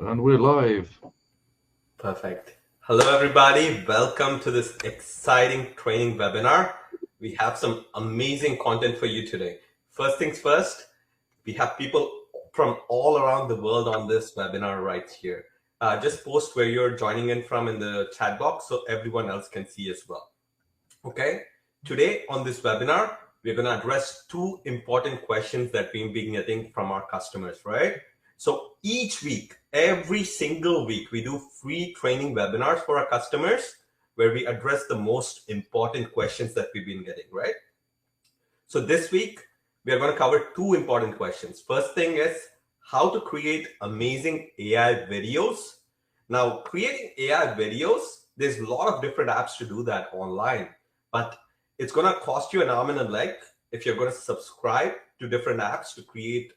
And we're live. Perfect. Hello, everybody. Welcome to this exciting training webinar. We have some amazing content for you today. First things first, we have people from all around the world on this webinar right here. Just post where you're joining in from in the chat box so everyone else can see as well. Okay. Today on this webinar, we're going to address two important questions that we've been getting from our customers, right? So each week, every single week, we do free training webinars for our customers where we address the most important questions that we've been getting, right? So this week, we are going to cover two important questions. First thing is how to create amazing AI videos. Now, creating AI videos, there's a lot of different apps to do that online, but it's going to cost you an arm and a leg if you're going to subscribe to different apps to create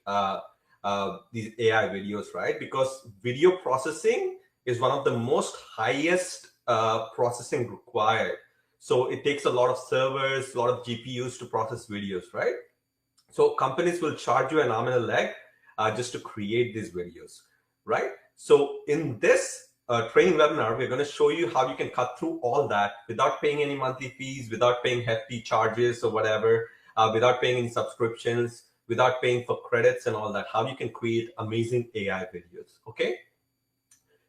these AI videos, right? Because video processing is one of the most highest processing required. So it takes a lot of servers, a lot of GPUs to process videos, right? So companies will charge you an arm and a leg just to create these videos, right? So in this training webinar, we're going to show you how you can cut through all that without paying any monthly fees, without paying hefty charges or whatever, without paying any subscriptions, without paying for credits and all that, how you can create amazing AI videos, okay?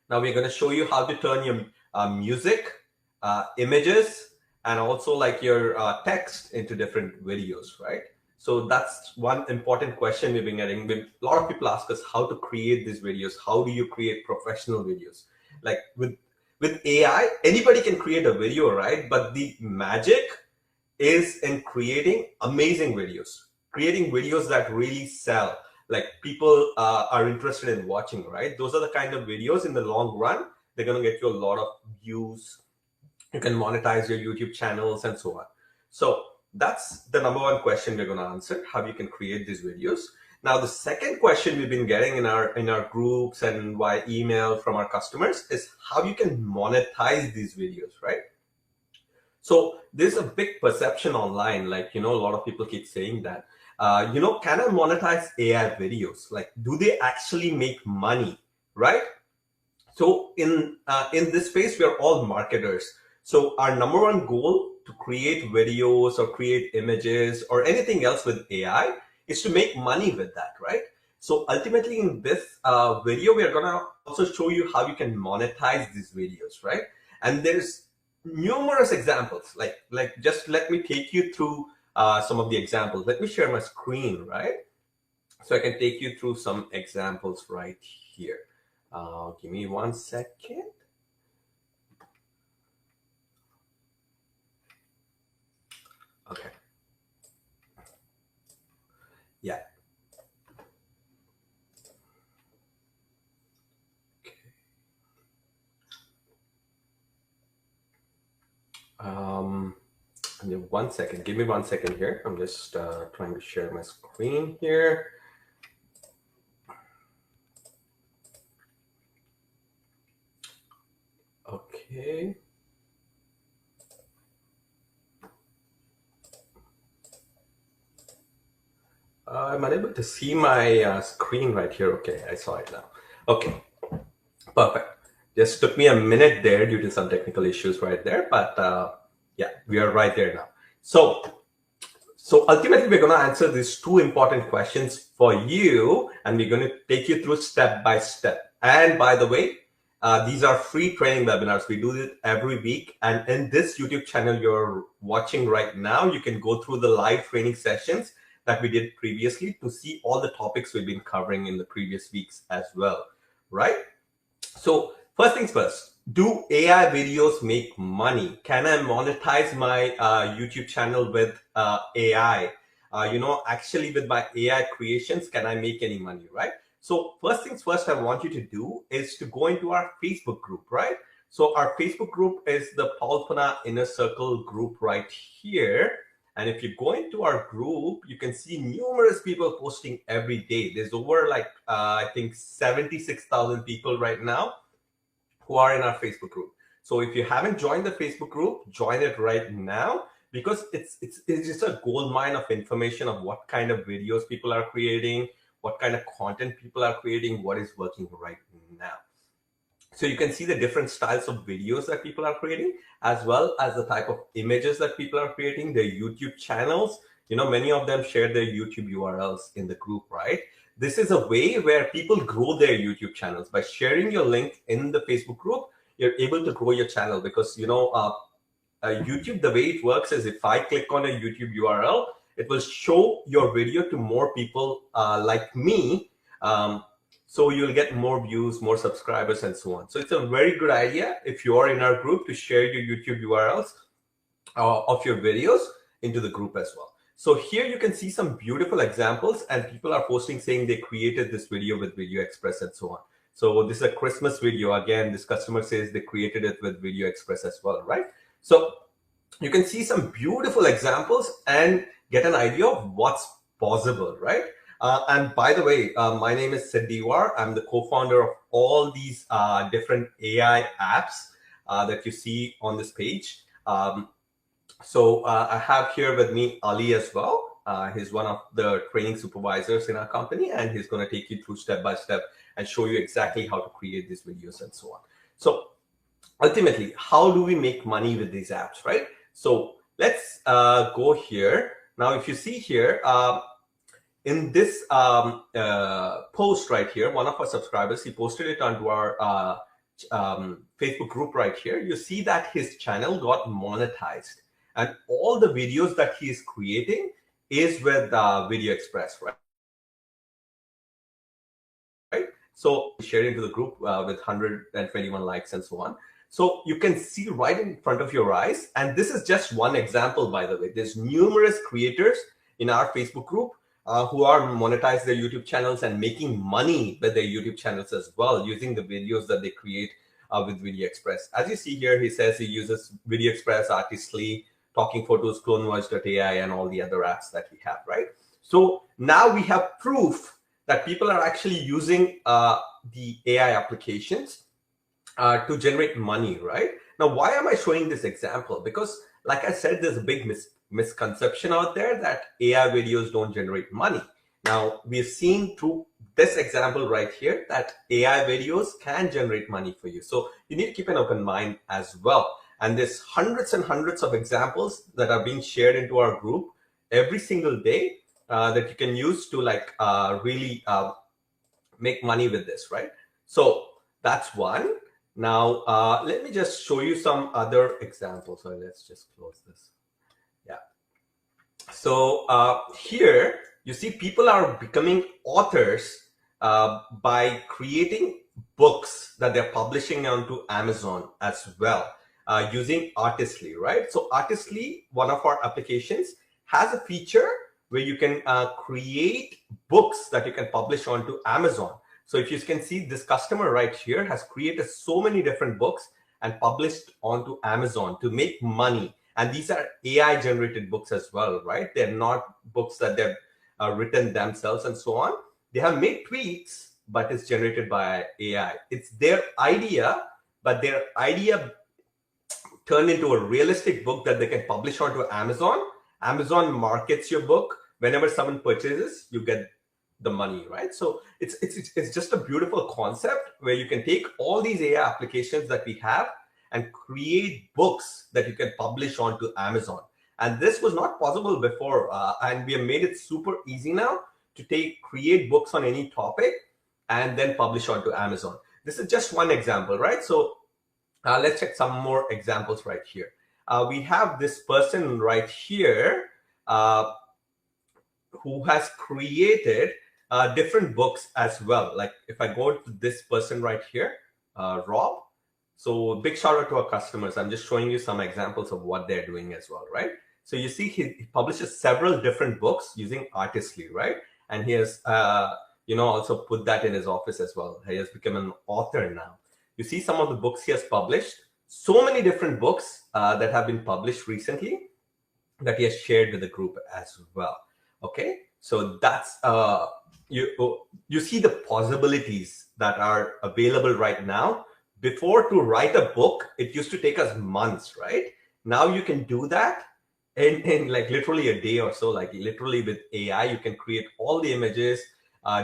Now we're going to show you how to turn your music, images, and also like your text into different videos, right? So that's one important question we've been getting. A lot of people ask us how to create these videos. How do you create professional videos? Like with AI, anybody can create a video, right? But the magic is in creating amazing videos, creating videos that really sell, like people are interested in watching, right? Those are the kind of videos in the long run, they're going to get you a lot of views. You can monetize your YouTube channels and so on. So that's the number one question we're going to answer, how you can create these videos. Now, the second question we've been getting in our groups and via email from our customers is how you can monetize these videos, right? So there's a big perception online, like, a lot of people keep saying that, can I monetize AI videos? Like, do they actually make money, right? So in this space, we are all marketers. So our number one goal to create videos or create images or anything else with AI is to make money with that, right? So ultimately in this video, we are going to also show you how you can monetize these videos, right? And there's numerous examples, like just let me take you through some of the examples. Let me share my screen, right? So I can take you through some examples right here. Give me 1 second. Okay. Yeah. Okay. And then 1 second. Give me 1 second here. I'm just trying to share my screen here. Okay. I'm unable to see my screen right here. Okay, I saw it now. Okay, perfect. Just took me a minute there due to some technical issues right there, but yeah, we are right there now. So ultimately, we're going to answer these two important questions for you, and we're going to take you through step by step. And by the way, these are free training webinars. We do it every week. And in this YouTube channel you're watching right now, you can go through the live training sessions that we did previously to see all the topics we've been covering in the previous weeks as well, right? So first things first, do AI videos make money? Can I monetize my YouTube channel with AI? Actually with my AI creations, can I make any money, right? So first things first, I want you to do is to go into our Facebook group, right? So our Facebook group is the Paul Pana Inner Circle group right here. And if you go into our group, you can see numerous people posting every day. There's over I think 76,000 people right now who are in our Facebook group. So if you haven't joined the Facebook group, join it right now, because it's just a gold mine of information of what kind of videos people are creating, what kind of content people are creating, what is working right now. So you can see the different styles of videos that people are creating, as well as the type of images that people are creating, their YouTube channels. Many of them share their YouTube URLs in the group, right? This is a way where people grow their YouTube channels. By sharing your link in the Facebook group, you're able to grow your channel, because, YouTube, the way it works is, if I click on a YouTube URL, it will show your video to more people like me. So you'll get more views, more subscribers, and so on. So it's a very good idea, if you are in our group, to share your YouTube URLs of your videos into the group as well. So here you can see some beautiful examples, and people are posting saying they created this video with Video Express and so on. So this is a Christmas video. Again, this customer says they created it with Video Express as well, right? So you can see some beautiful examples and get an idea of what's possible, right? And by the way, my name is Sid Diwar. I'm the co-founder of all these different AI apps that you see on this page. So I have here with me Ali as well. He's one of the training supervisors in our company, and he's going to take you through step by step and show you exactly how to create these videos and so on. So ultimately, how do we make money with these apps, right? So let's go here. Now, if you see here, in this post right here, one of our subscribers, he posted it onto our Facebook group right here. You see that his channel got monetized, and all the videos that he is creating is with Video Express, right? So share into the group with 121 likes and so on. So you can see right in front of your eyes, and this is just one example, by the way. There's numerous creators in our Facebook group who are monetizing their YouTube channels and making money with their YouTube channels as well, using the videos that they create with Video Express. As you see here, he says he uses Video Express, Artistly, Talking Photos, CloneWatch.ai, and all the other apps that we have, right? So now we have proof that people are actually using the AI applications to generate money, right? Now, why am I showing this example? Because, like I said, there's a big misconception out there that AI videos don't generate money. Now, we've seen through this example right here that AI videos can generate money for you. So you need to keep an open mind as well. And there's hundreds and hundreds of examples that are being shared into our group every single day that you can use to really make money with this, right? So that's one. Now, let me just show you some other examples. So let's just close this. Yeah. So here you see people are becoming authors by creating books that they're publishing onto Amazon as well, using Artistly, right? So Artistly, one of our applications, has a feature where you can create books that you can publish onto Amazon. So if you can see, this customer right here has created so many different books and published onto Amazon to make money. And these are AI generated books as well, right? They're not books that they've written themselves and so on. They have made tweaks, but it's generated by AI. It's their idea, but their idea turned into a realistic book that they can publish onto Amazon. Amazon markets your book. Whenever someone purchases, you get the money, right? So it's just a beautiful concept where you can take all these AI applications that we have and create books that you can publish onto Amazon. And this was not possible before, and we have made it super easy now to create books on any topic and then publish onto Amazon. This is just one example, right? So let's check some more examples right here. We have this person right here who has created different books as well. Like if I go to this person right here, Rob. So big shout out to our customers. I'm just showing you some examples of what they're doing as well, right? So you see he publishes several different books using Artistly, right? And he has also put that in his office as well. He has become an author now. You see some of the books he has published. So many different books that have been published recently that he has shared with the group as well. Okay, so that's you see the possibilities that are available right now. Before, to write a book, it used to take us months, right? Now you can do that in like literally a day or so. Like literally with AI, you can create all the images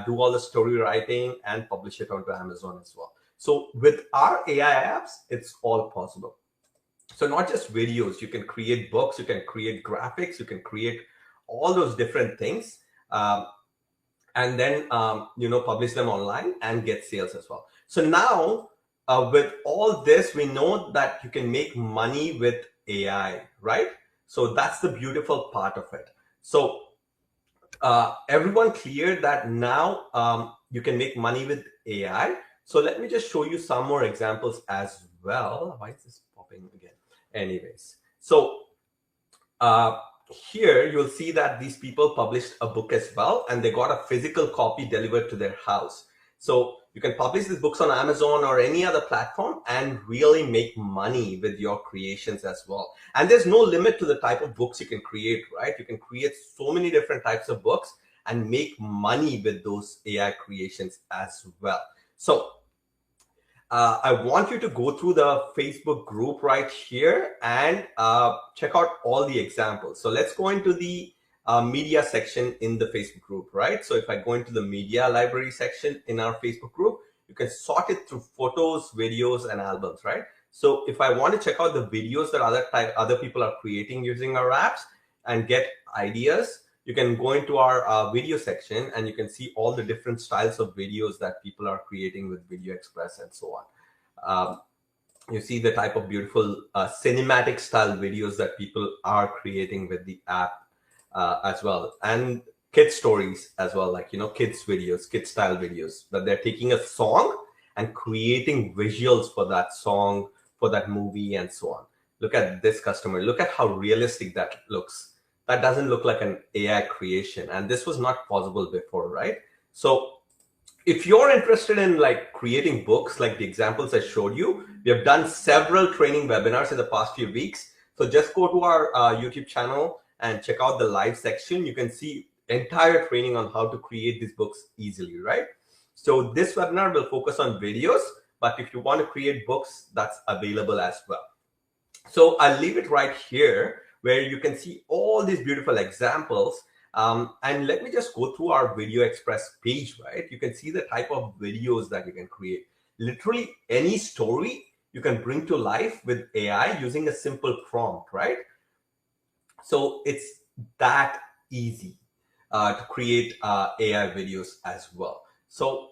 do all the story writing, and publish it onto Amazon as well. So with our AI apps, it's all possible. So not just videos, you can create books, you can create graphics, you can create all those different things, and then publish them online and get sales as well. So now with all this, we know that you can make money with AI, right? So that's the beautiful part of it. So everyone clear that now you can make money with AI. So let me just show you some more examples as well. Why is this popping again? Anyways, so here you'll see that these people published a book as well, and they got a physical copy delivered to their house. So you can publish these books on Amazon or any other platform and really make money with your creations as well. And there's no limit to the type of books you can create, right? You can create so many different types of books and make money with those AI creations as well. So I want you to go through the Facebook group right here and check out all the examples. So let's go into the media section in the Facebook group, right? So if I go into the media library section in our Facebook group, you can sort it through photos, videos, and albums, right? So if I want to check out the videos that other people are creating using our apps and get ideas, you can go into our video section and you can see all the different styles of videos that people are creating with Video Express and so on. You see the type of beautiful cinematic style videos that people are creating with the app as well. And kid stories as well, like, kids videos, kid style videos, that they're taking a song and creating visuals for that song, for that movie, and so on. Look at this customer. Look at how realistic that looks. That doesn't look like an AI creation. And this was not possible before, right? So if you're interested in like creating books, like the examples I showed you, we have done several training webinars in the past few weeks. So just go to our YouTube channel and check out the live section. You can see entire training on how to create these books easily, right? So this webinar will focus on videos, but if you want to create books, that's available as well. So I'll leave it right here where you can see all these beautiful examples. And let me just go through our Video Express page, right? You can see the type of videos that you can create. Literally any story you can bring to life with AI using a simple prompt, right? So it's that easy to create AI videos as well. So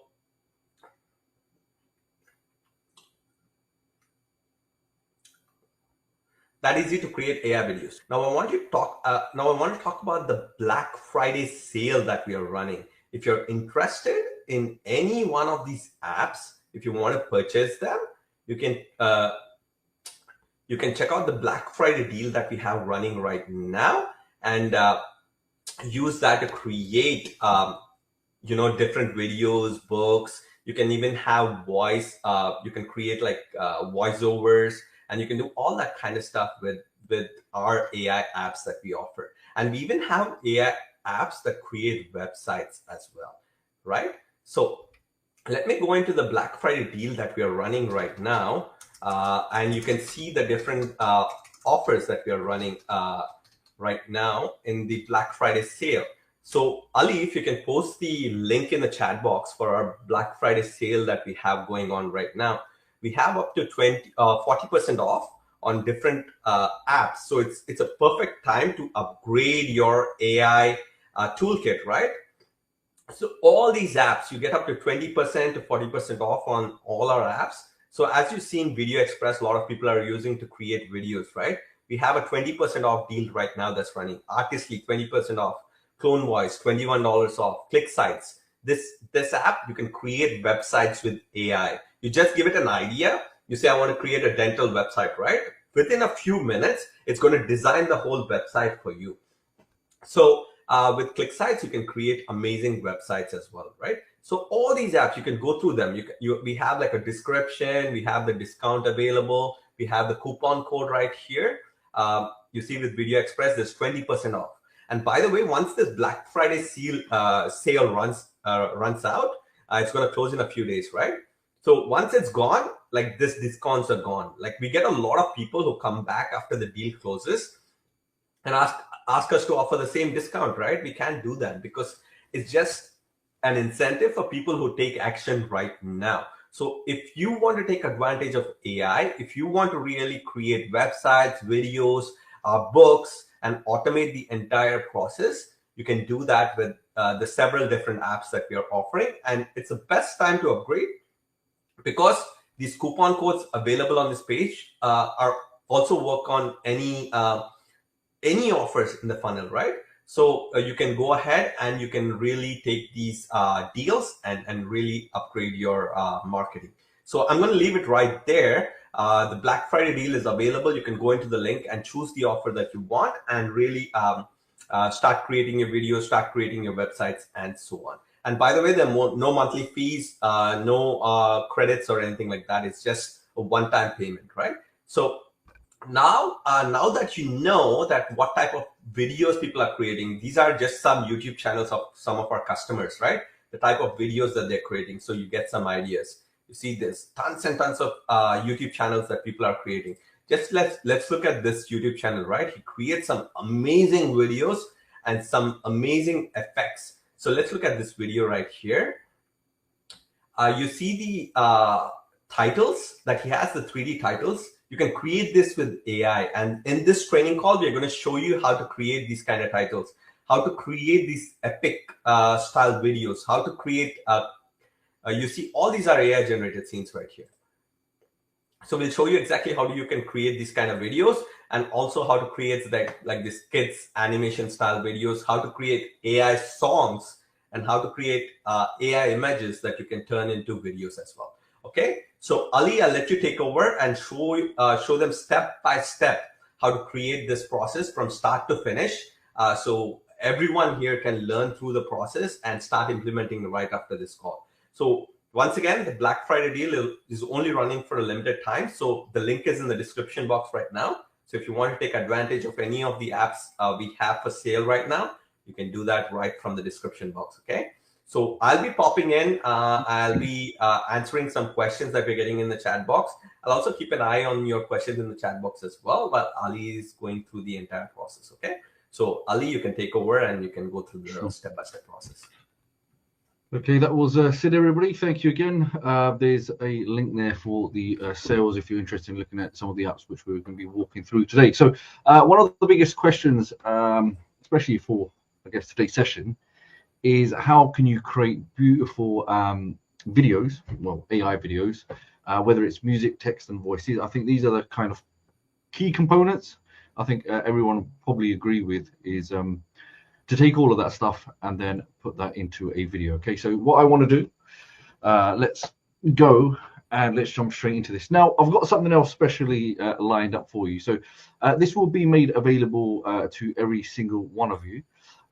that easy to create AI videos. Now I want to talk about the Black Friday sale that we are running. If you're interested in any one of these apps, if you want to purchase them, you can check out the Black Friday deal that we have running right now and use that to create different videos, books. You can even have voice. You can create like voiceovers. And you can do all that kind of stuff with our AI apps that we offer. And we even have AI apps that create websites as well, right? So let me go into the Black Friday deal that we are running right now. And you can see the different offers that we are running right now in the Black Friday sale. So Ali, if you can post the link in the chat box for our Black Friday sale that we have going on right now. We have up to 40% off on different apps. So it's a perfect time to upgrade your AI toolkit, right? So all these apps, you get up to 20% to 40% off on all our apps. So as you see in Video Express, a lot of people are using to create videos, right? We have a 20% off deal right now that's running. Artistly, 20% off. Clone Voice, $21 off. Click Sites. This app, you can create websites with AI. You just give it an idea. You say, I want to create a dental website, right? Within a few minutes, it's going to design the whole website for you. So with Click Sites, you can create amazing websites as well, right? So all these apps, you can go through them. We have like a description. We have the discount available. We have the coupon code right here. You see with Video Express, there's 20% off. And by the way, once this Black Friday sale runs out, it's going to close in a few days, right? So once it's gone, like this discounts are gone. Like we get a lot of people who come back after the deal closes and ask us to offer the same discount, right? We can't do that because it's just an incentive for people who take action right now. So if you want to take advantage of AI, if you want to really create websites, videos, books, and automate the entire process, you can do that with the several different apps that we are offering. And it's the best time to upgrade because these coupon codes available on this page are also work on any offers in the funnel, right? So you can go ahead and you can really take these deals and really upgrade your marketing. So I'm going to leave it right there. The Black Friday deal is available. You can go into the link and choose the offer that you want and really start creating your videos, start creating your websites, and so on. And by the way, there are no monthly fees, no credits or anything like that. It's just a one-time payment, right? So now that you know that what type of videos people are creating, these are just some YouTube channels of some of our customers, right? The type of videos that they're creating, so you get some ideas. You see there's tons and tons of YouTube channels that people are creating. Just let's look at this YouTube channel, right? He creates some amazing videos and some amazing effects. So let's look at this video right here. You see the titles that he has, the 3D titles. You can create this with AI. And in this training call, we're going to show you how to create these kind of titles, how to create these epic style videos, how to create, you see all these are AI generated scenes right here. So we'll show you exactly how you can create these kind of videos and also how to create like this kids animation style videos, how to create AI songs, and how to create AI images that you can turn into videos as well. Okay, so Ali, I'll let you take over and show them step by step how to create this process from start to finish. So everyone here can learn through the process and start implementing right after this call. So once again, the Black Friday deal is only running for a limited time. So the link is in the description box right now. So if you want to take advantage of any of the apps we have for sale right now, you can do that right from the description box, okay? So I'll be popping in. I'll be answering some questions that we're getting in the chat box. I'll also keep an eye on your questions in the chat box as well, but Ali is going through the entire process, okay? So Ali, you can take over and you can go through the step-by-step process. Okay, that was Sid, everybody. Thank you again. There's a link there for the sales if you're interested in looking at some of the apps which we're going to be walking through today. So one of the biggest questions, especially for, I guess, today's session, is how can you create beautiful videos, well, AI videos, whether it's music, text, and voices. I think these are the kind of key components I think everyone probably agree with is to take all of that stuff and then put that into a video. Okay, so what I want to do, let's go and let's jump straight into this. Now, I've got something else specially lined up for you. So this will be made available to every single one of you.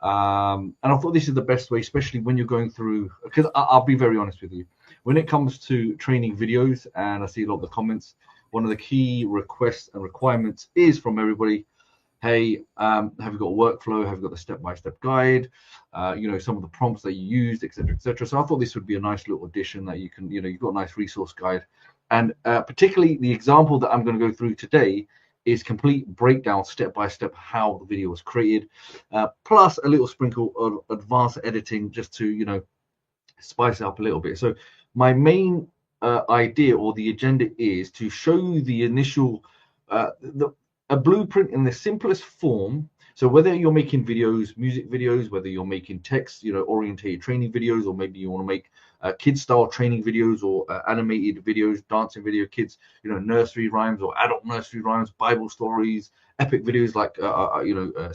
And I thought this is the best way, especially when you're going through, because I'll be very honest with you. When it comes to training videos, and I see a lot of the comments, one of the key requests and requirements is from everybody, hey, have you got a workflow? Have you got the step-by-step guide? Some of the prompts that you used, etc., etc. So I thought this would be a nice little addition that you can, you've got a nice resource guide. And particularly the example that I'm going to go through today is complete breakdown step-by-step how the video was created, plus a little sprinkle of advanced editing just to, spice it up a little bit. So my main idea or the agenda is to show you the initial, a blueprint in the simplest form. So whether you're making videos, music videos, whether you're making text, orientated training videos, or maybe you want to make kid style training videos or animated videos, dancing video, kids, nursery rhymes or adult nursery rhymes, Bible stories, epic videos like,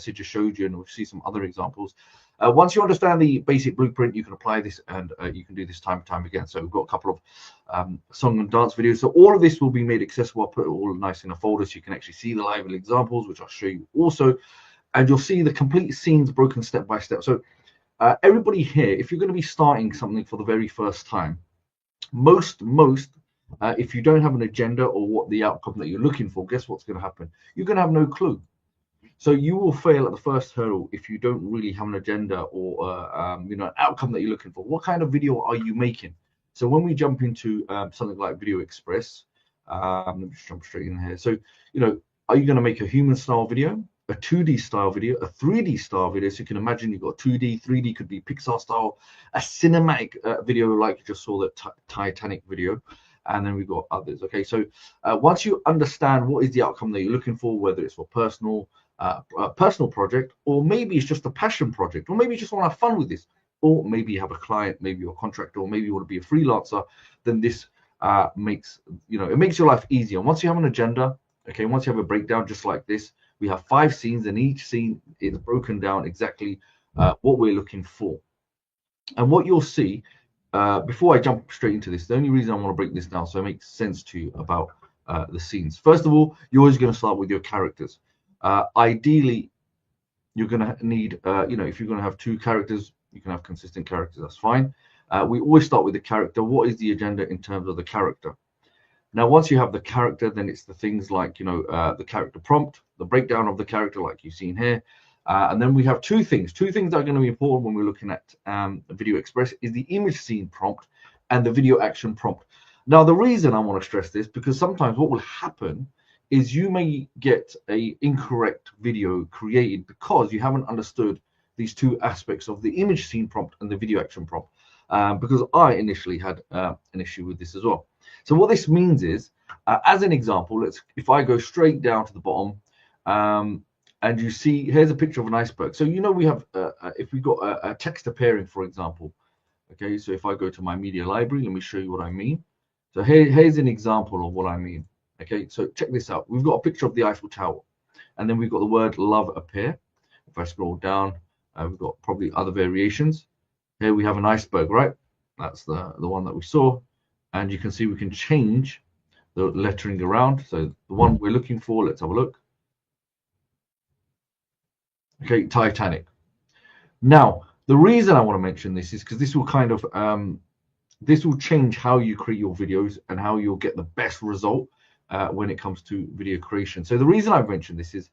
Sid just showed you, and we'll see some other examples. Once you understand the basic blueprint, you can apply this and you can do this time and time again. So we've got a couple of song and dance videos. So all of this will be made accessible. I'll put it all nice in a folder so you can actually see the live examples, which I'll show you also. And you'll see the complete scenes broken step by step. So everybody here, if you're going to be starting something for the very first time, most if you don't have an agenda or what the outcome that you're looking for, guess what's going to happen? You're going to have no clue. So you will fail at the first hurdle if you don't really have an agenda or an outcome that you're looking for. What kind of video are you making? So when we jump into something like Video Express, let me just jump straight in here. So are you going to make a human style video? a 2D style video, a 3D style video. So you can imagine you've got 2D, 3D could be Pixar style, a cinematic video like you just saw the Titanic video, and then we've got others. Okay, so once you understand what is the outcome that you're looking for, whether it's for a personal project, or maybe it's just a passion project, or maybe you just want to have fun with this, or maybe you have a client, maybe you're a contractor, or maybe you want to be a freelancer, then this makes it makes your life easier. And once you have an agenda, okay, once you have a breakdown just like this, we have 5 scenes, and each scene is broken down exactly what we're looking for. And what you'll see, before I jump straight into this, the only reason I want to break this down so it makes sense to you about the scenes. First of all, you're always going to start with your characters. Ideally, you're going to need, if you're going to have 2 characters, you can have consistent characters, that's fine. We always start with the character. What is the agenda in terms of the character? Now, once you have the character, then it's the things like, the character prompt, the breakdown of the character like you've seen here. And then we have 2 things. 2 things that are going to be important when we're looking at Video Express is the image scene prompt and the video action prompt. Now, the reason I want to stress this, because sometimes what will happen is you may get an incorrect video created because you haven't understood these 2 aspects of the image scene prompt and the video action prompt. Because I initially had an issue with this as well. So what this means is, as an example, if I go straight down to the bottom, and you see, here's a picture of an iceberg. So we have, if we got a text appearing, for example, okay. So if I go to my media library, let me show you what I mean. So here's an example of what I mean. Okay, so check this out. We've got a picture of the Eiffel Tower, and then we've got the word love appear. If I scroll down, we've got probably other variations. Here we have an iceberg, right? That's the one that we saw. And you can see we can change the lettering around. So the one we're looking for, let's have a look. Okay, Titanic. Now, the reason I want to mention this is because this will kind of, this will change how you create your videos and how you'll get the best result when it comes to video creation. So the reason I've mentioned this is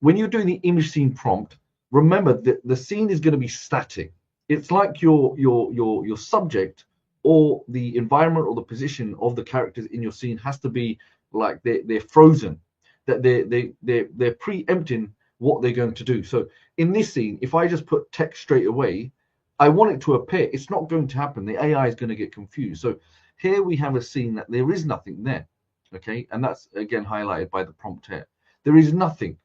when you're doing the image scene prompt, remember that the scene is going to be static. It's like your subject or the environment or the position of the characters in your scene has to be like they're frozen, that they're preempting what they're going to do. So in this scene, if I just put text straight away, I want it to appear. It's not going to happen. The AI is going to get confused. So here we have a scene that there is nothing there, okay, and that's again highlighted by the prompt here. There is nothing,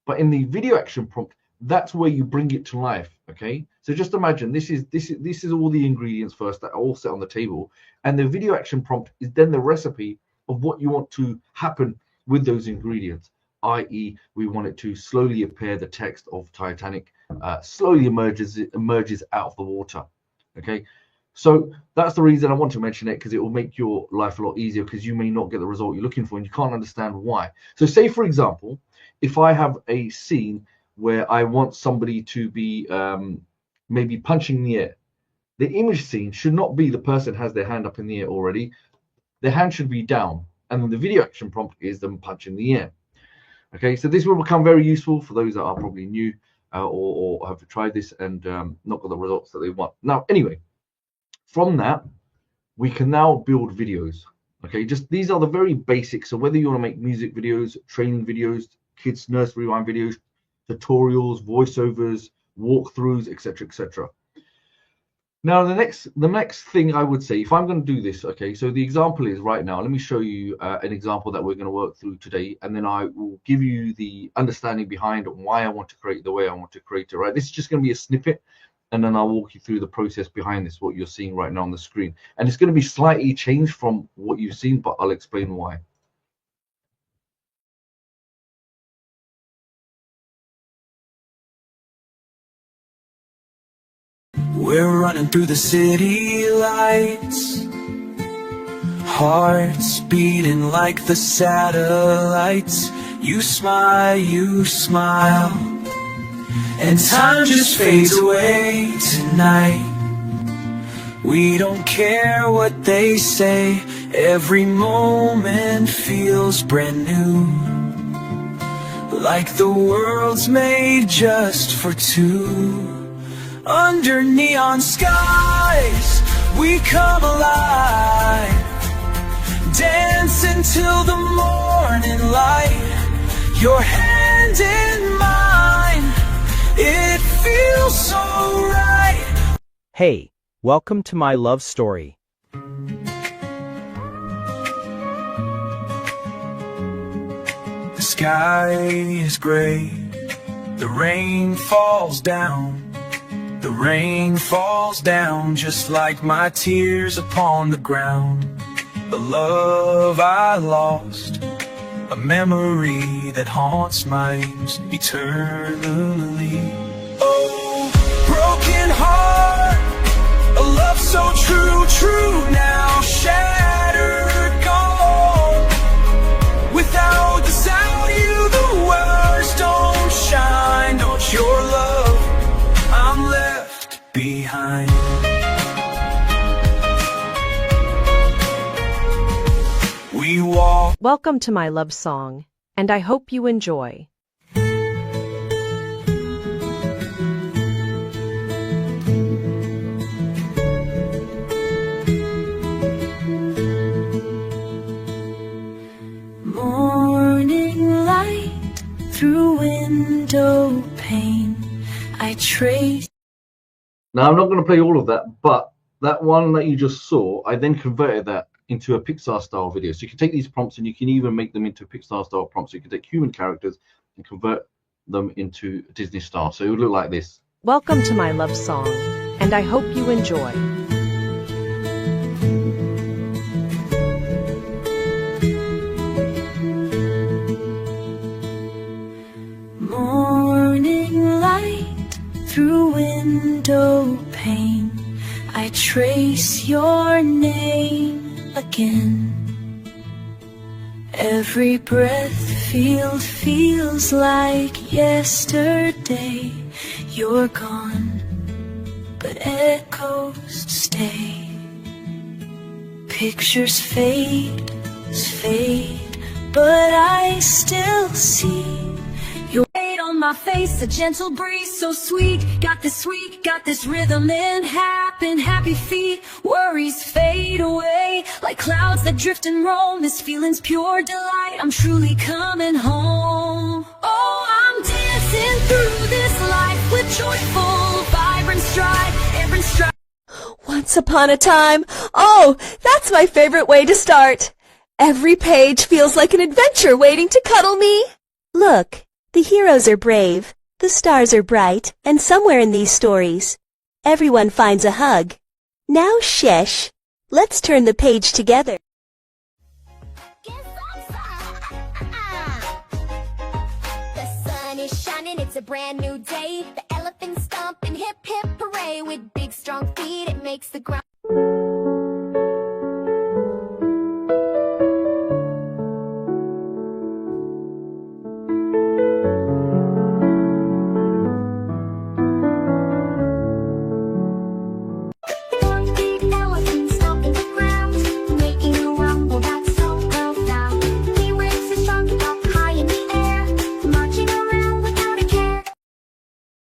but in the video action prompt, that's where you bring it to life. Okay, so just imagine this is all the ingredients first that are all set on the table, and the video action prompt is then the recipe of what you want to happen with those ingredients, i.e. we want it to slowly appear. The text of Titanic slowly emerges out of the water. Okay, so that's the reason I want to mention it, because it will make your life a lot easier, because you may not get the result you're looking for and you can't understand why. So say, for example, if I have a scene where I want somebody to be maybe punching the air, the image scene should not be the person has their hand up in the air already. Their hand should be down, and then the video action prompt is them punching the air. Okay, so this will become very useful for those that are probably new or have tried this and not got the results that they want. Now, anyway, from that, we can now build videos. Okay, just these are the very basics. So whether you want to make music videos, training videos, kids nursery rhyme videos, tutorials, voiceovers, walkthroughs, etc., etc. Now, the next thing I would say, if I'm going to do this, okay, so the example is right now, let me show you an example that we're going to work through today, and then I will give you the understanding behind why I want to create the way I want to create it, right? This is just going to be a snippet, and then I'll walk you through the process behind this, what you're seeing right now on the screen. And it's going to be slightly changed from what you've seen, but I'll explain why. We're running through the city lights, hearts beating like the satellites. You smile, and time just fades away tonight. We don't care what they say, every moment feels brand new, like the world's made just for two. Under neon skies, we come alive, dancing till the morning light. Your hand in alright. Hey, welcome to my love story. The sky is gray, the rain falls down. The rain falls down just like my tears upon the ground. The love I lost, a memory that haunts minds eternally. Oh, broken heart, a love so true, true now shattered, gone. Without you, the words don't shine. Don't your love, I'm left behind. We walk. Welcome to my love song, and I hope you enjoy. Morning light through window pane, I trace. Now, I'm not going to play all of that, but that one that you just saw, I then converted that into a Pixar style video. So you can take these prompts and you can even make them into Pixar style prompts. So you can take human characters and convert them into Disney style. So it would look like this. Welcome to my love song, and I hope you enjoy. Morning light through window pane, I trace your name again. Every breath feels like yesterday. You're gone, but echoes stay. Pictures fade, but I still see your weight on my face, a gentle breeze so sweet. Got this rhythm in happy feet. Worries fade away like clouds that drift and roam. This feeling's pure delight, I'm truly coming home. Oh, I'm dancing through this life with joyful, vibrant stride, every stride. Once upon a time. Oh, that's my favorite way to start. Every page feels like an adventure waiting to cuddle me. Look, the heroes are brave, the stars are bright, and somewhere in these stories, everyone finds a hug. Now, Shesh, let's turn the page together. The sun is shining, it's a brand new day. The elephants stomp and hip hip hooray. With big strong feet, it makes the ground.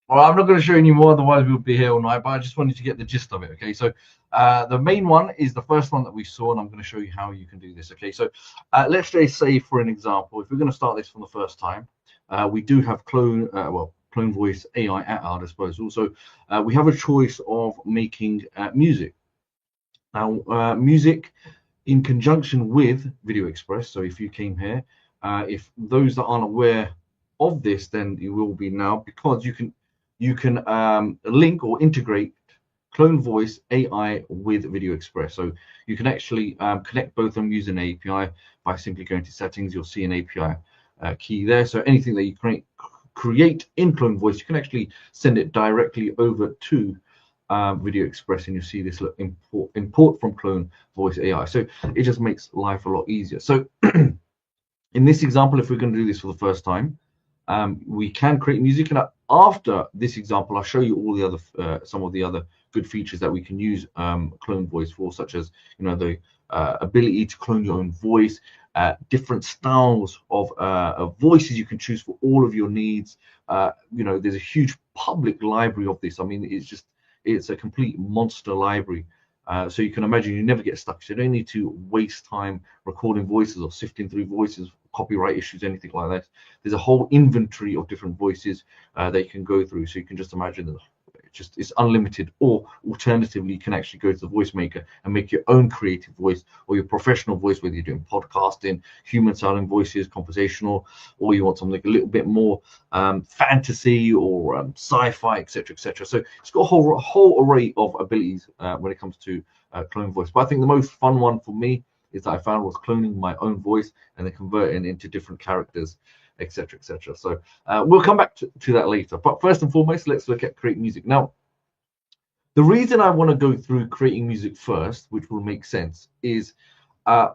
Well, I'm not going to show you any more, otherwise we'll be here all night, but I just wanted to get the gist of it, okay? So the main one is the first one that we saw, and I'm going to show you how you can do this, okay? So let's just say, for an example, if we're going to start this for the first time, we do have Clone Voice AI at our disposal. So we have a choice of making music. Now, music in conjunction with Video Express. So if you came here, if those that aren't aware of this, then you will be now, because you can link or integrate Clone Voice AI with Video Express. So you can actually connect both of them using an API. By simply going to settings, you'll see an API key there. So anything that you create in Clone Voice, you can actually send it directly over to Video Express, and you see this import from Clone Voice AI. So it just makes life a lot easier. So in this example, if we're going to do this for the first time, we can create music, and after this example, I'll show you all the other some of the other good features that we can use Clone Voice for, such as the ability to clone your own voice, different styles of voices you can choose for all of your needs. There's a huge public library of this. I mean, it's a complete monster library. So you can imagine you never get stuck. So you don't need to waste time recording voices or sifting through voices, copyright issues, anything like that. There's a whole inventory of different voices that you can go through. So you can just imagine there's it's unlimited. Or alternatively, you can actually go to the voice maker and make your own creative voice or your professional voice, whether you're doing podcasting, human sounding voices, conversational, or you want something a little bit more fantasy or sci-fi, etc., etc. So it's got a whole array of abilities when it comes to clone voice. But I think the most fun one for me is that I found was cloning my own voice and then converting into different characters, etc., etc. So we'll come back to that later. But first and foremost, let's look at create music. Now, the reason I want to go through creating music first, which will make sense, is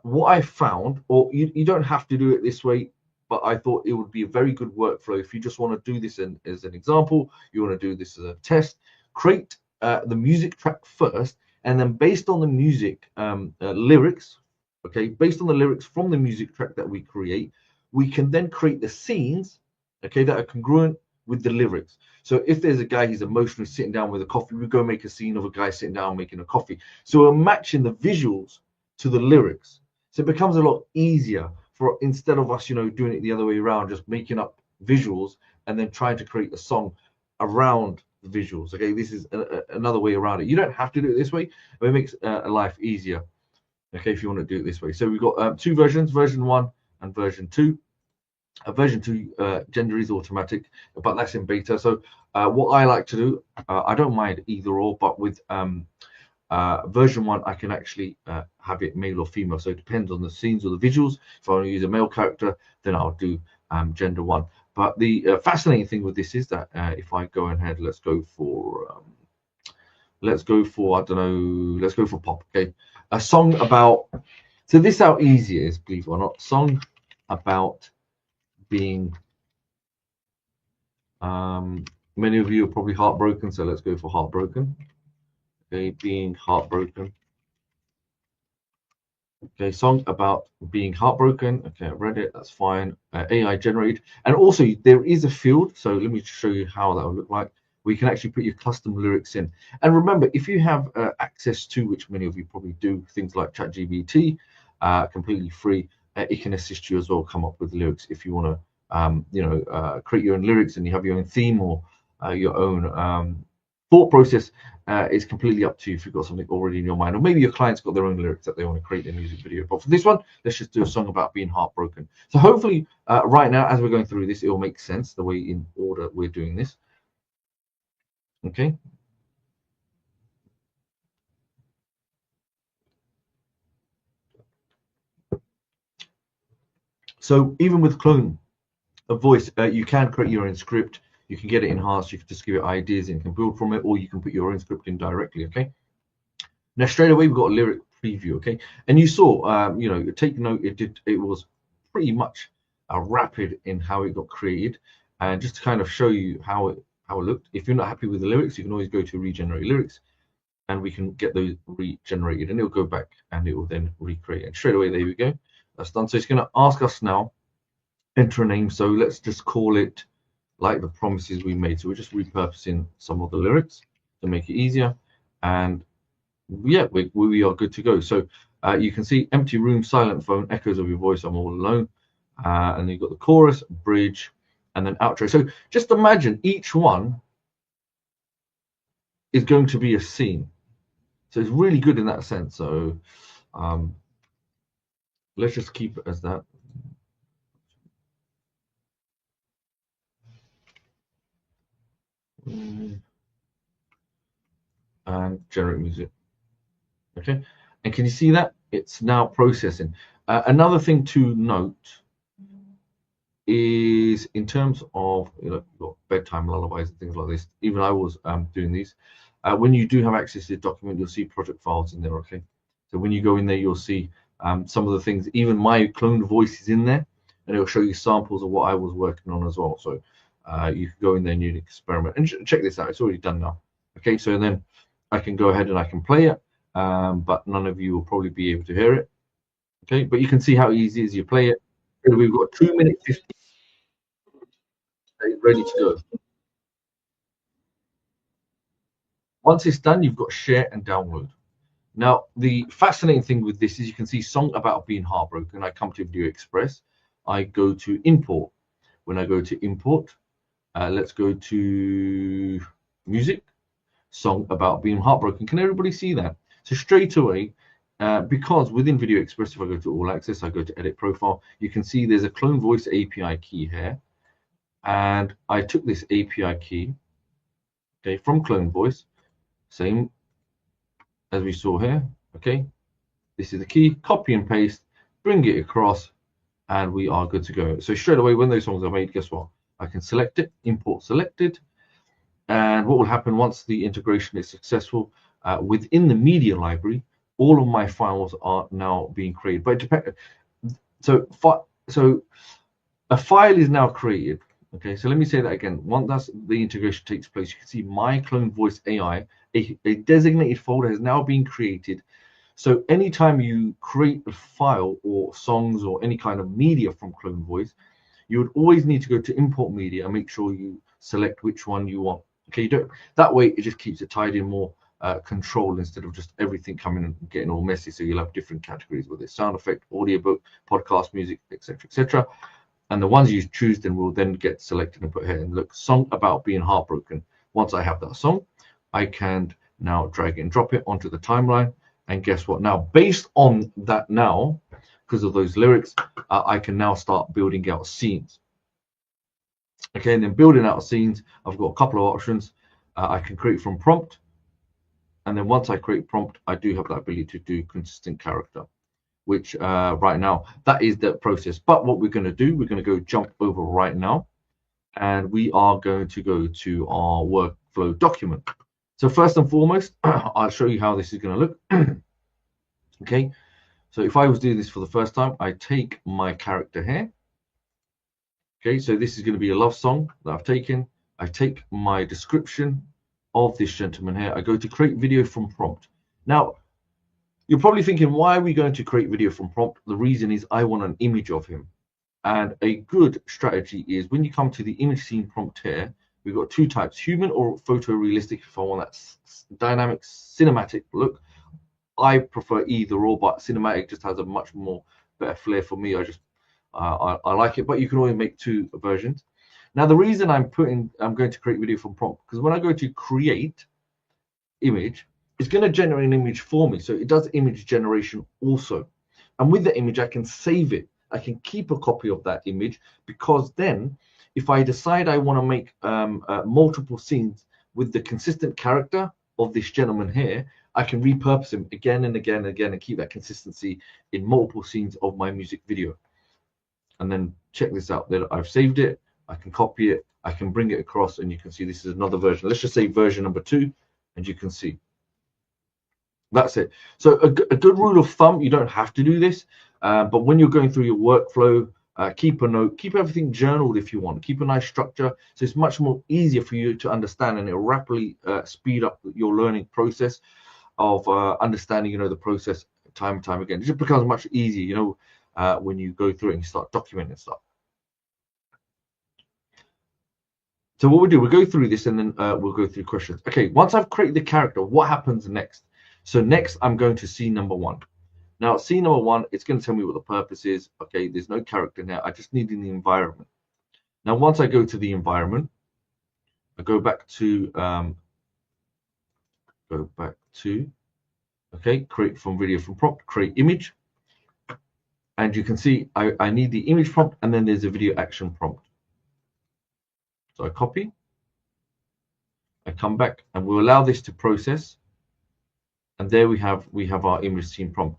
what I found, or you don't have to do it this way, but I thought it would be a very good workflow if you just want to do this as an example, you want to do this as a test, create the music track first, and then based on the music lyrics, okay, based on the lyrics from the music track that we create, we can then create the scenes, okay, that are congruent with the lyrics. So if there's a guy, he's emotionally sitting down with a coffee, we go make a scene of a guy sitting down making a coffee. So we're matching the visuals to the lyrics. So it becomes a lot easier for, instead of us, doing it the other way around, just making up visuals and then trying to create a song around the visuals. Okay, this is another way around it. You don't have to do it this way, but it makes life easier. Okay, if you want to do it this way. So we've got two versions, version 1 and version 2. Version 2 gender is automatic, but that's in beta. So what I like to do, I don't mind either or, but with version 1 I can actually have it male or female, so it depends on the scenes or the visuals. If I want to use a male character, then I'll do gender 1. But the fascinating thing with this is that if I go ahead, let's go for I don't know, let's go for pop. Okay, a song about, so this is how easy it is, believe it or not. Song about being many of you are probably heartbroken, so let's go for heartbroken. Okay, being heartbroken. Okay, song about being heartbroken. Okay, I read it, that's fine. AI generated. And also there is a field, so let me show you how that will look like. We can actually put your custom lyrics in. And remember, if you have access to, which many of you probably do, things like ChatGPT, completely free, it can assist you as well, come up with lyrics if you want to create your own lyrics and you have your own theme or your own thought process. It's completely up to you if you've got something already in your mind, or maybe your client's got their own lyrics that they want to create a music video. But for this one, let's just do a song about being heartbroken. So hopefully right now, as we're going through this, it will make sense the way in order we're doing this. Okay. So even with clone a voice, you can create your own script. You can get it enhanced. You can just give it ideas and can build from it, or you can put your own script in directly. Okay. Now straight away we've got a lyric preview. Okay, and you saw, take note. It was pretty much rapid in how it got created, and just to kind of show you how it looked. If you're not happy with the lyrics, you can always go to regenerate lyrics, and we can get those regenerated, and it'll go back and it will then recreate. And straight away, there we go. That's done. So it's going to ask us now, enter a name. So let's just call it like the promises we made. So we're just repurposing some of the lyrics to make it easier. And yeah, we are good to go. So you can see empty room, silent phone, echoes of your voice, I'm all alone. And you've got the chorus, bridge, and then outro. So just imagine each one is going to be a scene. So it's really good in that sense. So let's just keep it as that. And generate music. Okay, and can you see that it's now processing? Another thing to note is in terms of you've got bedtime lullabies and things like this. Even I was doing these. When you do have access to the document, you'll see project files in there. Okay, so when you go in there, you'll see some of the things. Even my cloned voice is in there, and it'll show you samples of what I was working on as well. So you can go in there and you can experiment and check this out. It's already done now. Okay, so then I can go ahead and I can play it, but none of you will probably be able to hear it. Okay, but you can see how easy it is. You play it. And we've got 2 minutes 50 ready to go. Once it's done, you've got share and download. Now, the fascinating thing with this is you can see song about being heartbroken. I come to Video Express. I go to import. When I go to import, let's go to music. song about being heartbroken. Can everybody see that? So straight away, because within Video Express, if I go to All Access, I go to Edit Profile, you can see there's a Clone Voice API key here. And I took this API key, okay, from Clone Voice, same as we saw here, okay. This is the key, copy and paste, bring it across, and we are good to go. So straight away, when those songs are made, guess what? I can select it, import selected, and what will happen once the integration is successful, within the media library, all of my files are now being created. But it depends. So a file is now created. Okay, so let me say that again. Once the integration takes place, you can see my Clone Voice AI, a designated folder has now been created. So anytime you create a file or songs or any kind of media from Clone Voice, you would always need to go to import media and make sure you select which one you want. Okay, that way it just keeps it tied in more control instead of just everything coming and getting all messy. So you'll have different categories with it: sound effect, audiobook, podcast, music, etc., etc. And the ones you choose then will then get selected and put here. And look, song about being heartbroken. Once I have that song, I can now drag and drop it onto the timeline. And guess what? Now, based on that now, because of those lyrics, I can now start building out scenes. Okay, and then building out scenes, I've got a couple of options. I can create from prompt. And then once I create prompt, I do have that ability to do consistent character, which right now, that is the process. But what we're going to do, we're going to go jump over right now. And we are going to go to our workflow document. So first and foremost, I'll show you how this is going to look. Okay, so if I was doing this for the first time, I take my character here. Okay, so this is going to be a love song that I've taken. I take my description of this gentleman here. I go to create video from prompt. Now, you're probably thinking, why are we going to create video from prompt? The reason is I want an image of him. And a good strategy is when you come to the image scene prompt here, we've got two types, human or photorealistic. If I want that dynamic cinematic look, I prefer either or, but cinematic just has a much more better flair for me. I like it, but you can always make two versions. Now, the reason I'm going to create video from prompt, because when I go to create image, it's going to generate an image for me. So it does image generation also. And with the image, I can save it. I can keep a copy of that image, because then if I decide I want to make multiple scenes with the consistent character of this gentleman here, I can repurpose him again and again and again and keep that consistency in multiple scenes of my music video. And then check this out, that I've saved it, I can copy it, I can bring it across, and you can see this is another version. Let's just say version number 2, and you can see. That's it. So a good rule of thumb, you don't have to do this, but when you're going through your workflow, keep a note, keep everything journaled if you want, keep a nice structure, so it's much more easier for you to understand, and it'll rapidly speed up your learning process of understanding, the process time and time again. It just becomes much easier, when you go through it and you start documenting stuff. So what we do, we'll go through this and then we'll go through questions. Okay, once I've created the character, what happens next? So next, I'm going to scene number 1. Now, scene number 1, it's going to tell me what the purpose is. Okay, there's no character now. I just need in the environment. Now, once I go to the environment, I go back to, okay, create from video from prompt, create image. And you can see I need the image prompt, and then there's a video action prompt. So I copy, I come back, and we'll allow this to process. And there we have our image scene prompt.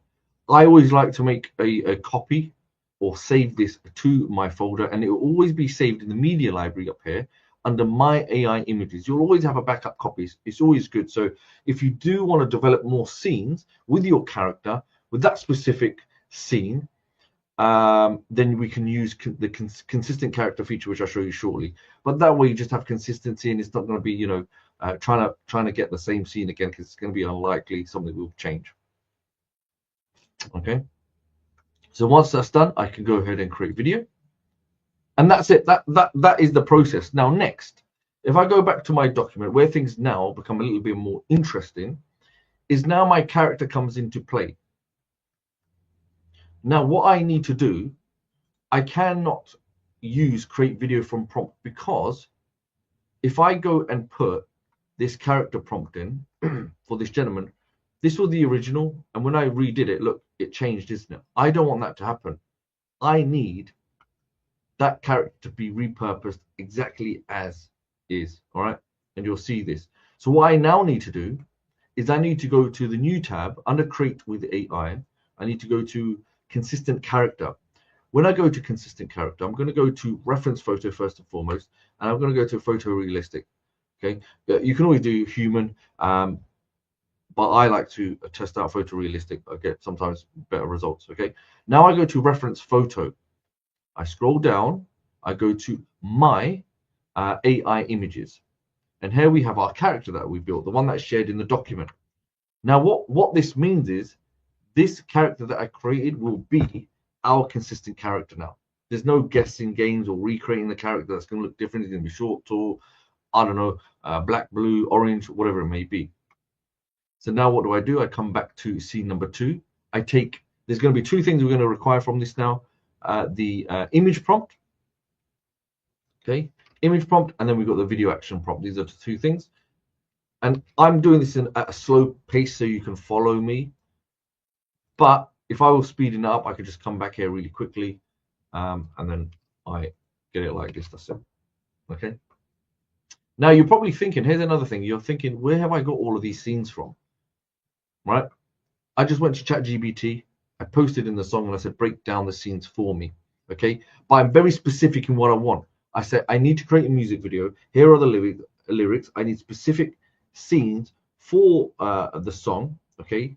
I always like to make a copy or save this to my folder, and it will always be saved in the media library up here under my AI images. You'll always have a backup copy. It's always good. So if you do want to develop more scenes with your character, with that specific scene, then we can use the consistent character feature, which I'll show you shortly. But that way you just have consistency, and it's not going to be, trying to get the same scene again, because it's going to be unlikely something will change. Okay, so once that's done, I can go ahead and create video, and that's it. That is the process. Now next, if I go back to my document, where things now become a little bit more interesting, is now my character comes into play. Now what I need to do, I cannot use create video from prompt, because if I go and put this character prompt in for this gentleman. This was the original, and when I redid it, look, it changed, isn't it? I don't want that to happen. I need that character to be repurposed exactly as is, all right? And you'll see this. So what I now need to do is I need to go to the new tab under Create with AI. I need to go to Consistent Character. When I go to Consistent Character, I'm going to go to Reference Photo first and foremost, and I'm going to go to Photorealistic. Okay, you can always do human, but I like to test out photorealistic. I get sometimes better results. Okay, now I go to Reference Photo. I scroll down. I go to My AI Images, and here we have our character that we built, the one that's shared in the document. Now, what this means is this character that I created will be our consistent character now. There's no guessing games or recreating the character that's going to look different. It's going to be short, tall, I don't know, black, blue, orange, whatever it may be. So now what do? I come back to scene number 2. There's going to be 2 things we're going to require from this now. The image prompt, okay, image prompt, and then we've got the video action prompt. These are the 2 things. And I'm doing this at a slow pace so you can follow me. But if I was speeding it up, I could just come back here really quickly, and then I get it like this. That's it. Okay. Now you're probably thinking, here's another thing. You're thinking, where have I got all of these scenes from? Right? I just went to ChatGPT. I posted in the song and I said, break down the scenes for me. Okay. But I'm very specific in what I want. I said, I need to create a music video. Here are the lyrics. I need specific scenes for the song. Okay.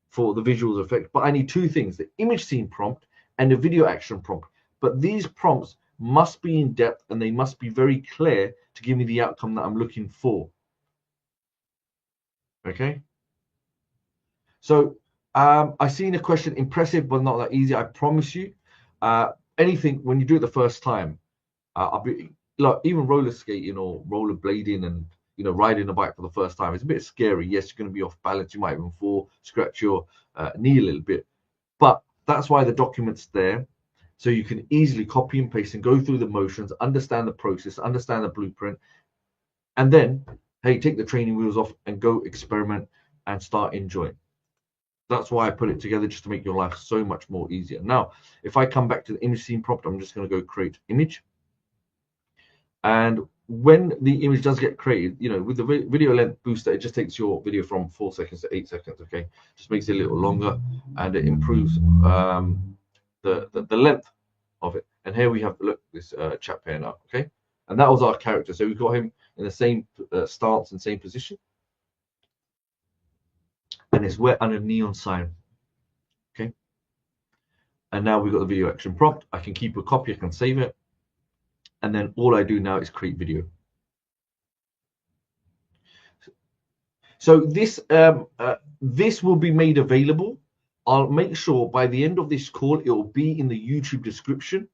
For the visuals effect. But I need 2 things, the image scene prompt and the video action prompt. But these prompts must be in depth and they must be very clear to give me the outcome that I'm looking for. Okay. So I seen a question, impressive but not that easy. I promise you, anything when you do it the first time, I'll be like, even roller skating or roller blading and riding a bike for the first time, it's a bit scary. Yes, you're going to be off balance. You might even fall, scratch your knee a little bit. But that's why the document's there. So you can easily copy and paste and go through the motions, understand the process, understand the blueprint. And then, hey, take the training wheels off and go experiment and start enjoying. That's why I put it together, just to make your life so much more easier. Now, if I come back to the image scene prompt, I'm just going to go create image. And when the image does get created, with the video length booster, it just takes your video from 4 seconds to 8 seconds. Okay, just makes it a little longer and it improves the length of it. And here we have, look, this chap here now. Okay, and that was our character. So we've got him in the same stance and same position, and it's wet under neon sign. Okay, and now we've got the video action prompt. I can keep a copy, I can save it. And then all I do now is create video. So this will be made available. I'll make sure by the end of this call, it will be in the YouTube description.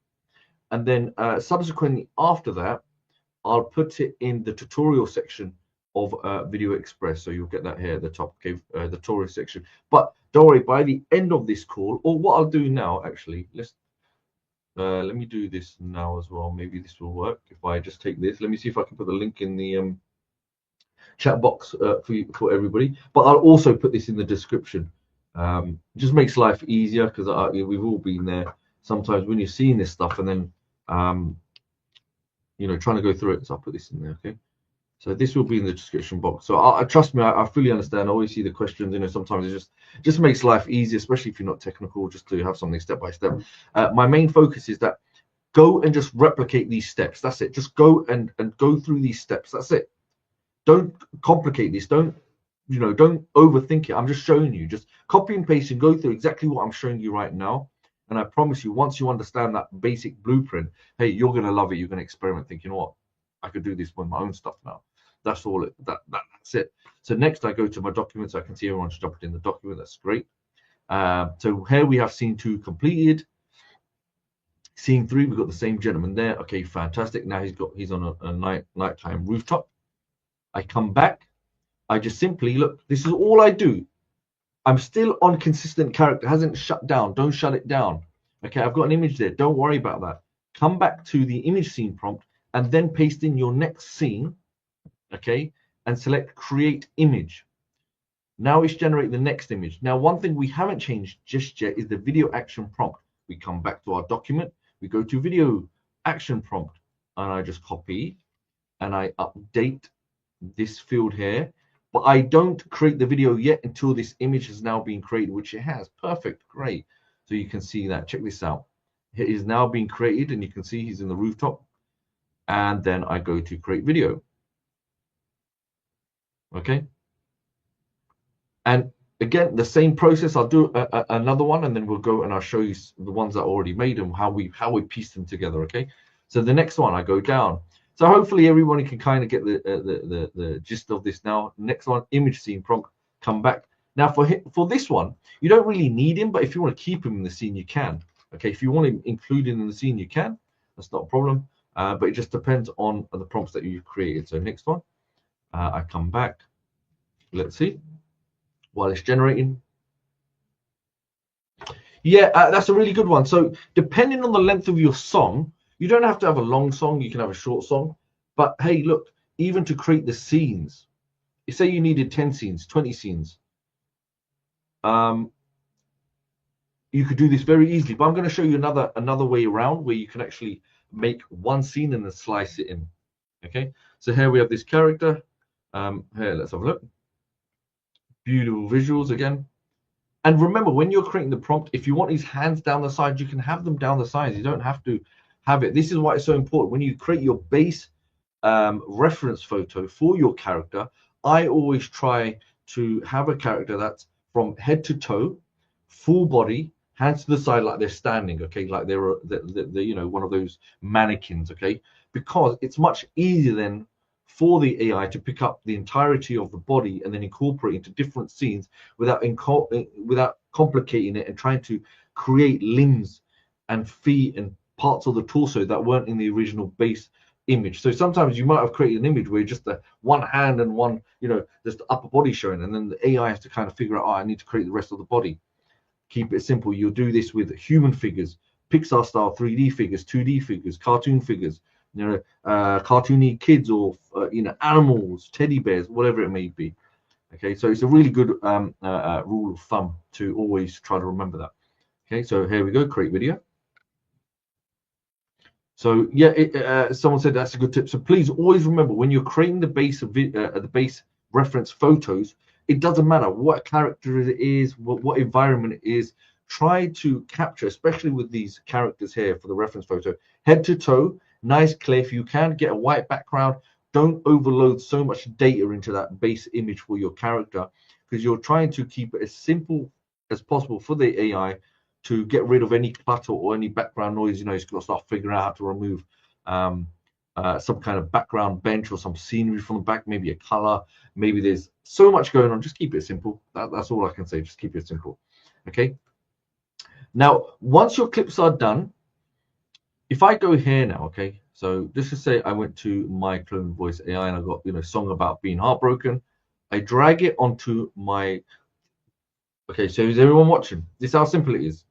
And then subsequently after that, I'll put it in the tutorial section of Video Express. So you'll get that here at the top, okay, the tutorial section. But don't worry, by the end of this call, or what I'll do now, actually, let me do this now as well. Maybe this will work if I just take this. Let me see if I can put the link in the chat box for everybody. But I'll also put this in the description. Just makes life easier, because we've all been there sometimes when you're seeing this stuff and then trying to go through it. So I'll put this in there. Okay. So this will be in the description box. So trust me, I fully understand. I always see the questions. Sometimes it just makes life easier, especially if you're not technical, just to have something step by step. My main focus is that go and just replicate these steps. That's it. Just go and go through these steps. That's it. Don't complicate this. Don't overthink it. I'm just showing you. Just copy and paste and go through exactly what I'm showing you right now. And I promise you, once you understand that basic blueprint, hey, you're gonna love it. You're gonna experiment, think, what, I could do this with my own stuff now. That's all that's it. So next I go to my documents. I can see everyone's jumped in the document. That's great. So here we have scene 2 completed. Scene 3, we've got the same gentleman there. Okay, fantastic. Now he's on a nighttime rooftop. I come back. I just simply look. This is all I do. I'm still on consistent character. It hasn't shut down. Don't shut it down. Okay, I've got an image there. Don't worry about that. Come back to the image scene prompt and then paste in your next scene. Okay, and select create image. Now it's generating the next image. Now, one thing we haven't changed just yet is the video action prompt. We come back to our document, we go to video action prompt, and I just copy and I update this field here, but I don't create the video yet until this image has now been created, which it has. Perfect, great. So you can see that. Check this out. It is now being created, and you can see he's in the rooftop. And then I go to create video. Okay. And again, the same process. I'll do another one, and then we'll go and I'll show you the ones that I already made and how we piece them together. Okay. So the next one, I go down. So hopefully everybody can kind of get the gist of this now. Next one, image scene prompt, come back. Now for this one, you don't really need him, but if you want to keep him in the scene, you can. Okay, if you want to include him in the scene, you can. That's not a problem. But it just depends on the prompts that you've created. So next one, I come back. Let's see. While it's generating. Yeah, that's a really good one. So depending on the length of your song, you don't have to have a long song, you can have a short song. But hey, look, even to create the scenes, say you needed 10 scenes, 20 scenes, you could do this very easily. But I'm going to show you another way around where you can actually make one scene and then slice it in. Okay, so here we have this character. Here, let's have a look. Beautiful visuals again. And remember, when you're creating the prompt, if you want his hands down the side, you can have them down the sides. You don't have to have it. This is why it's so important. When you create your base reference photo for your character, I always try to have a character that's from head to toe, full body, hands to the side like they're standing, okay, like they're you know, one of those mannequins, okay, because it's much easier then for the AI to pick up the entirety of the body and then incorporate into different scenes without complicating it and trying to create limbs and feet and parts of the torso that weren't in the original base image. So sometimes you might have created an image where just the one hand and one, you know, just the upper body showing, and then the AI has to kind of figure out, oh, I need to create the rest of the body. Keep it simple. You'll do this with human figures, Pixar style 3D figures, 2D figures, cartoon figures, you know, cartoony kids, or you know, animals, teddy bears, whatever it may be. Okay, so it's a really good rule of thumb to always try to remember that. Okay, so here we go, create video. So yeah, someone said that's a good tip. So please always remember, when you're creating the base reference photos, it doesn't matter what character it is, what environment it is. Try to capture, especially with these characters here for the reference photo, head to toe, nice clear. If you can get a white background, don't overload so much data into that base image for your character, because you're trying to keep it as simple as possible for the AI to get rid of any clutter or any background noise. You know, it's got to start figuring out how to remove some kind of background bench or some scenery from the back, maybe a color, maybe there's so much going on. Just keep it simple. That's all I can say. Just keep it simple. Okay. Now, once your clips are done, if I go here now, okay, so just to say I went to my clone voice AI and I got, you know, song about being heartbroken. I drag it onto my, okay, so is everyone watching? This is how simple it is.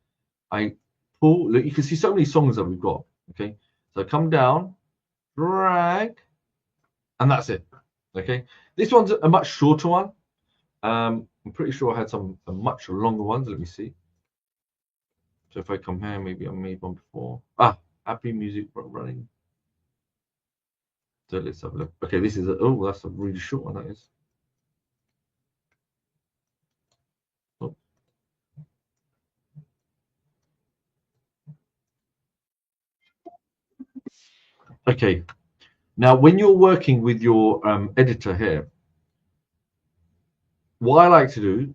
I pull, look, you can see so many songs that we've got, okay? So I come down, drag, and that's it, okay? This one's a much shorter one. I'm pretty sure I had some much longer ones. Let me see. So if I come here, maybe I made one before. Happy music running. So let's have a look. Okay, this is oh, that's a really short one, that is. Oh. Okay, now when you're working with your editor here, what I like to do,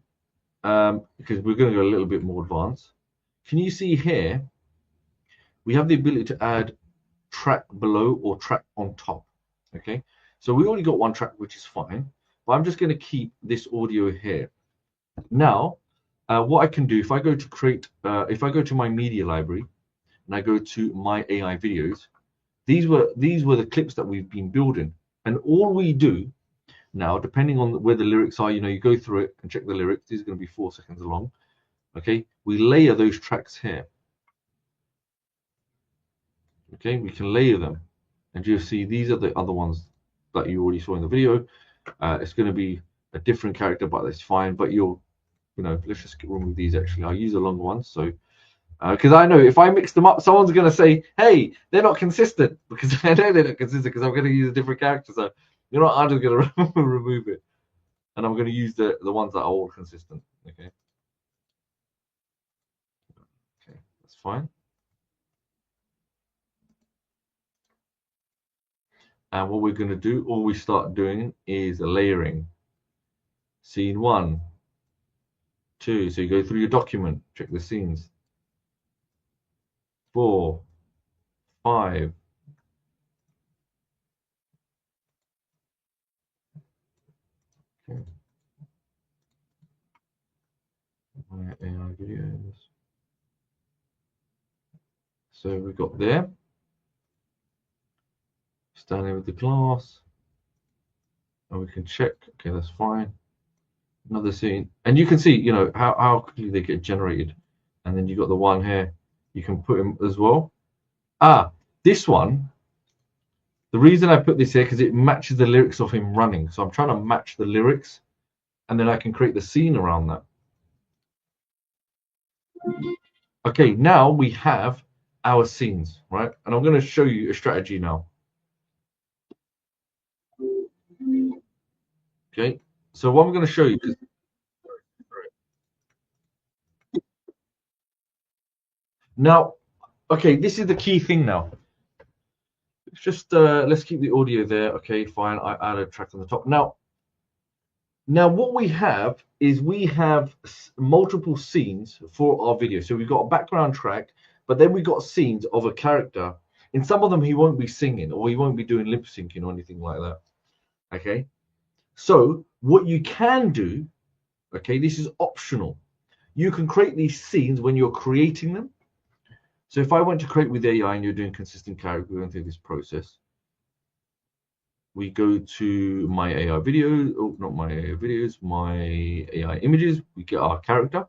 because we're going to go a little bit more advanced, can you see here, we have the ability to add track below or track on top. Okay, so we already got one track, which is fine, but I'm just going to keep this audio here. Now, what I can do, if I go to create, if I go to my media library and I go to my AI videos, these were the clips that we've been building, and all we do now, depending on where the lyrics are, you know, you go through it and check the lyrics. These are going to be 4 seconds long. Okay, we layer those tracks here. Okay, we can layer them, and you'll see these are the other ones that you already saw in the video. It's going to be a different character, but that's fine. But you'll, let's just remove these. Actually, I'll use a longer one. So, because I know if I mix them up, someone's going to say, "Hey, they're not consistent," because I know they're not consistent because I'm going to use a different character. So, I'm just going to remove it, and I'm going to use the ones that are all consistent. Okay, that's fine. And what we're going to do, all we start doing is layering. Scene 1, 2. So you go through your document, check the scenes. 4, 5. Okay. My AI videos. So we got there. Standing with the class. And we can check. Okay, that's fine. Another scene. And you can see, how quickly they get generated. And then you got the one here. You can put them as well. This one. The reason I put this here because it matches the lyrics of him running. So I'm trying to match the lyrics, and then I can create the scene around that. Okay, now we have our scenes, right? And I'm going to show you a strategy now. Okay, so what I'm going to show you is now. Okay, this is the key thing now. It's just let's keep the audio there. Okay, fine. I add a track on the top. Now what we have is we have multiple scenes for our video. So we've got a background track, but then we got scenes of a character. In some of them, he won't be singing or he won't be doing lip syncing or anything like that. Okay. So what you can do, okay, this is optional. You can create these scenes when you're creating them. So if I went to create with AI and you're doing consistent character, we're going through this process. We go to my AI videos, not my AI videos, my AI images. We get our character.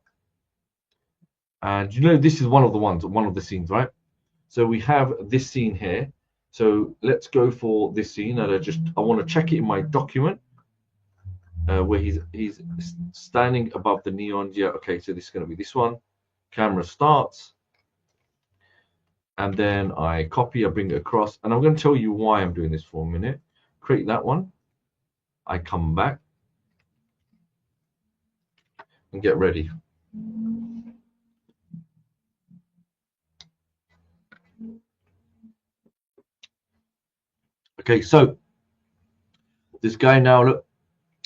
And this is one of the scenes, right? So we have this scene here. So let's go for this scene. And I want to check it in my document where he's standing above the neon. Yeah, okay, so this is going to be this one. Camera starts. And then I copy, I bring it across. And I'm going to tell you why I'm doing this for a minute. Create that one. I come back and get ready. Okay, so this guy now, look,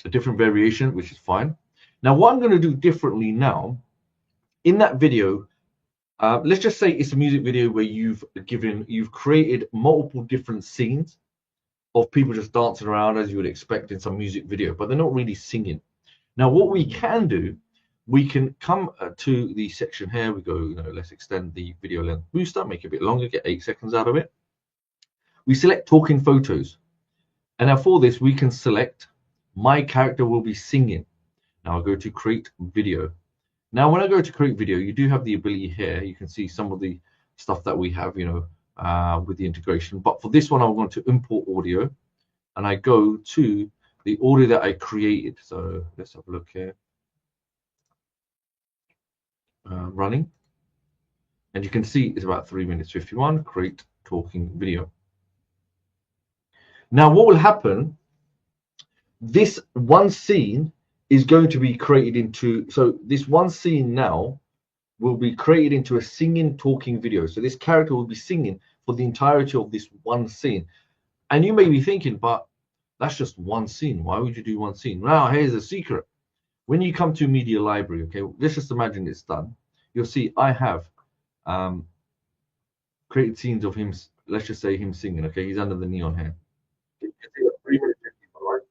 a different variation, which is fine. Now, what I'm going to do differently now, in that video, let's just say it's a music video where you've created multiple different scenes of people just dancing around as you would expect in some music video, but they're not really singing. Now, what we can do, we can come to the section here. We go, let's extend the video length booster, make it a bit longer, get 8 seconds out of it. We select talking photos. And now for this, we can select my character will be singing. Now I'll go to create video. Now, when I go to create video, you do have the ability here. You can see some of the stuff that we have, with the integration. But for this one, I want to import audio. And I go to the audio that I created. So let's have a look here. Running. And you can see it's about 3 minutes 51. Create talking video. Now, what will happen? This one scene is going to be created into, so this one scene now will be created into a singing talking video. So this character will be singing for the entirety of this one scene. And you may be thinking, but that's just one scene. Why would you do one scene? Now, here's a secret. When you come to media library, okay, let's just imagine it's done. You'll see I have created scenes of him, let's just say him singing, okay? He's under the neon here. You can see 3 minutes 51, right?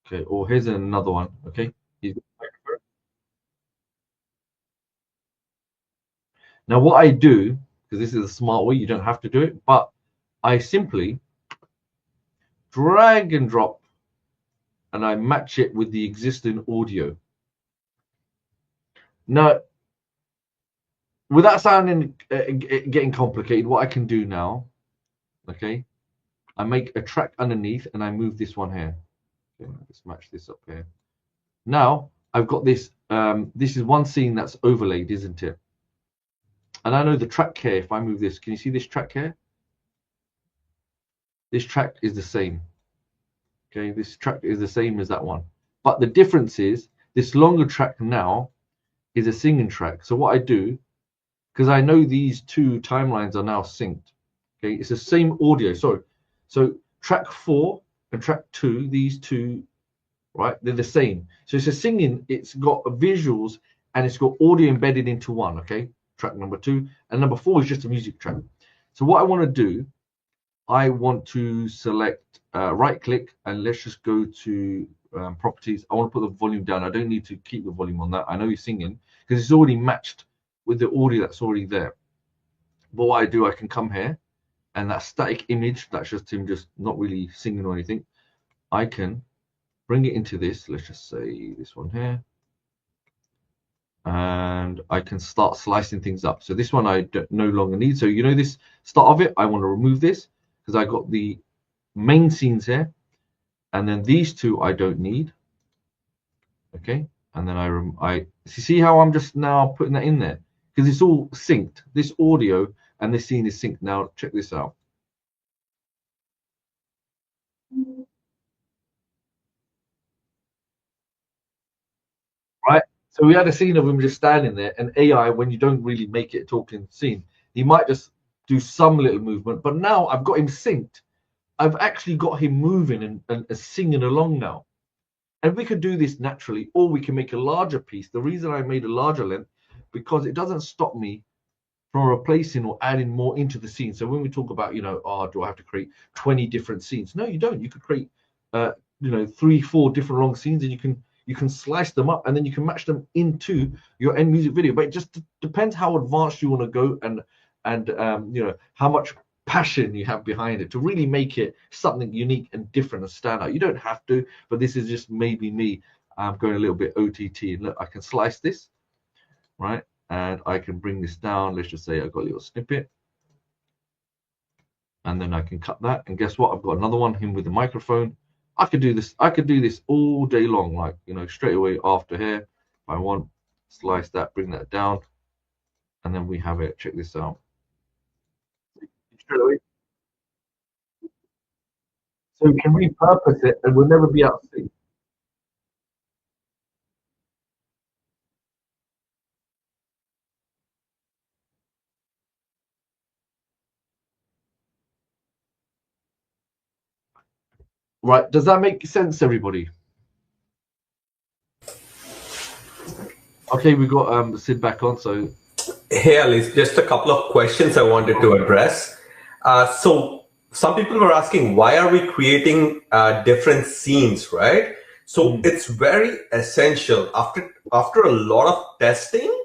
Okay, or here's another one, okay? Now, what I do, because this is a smart way, you don't have to do it, but I simply drag and drop and I match it with the existing audio. Now, without sounding getting complicated, what I can do now, okay, I make a track underneath and I move this one here. Okay, let's match this up here. Now I've got this. This is one scene that's overlaid, isn't it? And I know the track here. If I move this, can you see this track here? This track is the same. Okay, this track is the same as that one. But the difference is this longer track now is a singing track. So what I do, because I know these two timelines are now synced. Okay, it's the same audio. Sorry. So track 4 and track 2, these two, right? They're the same. So it's a singing. It's got visuals and it's got audio embedded into one. Okay, track number 2 and number 4 is just a music track. So what I want to do, I want to select right click and let's just go to properties. I want to put the volume down. I don't need to keep the volume on that. I know he's singing because it's already matched with the audio that's already there. But what I do, I can come here and that static image, that's just him just not really singing or anything. I can bring it into this. Let's just say this one here. And I can start slicing things up. So this one I no longer need. So you know this start of it, I want to remove this because I got the main scenes here. And then these two I don't need. Okay. And then I see how I'm just now putting that in there because it's all synced. This audio and this scene is synced. Now check this out. Right. So we had a scene of him just standing there, and AI, when you don't really make it a talking scene, he might just do some little movement. But now I've got him synced. I've actually got him moving and singing along now. And we could do this naturally, or we can make a larger piece. The reason I made a larger length, because it doesn't stop me from replacing or adding more into the scene. So when we talk about, do I have to create 20 different scenes? No, you don't. You could create, 3-4 different long scenes, and you can slice them up, and then you can match them into your end music video. But it just depends how advanced you want to go and how much passion you have behind it to really make it something unique and different and stand out. You don't have to, but this is just maybe me going a little bit OTT. And look, I can slice this, right? And I can bring this down. Let's just say I got a little snippet. And then I can cut that. And guess what? I've got another one, him with the microphone. I could do this all day long, like, straight away after here. If I want, slice that, bring that down. And then we have it. Check this out. Straight away. So we can repurpose it and we'll never be out of sync. Right, does that make sense, everybody? Okay, we got Sid back on, so. Hey, Alice, just a couple of questions I wanted to address. So some people were asking, why are we creating different scenes, right? So it's very essential. After a lot of testing,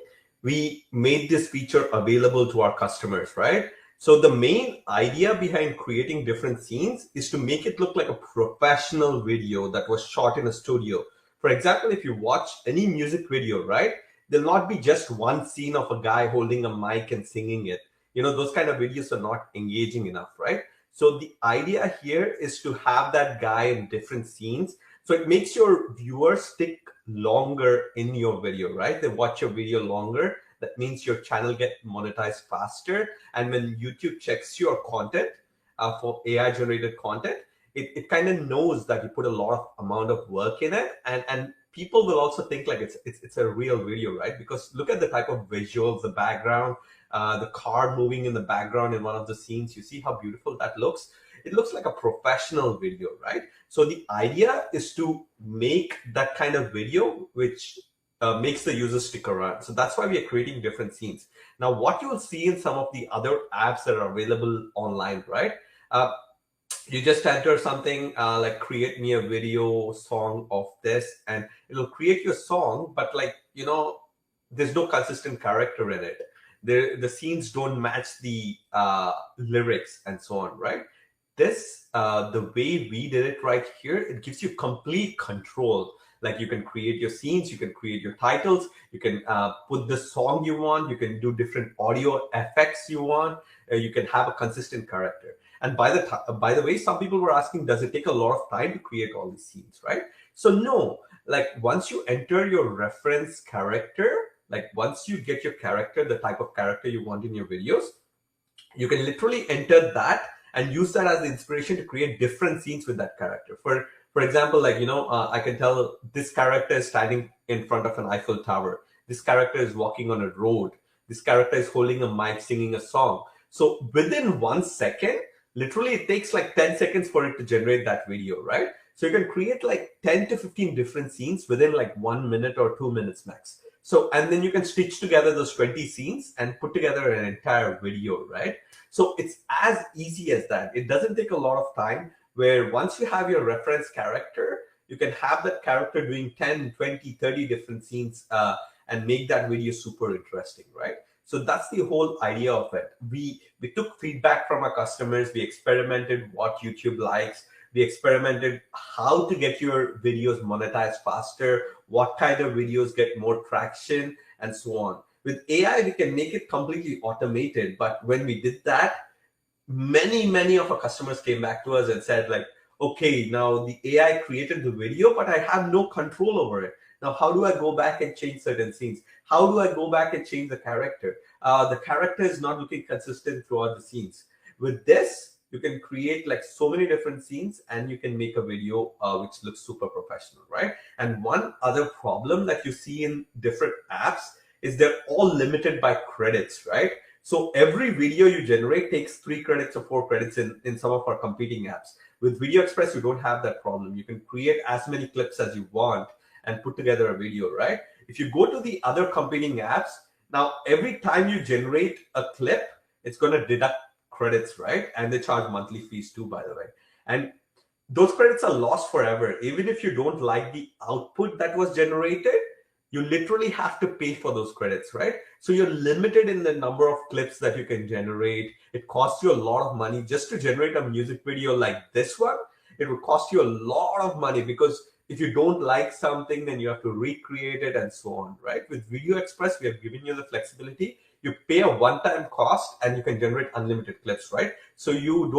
we made this feature available to our customers, right? So the main idea behind creating different scenes is to make it look like a professional video that was shot in a studio. For example, if you watch any music video, right, there'll not be just one scene of a guy holding a mic and singing it. Those kind of videos are not engaging enough, right? So the idea here is to have that guy in different scenes. So it makes your viewers stick longer in your video, right? They watch your video longer. That means your channel gets monetized faster. And when YouTube checks your content for AI generated content, it kind of knows that you put a lot of amount of work in it. And people will also think like it's a real video, right? Because look at the type of visuals, the background, the car moving in the background in one of the scenes. You see how beautiful that looks? It looks like a professional video, right? So the idea is to make that kind of video, which makes the user stick around. So that's why we are creating different scenes. Now, what you will see in some of the other apps that are available online, right? You just enter something like create me a video song of this, and it'll create your song, but there's no consistent character in it. The scenes don't match the lyrics and so on, right? This, the way we did it right here, it gives you complete control. Like you can create your scenes, you can create your titles, you can put the song you want, you can do different audio effects you want, you can have a consistent character. And by the way, some people were asking, does it take a lot of time to create all these scenes, right? So no, like once you enter your reference character, like once you get your character, the type of character you want in your videos, you can literally enter that and use that as the inspiration to create different scenes with that character. For example, like, I can tell this character is standing in front of an Eiffel Tower. This character is walking on a road. This character is holding a mic, singing a song. So within 1 second, literally it takes like 10 seconds for it to generate that video, right? So you can create like 10 to 15 different scenes within like 1 minute or 2 minutes max. So, and then you can stitch together those 20 scenes and put together an entire video, right? So it's as easy as that. It doesn't take a lot of time, where once you have your reference character, you can have that character doing 10, 20, 30 different scenes and make that video super interesting, right? So that's the whole idea of it. We took feedback from our customers. We experimented what YouTube likes. We experimented how to get your videos monetized faster, what kind of videos get more traction, and so on. With AI, we can make it completely automated. But when we did that, many of our customers came back to us and said like, okay, now the AI created the video, but I have no control over it. Now, how do I go back and change certain scenes? How do I go back and change the character? The character is not looking consistent throughout the scenes. With this, you can create like so many different scenes and you can make a video which looks super professional, right? And one other problem that you see in different apps is they're all limited by credits, right? So every video you generate takes 3 credits or 4 credits in some of our competing apps. With Video Express, you don't have that problem. You can create as many clips as you want and put together a video, right? If you go to the other competing apps, now every time you generate a clip, it's going to deduct credits, right? And they charge monthly fees too, by the way. And those credits are lost forever. Even if you don't like the output that was generated, you literally have to pay for those credits, right? So you're limited in the number of clips that you can generate. It costs you a lot of money just to generate a music video like this one. It would cost you a lot of money, because if you don't like something, then you have to recreate it and so on, right? With Video Express, we have given you the flexibility. You pay a one-time cost and you can generate unlimited clips, right? So you're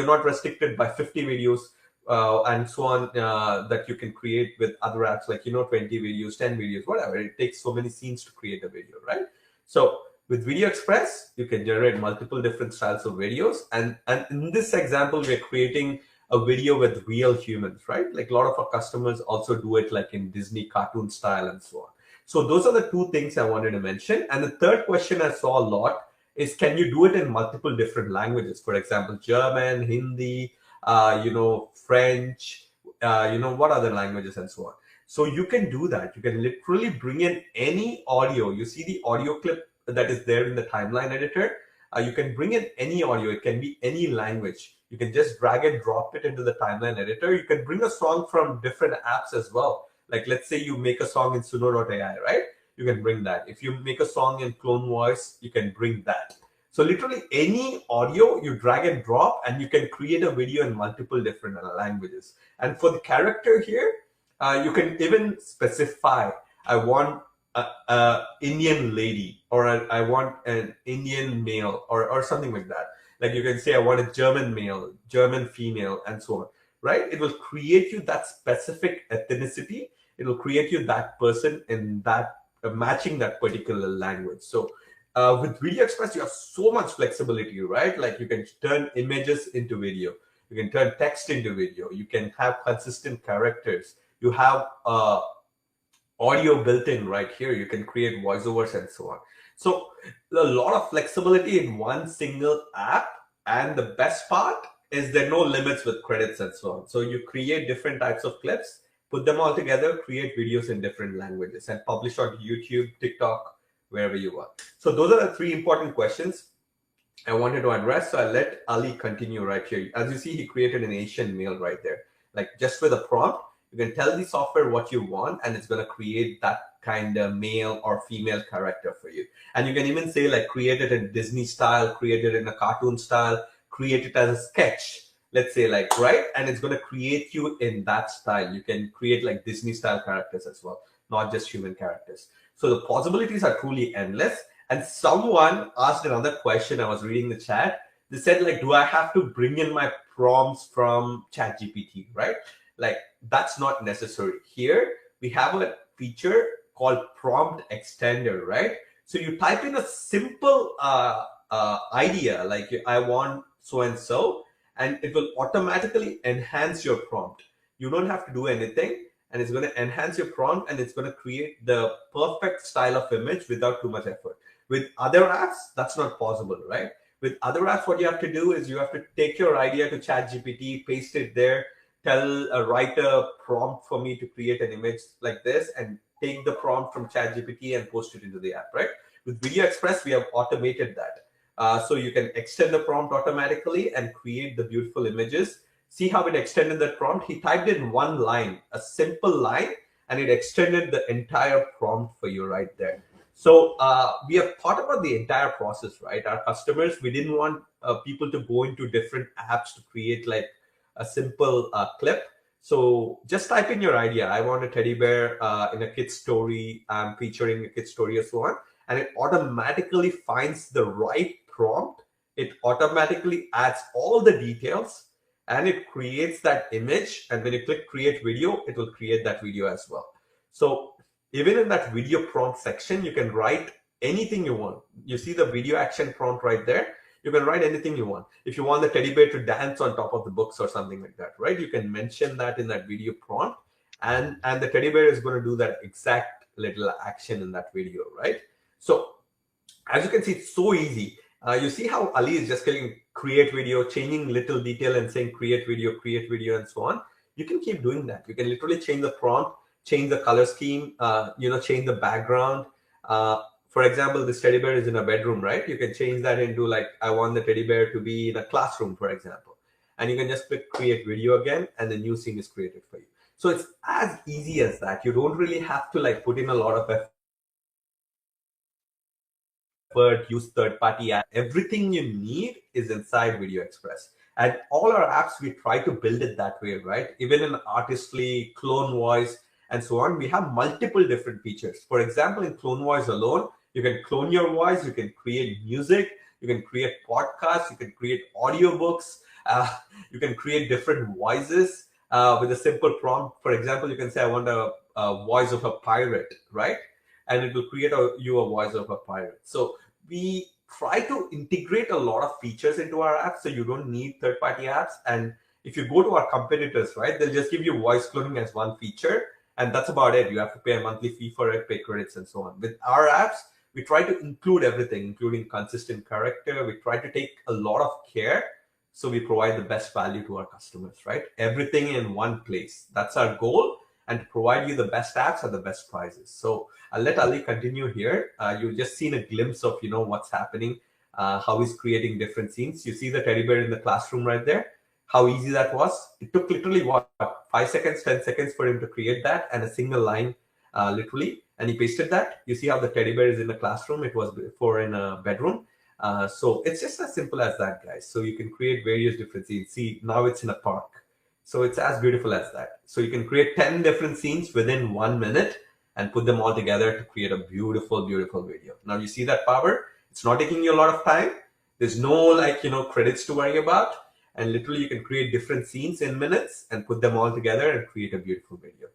not restricted by 50 videos and so on that you can create with other apps, like 20 videos, 10 videos, whatever. It takes so many scenes to create a video, right? So with Video Express, you can generate multiple different styles of videos, and in this example, we're creating a video with real humans, right? Like a lot of our customers also do it like in Disney cartoon style and so on. So those are the 2 things I wanted to mention. And the third question I saw a lot is, can you do it in multiple different languages? For example, German, Hindi, French, what other languages and so on. So you can do that. You can literally bring in any audio. You see the audio clip that is there in the timeline editor. You can bring in any audio. It can be any language. You can just drag and drop it into the timeline editor. You can bring a song from different apps as well. Like let's say you make a song in Suno.ai, right? You can bring that. If you make a song in Clone Voice, you can bring that. So literally any audio you drag and drop, and you can create a video in multiple different languages. And for the character here, you can even specify, I want a Indian lady, or I want an Indian male, or something like that. Like you can say, I want a German male, German female, and so on, right? It will create you that specific ethnicity. It will create you that person in that matching that particular language. So with Video Express, you have so much flexibility, right? Like you can turn images into video. You can turn text into video. You can have consistent characters. You have audio built in right here. You can create voiceovers and so on. So a lot of flexibility in one single app. And the best part is there are no limits with credits and so on. So you create different types of clips, put them all together, create videos in different languages, and publish on YouTube, TikTok, wherever you want. So those are the 3 important questions I wanted to address. So I'll let Ali continue right here. As you see, he created an Asian male right there. Like just with a prompt, you can tell the software what you want, and it's going to create that kind of male or female character for you. And you can even say like, create it in Disney style, create it in a cartoon style, create it as a sketch, let's say, like, right? And it's going to create you in that style. You can create like Disney style characters as well, not just human characters. So the possibilities are truly endless. And someone asked another question. I was reading the chat. They said like, do I have to bring in my prompts from ChatGPT, right? Like that's not necessary. Here we have a feature called prompt extender, right? So you type in a simple idea like I want so and so, and it will automatically enhance your prompt. You don't have to do anything, and it's going to enhance your prompt, and it's going to create the perfect style of image without too much effort. With other apps, that's not possible, right? With other apps, what you have to do is you have to take your idea to ChatGPT, paste it there, write a prompt for me to create an image like this, and take the prompt from ChatGPT and post it into the app, right? With Video Express, we have automated that. So you can extend the prompt automatically and create the beautiful images. See how it extended that prompt? He typed in one line, a simple line, and it extended the entire prompt for you right there. So we have thought about the entire process, right? Our customers, we didn't want people to go into different apps to create like a simple clip. So just type in your idea. I want a teddy bear in a kid's story. I'm featuring a kid's story or so on. And it automatically finds the right prompt. It automatically adds all the details and it creates that image. And when you click create video, it will create that video as well. So even in that video prompt section, you can write anything you want. You see the video action prompt right there. You can write anything you want. If you want the teddy bear to dance on top of the books or something like that, right? You can mention that in that video prompt, and the teddy bear is going to do that exact little action in that video, right? So as you can see, it's so easy. You see how Ali is just clicking create video, changing little detail and saying create video, and so on. You can keep doing that. You can literally change the prompt, change the color scheme, change the background. For example, this teddy bear is in a bedroom, right? You can change that into like, I want the teddy bear to be in a classroom, for example. And you can just click create video again, and the new scene is created for you. So it's as easy as that. You don't really have to like put in a lot of effort, use third-party apps. Everything you need is inside Video Express. And all our apps, we try to build it that way, right? Even in Artistly, Clone Voice, and so on, we have multiple different features. For example, in Clone Voice alone, you can clone your voice, you can create music, you can create podcasts, you can create audiobooks, you can create different voices with a simple prompt. For example, you can say, I want a voice of a pirate, right? And it will create you a voice of a pirate. So we try to integrate a lot of features into our apps, so you don't need third-party apps. And if you go to our competitors, right, they'll just give you voice cloning as one feature, and that's about it. You have to pay a monthly fee for it, pay credits, and so on. With our apps, we try to include everything, including consistent character. We try to take a lot of care, so we provide the best value to our customers, right? Everything in one place. That's our goal, and to provide you the best apps at the best prices. So I'll let Ali continue here. You've just seen a glimpse of, what's happening, how he's creating different scenes. You see the teddy bear in the classroom right there, how easy that was. It took literally 5 seconds, 10 seconds for him to create that, and a single line, literally. And he pasted that. You see how the teddy bear is in the classroom. It was before in a bedroom. So it's just as simple as that, guys. So you can create various different scenes. See, now it's in a park. So it's as beautiful as that. So you can create 10 different scenes within 1 minute and put them all together to create a beautiful, beautiful video. Now you see that power? It's not taking you a lot of time. There's no credits to worry about. And literally you can create different scenes in minutes and put them all together and create a beautiful video.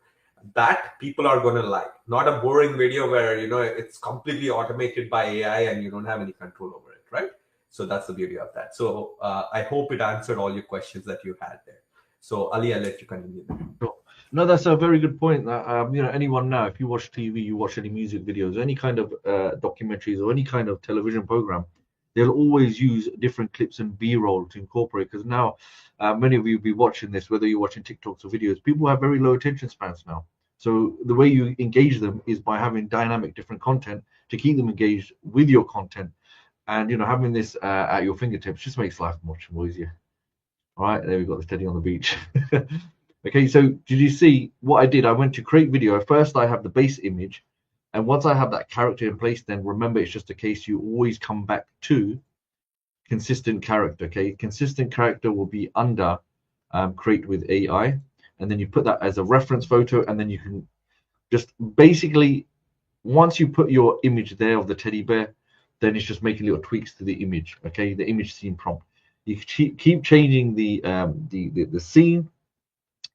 That people are going to like. Not a boring video where, it's completely automated by AI and you don't have any control over it, right? So that's the beauty of that. So I hope it answered all your questions that you had there. So Ali, I'll let you continue. Sure. No, that's a very good point. That anyone now, if you watch TV, you watch any music videos, any kind of documentaries or any kind of television program, they'll always use different clips and B-roll to incorporate. Because now, many of you will be watching this, whether you're watching TikToks or videos. People have very low attention spans now. So the way you engage them is by having dynamic, different content to keep them engaged with your content. And having this at your fingertips just makes life much more easier. All right, there we got the teddy on the beach. Okay, so did you see what I did? I went to create video. First, I have the base image. And once I have that character in place, then remember, it's just a case you always come back to consistent character. Okay, consistent character will be under create with AI. And then you put that as a reference photo. And then you can just basically, once you put your image there of the teddy bear, then it's just making little tweaks to the image. Okay, the image scene prompt. You keep changing the scene,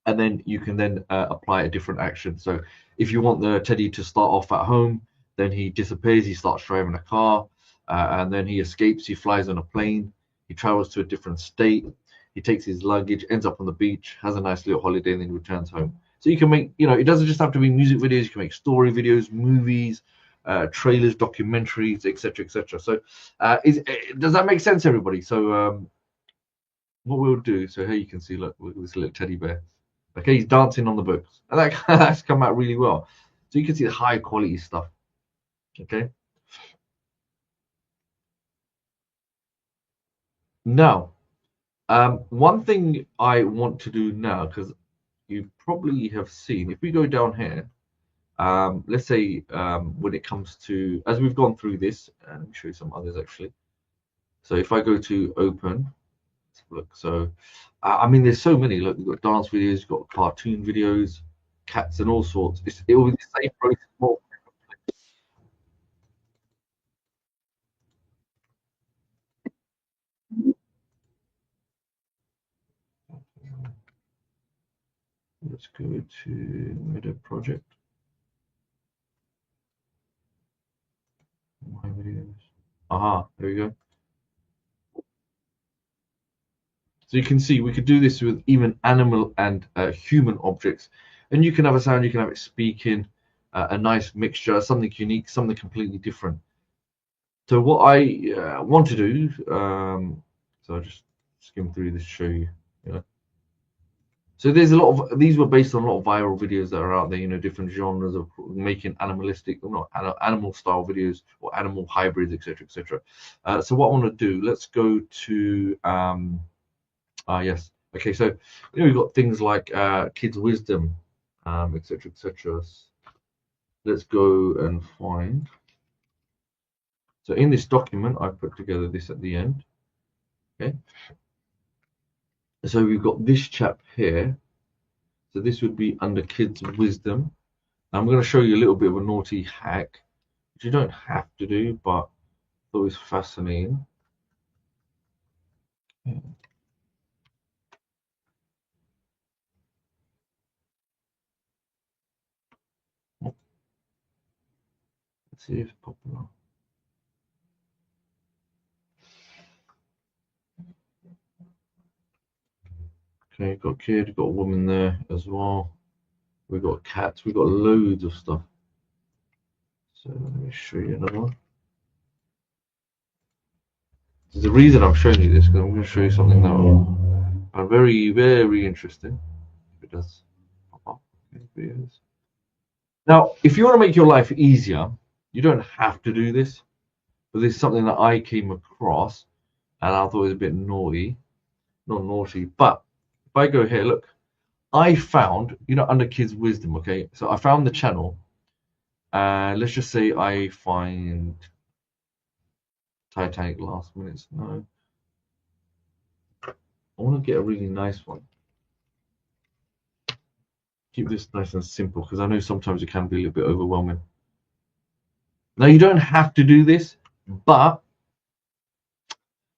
and then you can then apply a different action. So if you want the teddy to start off at home, then he disappears, he starts driving a car, and then he escapes, he flies on a plane, he travels to a different state, he takes his luggage, ends up on the beach, has a nice little holiday, and then returns home. So you can make, it doesn't just have to be music videos, you can make story videos, movies, trailers, documentaries, etc., etc. So does that make sense, everybody? So what we'll do, so here you can see, look at this little teddy bear. Okay, he's dancing on the books, and that's come out really well. So you can see the high quality stuff. Okay. Now, one thing I want to do now, because you probably have seen, if we go down here, let's say when it comes to, as we've gone through this, let me show you some others actually. So if I go to open, let's look. So I mean, there's so many. Look, we've got dance videos, you've got cartoon videos, cats, and all sorts. It will be the same process. More. Let's go to Meta Project. My videos. Aha, there we go. So you can see we could do this with even animal and human objects, and you can have a sound, you can have it speaking, a nice mixture, something unique, something completely different. So what I want to do, so I'll just skim through this to show you. So there's a lot of, these were based on a lot of viral videos that are out there, different genres of making animalistic, or not animal style videos, or animal hybrids, etc., etc. So what I want to do, let's go to yes. Okay, so we've got things like kids' wisdom, etc., etc. Let's go and find. So in this document, I put together this at the end. Okay. So we've got this chap here. So this would be under kids' wisdom. Now I'm going to show you a little bit of a naughty hack, which you don't have to do, but I thought it was fascinating. Yeah. Let's see if it's popular. Okay, got a kid, got a woman there as well. We've got cats, we've got loads of stuff. So let me show you another one. There's a reason I'm showing you this, because I'm going to show you something that will very, very interesting. If it does pop up. Okay, now, if you want to make your life easier, you don't have to do this, but this is something that I came across, and I thought it was a bit naughty. Not naughty, but if I go here, look, I found, under kids' wisdom, okay, so I found the channel, and let's just say I find Titanic last minutes. No, I want to get a really nice one. Keep this nice and simple, because I know sometimes it can be a little bit overwhelming. Now, you don't have to do this, but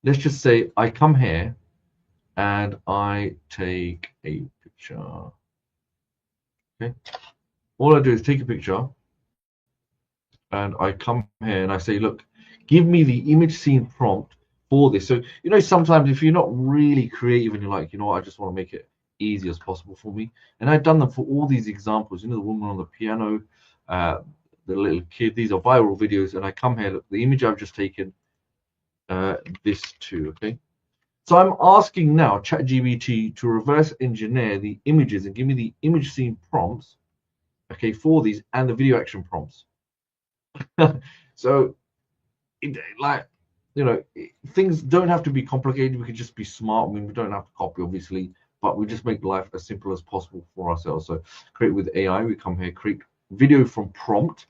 let's just say I come here and I take a picture. Okay, all I do is take a picture, and I come here and I say, look, give me the image scene prompt for this. So sometimes if you're not really creative and you're like, I just want to make it easy as possible for me, and I've done them for all these examples. The woman on the piano, the little kid. These are viral videos, and I come here, look, the image I've just taken, this too. Okay, so I'm asking now ChatGPT to reverse engineer the images and give me the image scene prompts, okay, for these, and the video action prompts. So things don't have to be complicated. We can just be smart. I mean, we don't have to copy, obviously, but we just make life as simple as possible for ourselves. So create with AI, we come here, create video from prompt.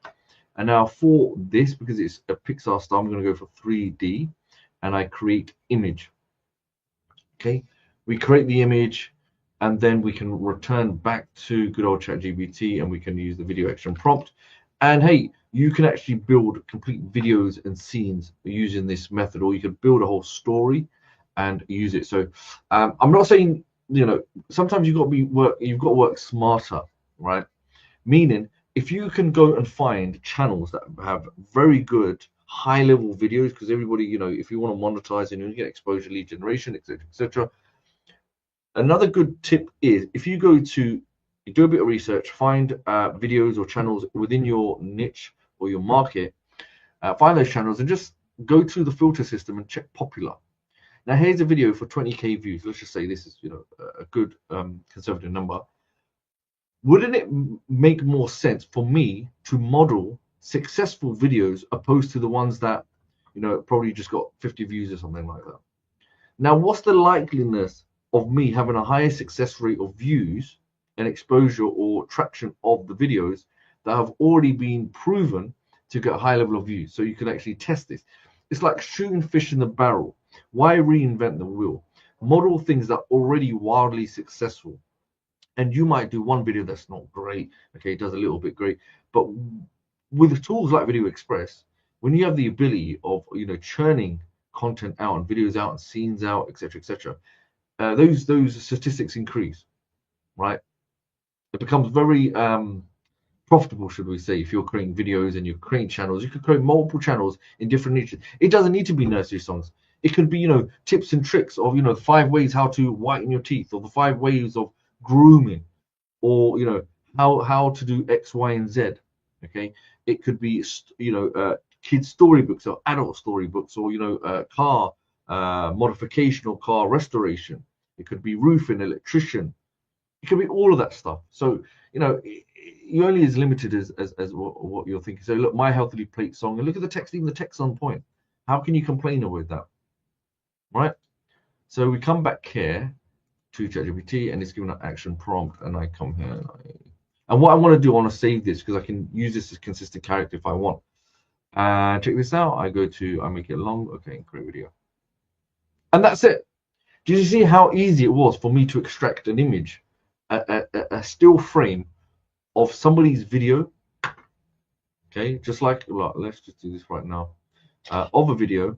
And now for this, because it's a Pixar style, I'm going to go for 3D, and I create image. Okay, we create the image, and then we can return back to good old ChatGPT, and we can use the video action prompt. And hey, you can actually build complete videos and scenes using this method, or you could build a whole story and use it. So I'm not saying, sometimes you've got to work smarter, right? Meaning, if you can go and find channels that have very good high level videos, because everybody, if you want to monetize and you get exposure, lead generation, etc., etc. Another good tip is if you do a bit of research, find videos or channels within your niche or your market, find those channels and just go through the filter system and check popular. Now, here's a video for 20k views. Let's just say this is, a good conservative number. Wouldn't it make more sense for me to model successful videos opposed to the ones that, probably just got 50 views or something like that? Now, what's the likeliness of me having a higher success rate of views and exposure or traction of the videos that have already been proven to get a high level of views? So you can actually test this. It's like shooting fish in the barrel. Why reinvent the wheel? Model things that are already wildly successful. And you might do one video that's not great. Okay, it does a little bit great. But with tools like Video Express, when you have the ability of, churning content out and videos out and scenes out, etc., etc., those statistics increase, right? It becomes very profitable, should we say, if you're creating videos and you're creating channels. You could create multiple channels in different niches. It doesn't need to be nursery songs. It could be, tips and tricks of, the 5 ways how to whiten your teeth, or the 5 ways of grooming, or, how to do X, Y, and Z. Okay, it could be, kids storybooks or adult storybooks, or car modification or car restoration. It could be roofing, electrician. It could be all of that stuff. So you're only as limited as what you're thinking. So look, my healthily plate song, and look at the text. Even the text on point. How can you complain about that, right? So we come back here to ChatGPT, and it's given an action prompt, and I come here, and what I want to do, I want to save this because I can use this as consistent character if I want. Check this out. I make it long. Okay, create video, and that's it. Do you see how easy it was for me to extract an image, a still frame of somebody's video? Okay, just like, let's just do this right now, of a video,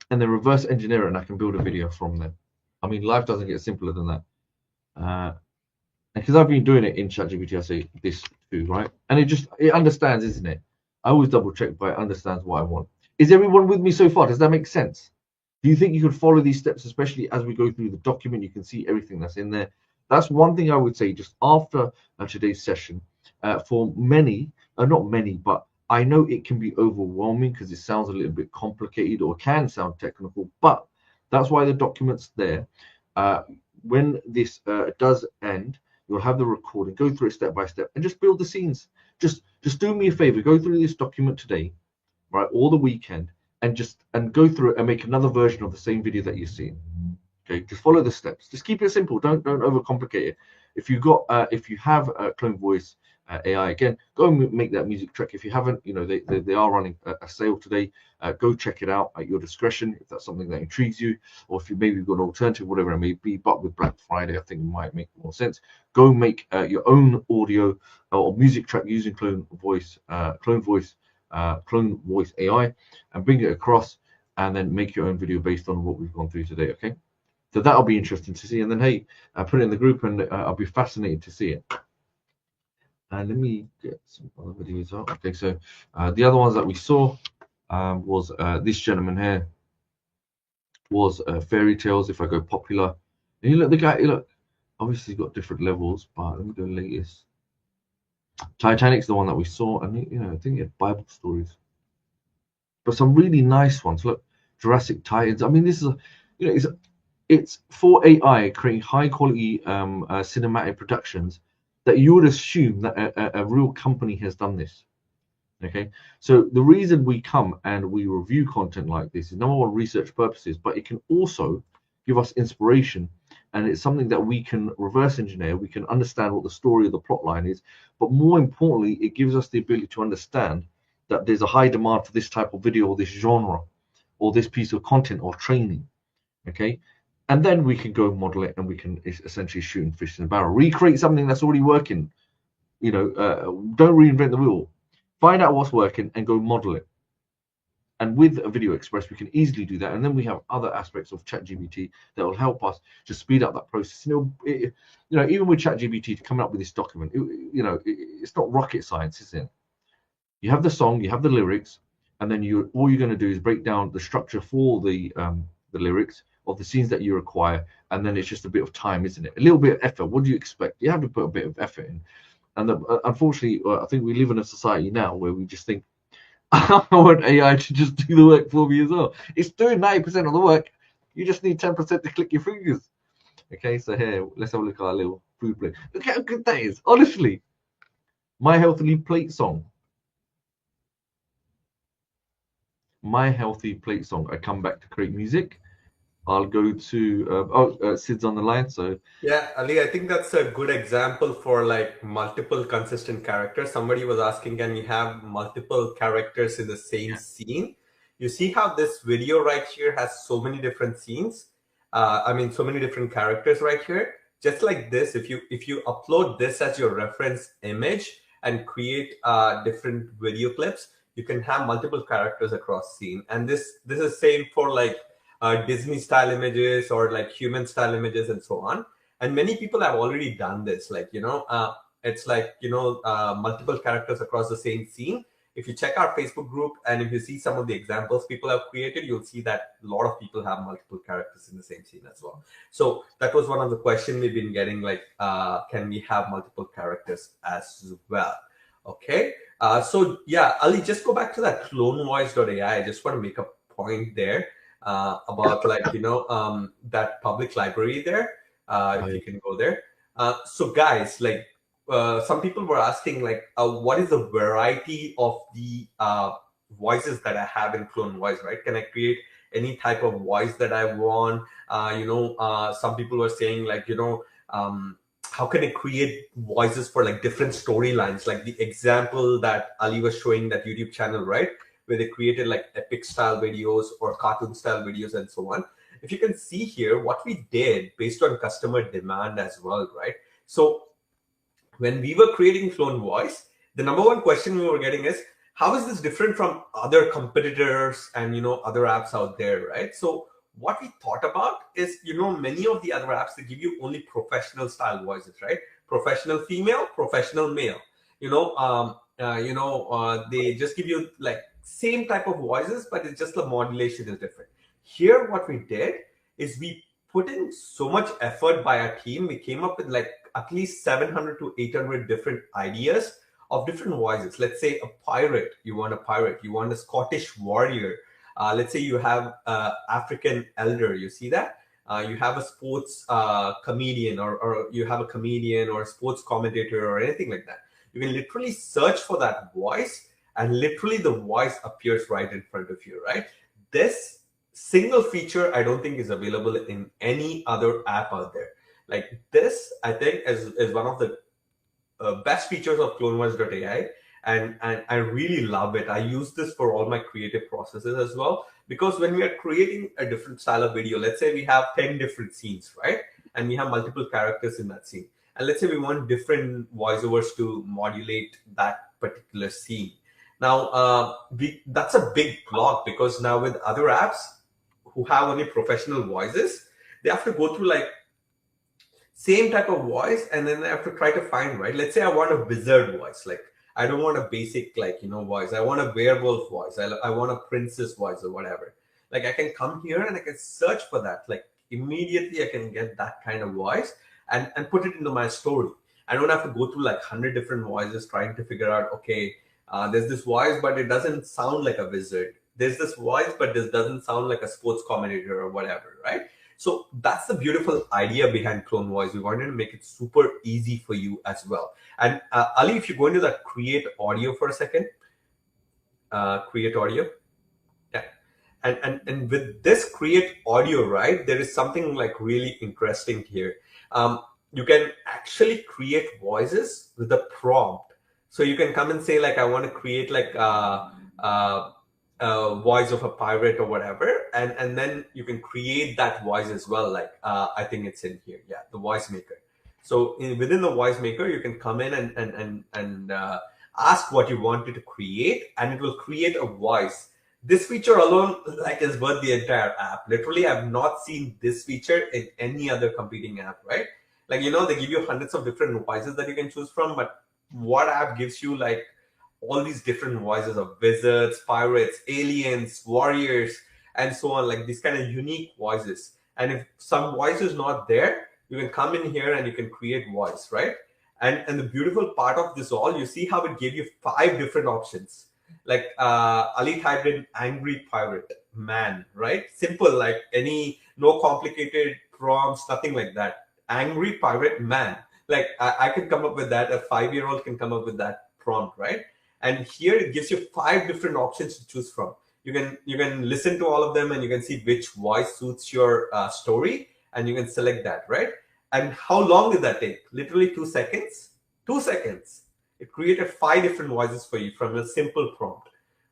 and then reverse engineer it, and I can build a video from there. I mean, life doesn't get simpler than that. And because I've been doing it in ChatGPT, I say this too, right? And it understands, isn't it? I always double check, but it understands what I want. Is everyone with me so far? Does that make sense? Do you think you could follow these steps, especially as we go through the document? You can see everything that's in there. That's one thing I would say just after today's session. For many, not many, but I know it can be overwhelming because it sounds a little bit complicated or can sound technical, but that's why the document's there. When this does end, you'll have the recording, go through it step by step, and just build the scenes. Just do me a favor, go through this document today, right, or the weekend, and go through it and make another version of the same video that you've seen. Okay, just follow the steps. Just keep it simple. Don't overcomplicate it. If you have Clone Voice AI, again, go and make that music track. If you haven't, they are running a sale today. Go check it out at your discretion if that's something that intrigues you, or if you maybe got an alternative, whatever it may be. But with Black Friday, I think it might make more sense. Go make your own audio or music track using Clone Voice AI, and bring it across, and then make your own video based on what we've gone through today. Okay, so that'll be interesting to see. And then hey, put it in the group, and I'll be fascinated to see it. And let me get some other videos out. Okay, so the other ones that we saw was this gentleman here was fairy tales. If I go popular, and you look, the guy, obviously got different levels, but let me go latest. Titanic's the one that we saw, and I think he had Bible stories, but some really nice ones. Look, Jurassic Titans. I mean, this is it's for AI creating high quality cinematic productions that you would assume that a real company has done this. Okay, so the reason we come and we review content like this is number one, research purposes, but it can also give us inspiration, and it's something that we can reverse engineer. We can understand what the story of the plot line is, but more importantly, it gives us the ability to understand that there's a high demand for this type of video or this genre or this piece of content or training. Okay, and then we can go model it, and we can essentially shoot and fish in a barrel, recreate something that's already working. Don't reinvent the wheel. Find out what's working and go model it. And with a Video Express, we can easily do that. And then we have other aspects of ChatGPT that will help us to speed up that process. Even with ChatGPT to come up with this document, it's not rocket science, is it? You have the song, you have the lyrics, and then all you're going to do is break down the structure for the lyrics of the scenes that you require, and then it's just a bit of time, isn't it? A little bit of effort. What do you expect? You have to put a bit of effort in. And unfortunately, I think we live in a society now where we just think, I want AI to just do the work for me as well. It's doing 90% of the work. You just need 10% to click your fingers. Okay, so here, let's have a look at our little food plate. Look how good that is. Honestly, My Healthy Plate song. My Healthy Plate song. I come back to create music. I'll go to Sid's on the line. So yeah, Ali, I think that's a good example for like multiple consistent characters. Somebody was asking, can we have multiple characters in the same scene? You see how this video right here has so many different scenes. So many different characters right here. Just like this, if you upload this as your reference image and create different video clips, you can have multiple characters across scene. And this is same for like Disney style images or like human style images and so on. And many people have already done this, like, it's like, multiple characters across the same scene. If you check our Facebook group and if you see some of the examples people have created, you'll see that a lot of people have multiple characters in the same scene as well. So that was one of the questions we've been getting, like, can we have multiple characters as well? Okay. So yeah, Ali, just go back to that clonevoice.ai. I just want to make a point there. About like that public library there, if you can go there. So guys, like some people were asking like what is the variety of the voices that I have in Clone Voice, right? Can I create any type of voice that I want? Some people were saying like how can I create voices for like different storylines, like the example that Ali was showing, that YouTube channel, right, where they created like epic style videos or cartoon style videos and so on. If you can see here, what we did based on customer demand as well, right? So when we were creating Clone Voice, the number one question we were getting is, how is this different from other competitors and, other apps out there, right? So what we thought about is, many of the other apps, they give you only professional style voices, right? Professional female, professional male, they just give you like same type of voices, but it's just the modulation is different. Here, what we did is we put in so much effort by our team. We came up with like at least 700 to 800 different ideas of different voices. Let's say a pirate, you want a pirate. You want a Scottish warrior. Let's say you have African elder, you see that? You have a sports comedian, or you have a comedian or a sports commentator or anything like that. You can literally search for that voice, and literally the voice appears right in front of you, right? This single feature, I don't think is available in any other app out there. Like this, I think is one of the best features of clonevoice.ai. And I really love it. I use this for all my creative processes as well, because when we are creating a different style of video, let's say we have 10 different scenes, right? And we have multiple characters in that scene. And let's say we want different voiceovers to modulate that particular scene. Now, that's a big block, because now with other apps who have only professional voices, they have to go through like same type of voice, and then they have to try to find, right? Let's say I want a wizard voice. Like, I don't want a basic, like, voice. I want a werewolf voice. I want a princess voice or whatever. Like, I can come here and I can search for that. Like, immediately I can get that kind of voice and put it into my story. I don't have to go through like 100 different voices trying to figure out, okay, there's this voice, but it doesn't sound like a wizard. There's this voice, but this doesn't sound like a sports commentator or whatever, right? So that's the beautiful idea behind Clone Voice. We wanted to make it super easy for you as well. And Ali, if you go into that create audio for a second, create audio. Yeah. And with this create audio, right, there is something like really interesting here. You can actually create voices with a prompt. So you can come and say, like, I want to create like a voice of a pirate or whatever, and then you can create that voice as well. Like I think it's in here, yeah, the voice maker. So within the voice maker, you can come in and ask what you wanted to create, and it will create a voice This feature alone like is worth the entire app. Literally, I've not seen this feature in any other competing app, right? Like, they give you hundreds of different voices that you can choose from, but what app gives you like all these different voices of wizards, pirates, aliens, warriors, and so on, like these kind of unique voices. And if some voice is not there, you can come in here and you can create voice, right? And the beautiful part of this all, you see how it gave you 5 different options. Like Ali typed in angry pirate man, right? Simple, like no complicated prompts, nothing like that. Angry pirate man. Like I can come up with that. A 5-year-old can come up with that prompt, right? And here it gives you 5 different options to choose from. You can listen to all of them and you can see which voice suits your story, and you can select that, right? And how long did that take? Literally 2 seconds. 2 seconds. It created 5 different voices for you from a simple prompt,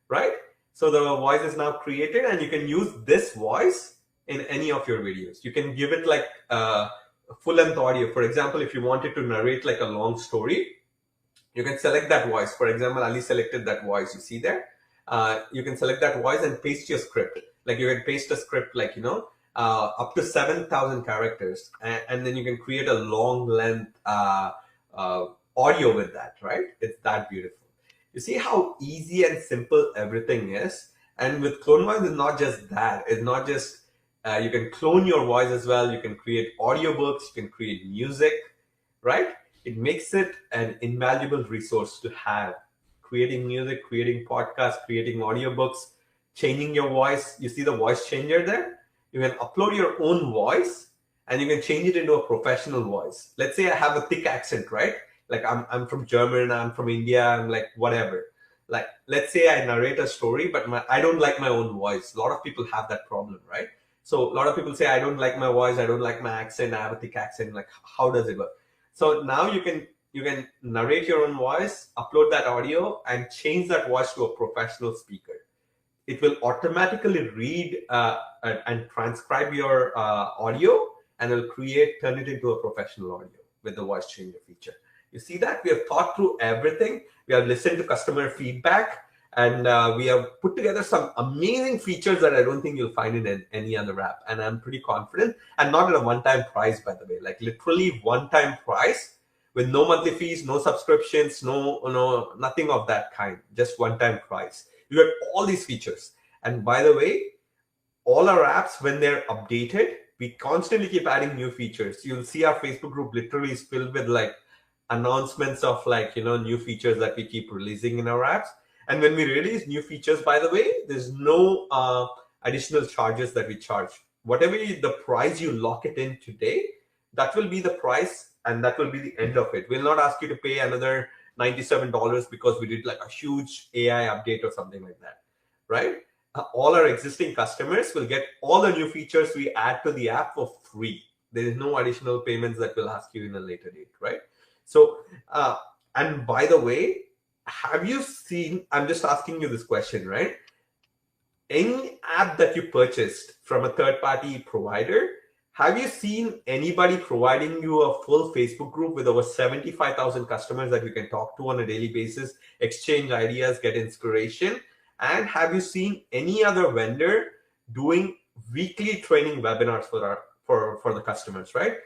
right? So the voice is now created, and you can use this voice in any of your videos. You can give it like full-length audio. For example, if you wanted to narrate like a long story, you can select that voice. For example, Ali selected that voice. You see there? You can select that voice and paste your script. Like you can paste a script like, up to 7,000 characters. And then you can create a long length audio with that, right? It's that beautiful. You see how easy and simple everything is? And with Clone Voice, it's not just that. It's not just, you can clone your voice as well. You can create audiobooks, you can create music, right? It makes it an invaluable resource to have. Creating music, creating podcasts, creating audiobooks, changing your voice. You see the voice changer there? You can upload your own voice and you can change it into a professional voice. Let's say I have a thick accent, right? Like I'm from German, I'm from India, I'm like whatever. Like let's say I narrate a story, but I don't like my own voice. A lot of people have that problem, right? So a lot of people say, I don't like my voice, I don't like my accent, I have a thick accent. Like how does it work? So now you can narrate your own voice, upload that audio, and change that voice to a professional speaker. It will automatically read and transcribe your audio, and will turn it into a professional audio with the voice changer feature. You see that? We have thought through everything. We have listened to customer feedback, and we have put together some amazing features that I don't think you'll find in any other app. And I'm pretty confident, and not at a one-time price, by the way, like literally one-time price with no monthly fees, no subscriptions, no nothing of that kind, just one-time price. You get all these features. And by the way, all our apps, when they're updated, we constantly keep adding new features. You'll see our Facebook group literally is filled with like announcements of like, new features that we keep releasing in our apps. And when we release new features, by the way, there's no additional charges that we charge. Whatever the price you lock it in today, that will be the price, and that will be the end of it. We'll not ask you to pay another $97 because we did like a huge AI update or something like that, right? All our existing customers will get all the new features we add to the app for free. There is no additional payments that we'll ask you in a later date, right? So, and by the way, have you seen, I'm just asking you this question, right? Any app that you purchased from a third-party provider, have you seen anybody providing you a full Facebook group with over 75,000 customers that you can talk to on a daily basis, exchange ideas, get inspiration? And have you seen any other vendor doing weekly training webinars for the customers, right?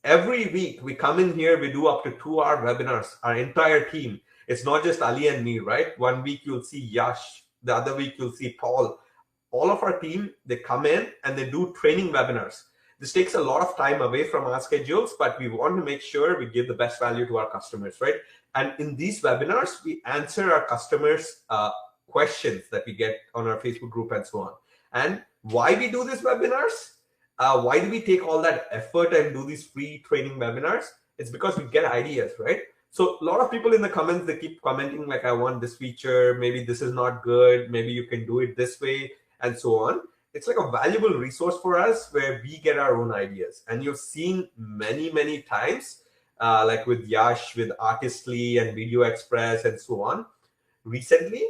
Every week we come in here, we do up to 2-hour webinars, our entire team. It's not just Ali and me, right? One week you'll see Yash, the other week you'll see Paul. All of our team, they come in and they do training webinars. This takes a lot of time away from our schedules, but we want to make sure we give the best value to our customers, right? And in these webinars, we answer our customers' questions that we get on our Facebook group and so on. And why we do these webinars? Why do we take all that effort and do these free training webinars? It's because we get ideas, right? So a lot of people in the comments, they keep commenting like, I want this feature, maybe this is not good, maybe you can do it this way, and so on. It's like a valuable resource for us where we get our own ideas. And you've seen many, many times, like with Yash, with Artistly and Video Express and so on. Recently,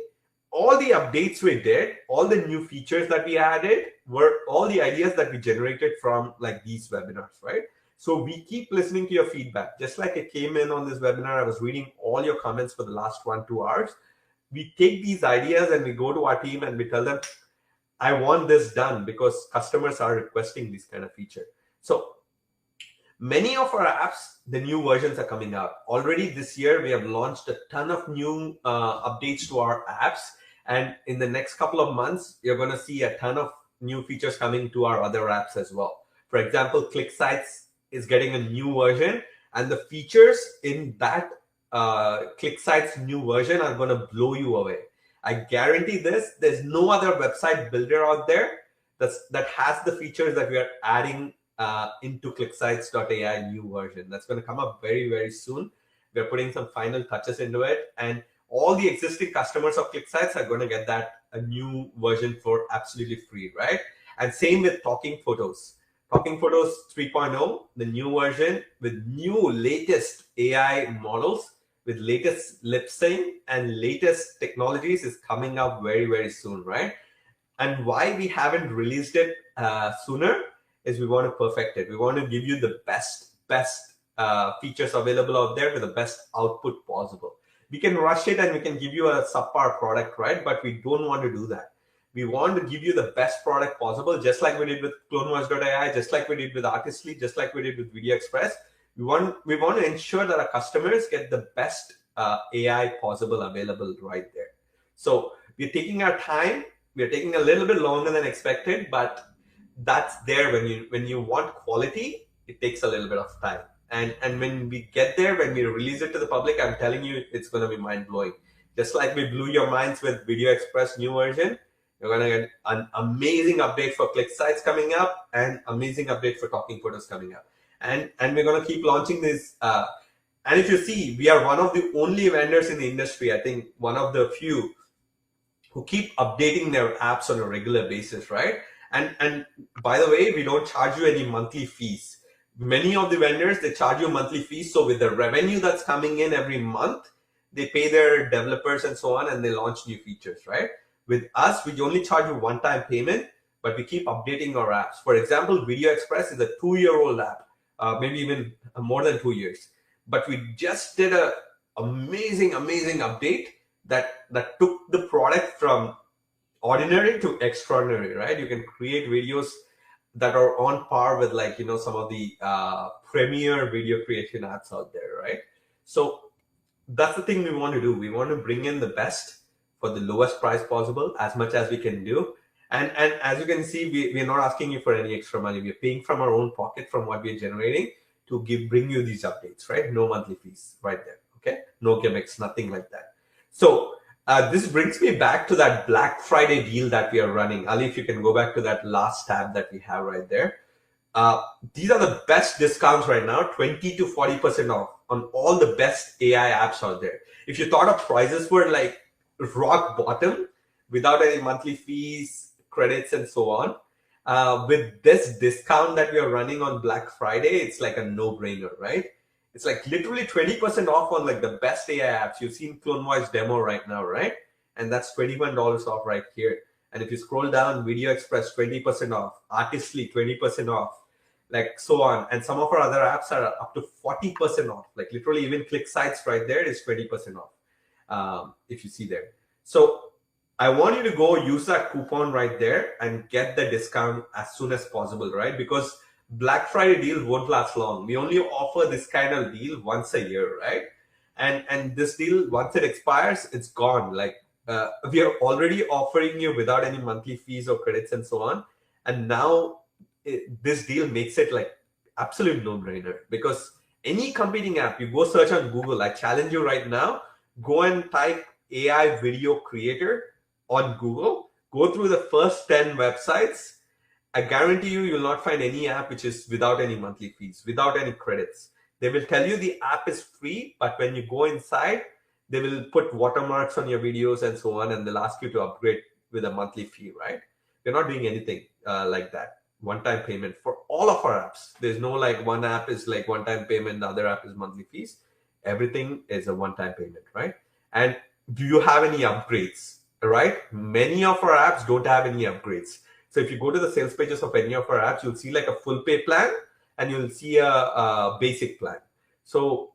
all the updates we did, all the new features that we added were all the ideas that we generated from like these webinars, right? So we keep listening to your feedback. Just like I came in on this webinar, I was reading all your comments for the last 1-2 hours. We take these ideas and we go to our team and we tell them, I want this done because customers are requesting this kind of feature. So many of our apps, the new versions are coming out. Already this year, we have launched a ton of new updates to our apps. And in the next couple of months, you're going to see a ton of new features coming to our other apps as well. For example, ClickSites is getting a new version, and the features in that ClickSites new version are going to blow you away. I guarantee this. There's no other website builder out there that has the features that we are adding into ClickSites.ai new version. That's going to come up very, very soon. We're putting some final touches into it, and all the existing customers of ClickSites are going to get that a new version for absolutely free, right? And same with Talking Photos. Talking Photos 3.0, the new version with new latest AI models, with latest lip sync and latest technologies is coming up very, very soon, right? And why we haven't released it sooner is we want to perfect it. We want to give you the best features available out there with the best output possible. We can rush it and we can give you a subpar product, right? But we don't want to do that. We want to give you the best product possible, just like we did with CloneVoice.ai, just like we did with Artistly, just like we did with Video Express. We want to ensure that our customers get the best AI possible available right there. So we're taking our time. We're taking a little bit longer than expected, but that's there. When you want quality, it takes a little bit of time. And when we get there, when we release it to the public, I'm telling you, it's going to be mind-blowing. Just like we blew your minds with Video Express new version, you're going to get an amazing update for ClickSites coming up and amazing update for Talking Photos coming up. And we're going to keep launching this. And if you see, we are one of the only vendors in the industry, I think one of the few, who keep updating their apps on a regular basis, right? And by the way, we don't charge you any monthly fees. Many of the vendors, they charge you monthly fees. So with the revenue that's coming in every month, they pay their developers and so on, and they launch new features, right? With us, we only charge you one-time payment, but we keep updating our apps. For example, Video Express is a 2-year-old app, maybe even more than 2 years. But we just did a amazing update that took the product from ordinary to extraordinary, right? You can create videos that are on par with, like, some of the premier video creation apps out there, right? So that's the thing we want to do. We want to bring in the best for the lowest price possible, as much as we can do. And as you can see, we're not asking you for any extra money. We're paying from our own pocket, from what we're generating, to bring you these updates, right? No monthly fees right there, okay? No gimmicks, nothing like that. So this brings me back to that Black Friday deal that we are running. Ali, if you can go back to that last tab that we have right there. These are the best discounts right now, 20 to 40% off on all the best AI apps out there. If you thought of prices were like rock bottom, without any monthly fees, credits, and so on, with this discount that we are running on Black Friday, it's like a no-brainer, right? It's like literally 20% off on like the best AI apps. You've seen CloneVoice demo right now, right? And that's $21 off right here. And if you scroll down, Video Express, 20% off, Artistly, 20% off, like so on. And some of our other apps are up to 40% off. Like literally even ClickSites right there is 20% off, if you see there. So I want you to go use that coupon right there and get the discount as soon as possible, right? Because Black Friday deals won't last long. We only offer this kind of deal once a year, right? And this deal, once it expires, it's gone. Like we are already offering you without any monthly fees or credits and so on. And now this deal makes it like absolute no-brainer, because any competing app, you go search on Google, I challenge you right now, go and type AI video creator on Google, go through the first 10 websites. I guarantee you, you'll not find any app which is without any monthly fees, without any credits. They will tell you the app is free, but when you go inside, they will put watermarks on your videos and so on, and they'll ask you to upgrade with a monthly fee, right? They're not doing anything like that. One-time payment for all of our apps. There's no like one app is like one-time payment, the other app is monthly fees. Everything is a one-time payment, right? And do you have any upgrades, right? Many of our apps don't have any upgrades. So if you go to the sales pages of any of our apps, you'll see like a full pay plan and you'll see a basic plan. So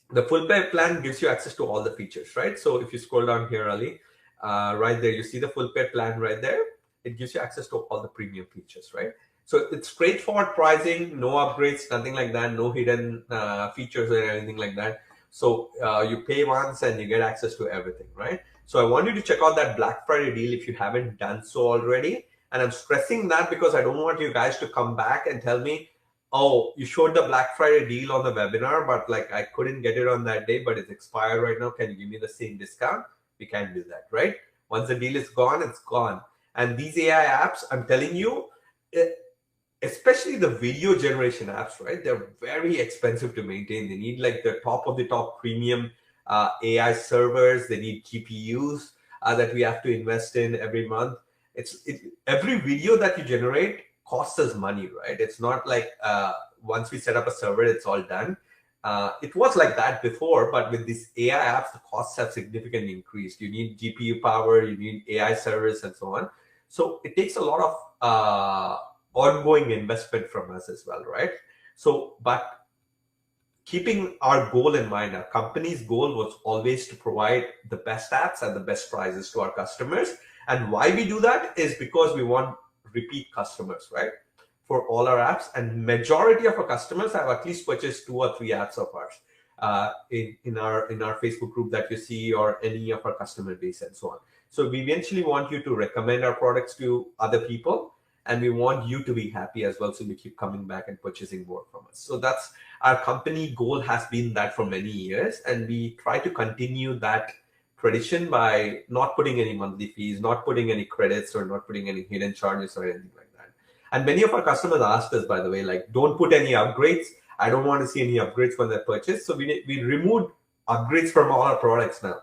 the full pay plan gives you access to all the features, right? So if you scroll down here, Ali, right there, you see the full pay plan right there. it gives you access to all the premium features, right? So it's straightforward pricing, no upgrades, nothing like that, no hidden features or anything like that. So you pay once and you get access to everything, right? So I want you to check out that Black Friday deal if you haven't done so already. And I'm stressing that because I don't want you guys to come back and tell me, oh, you showed the Black Friday deal on the webinar, but like I couldn't get it on that day, but it's expired right now. Can you give me the same discount? We can't do that, right? Once the deal is gone, it's gone. And these AI apps, I'm telling you, especially the video generation apps, right? They're very expensive to maintain. They need like the top of the top premium AI servers. They need GPUs that we have to invest in every month. Every video that you generate costs us money, right? It's not like once we set up a server, it's all done. It was like that before, but with these AI apps, the costs have significantly increased. You need GPU power, you need AI servers, and so on. So it takes a lot of ongoing investment from us as well, right? So, but keeping our goal in mind, our company's goal was always to provide the best apps at the best prices to our customers. And why we do that is because we want repeat customers, right? For all our apps, and majority of our customers have at least purchased 2 or 3 apps of ours in our Facebook group that you see, or any of our customer base and so on. So we eventually want you to recommend our products to other people, and we want you to be happy as well, so you keep coming back and purchasing more from us. So that's our company goal, has been that for many years, and we try to continue that tradition by not putting any monthly fees, not putting any credits, or not putting any hidden charges or anything like that. And many of our customers asked us, by the way, like, don't put any upgrades. I don't want to see any upgrades when they purchase. So we removed upgrades from all our products now.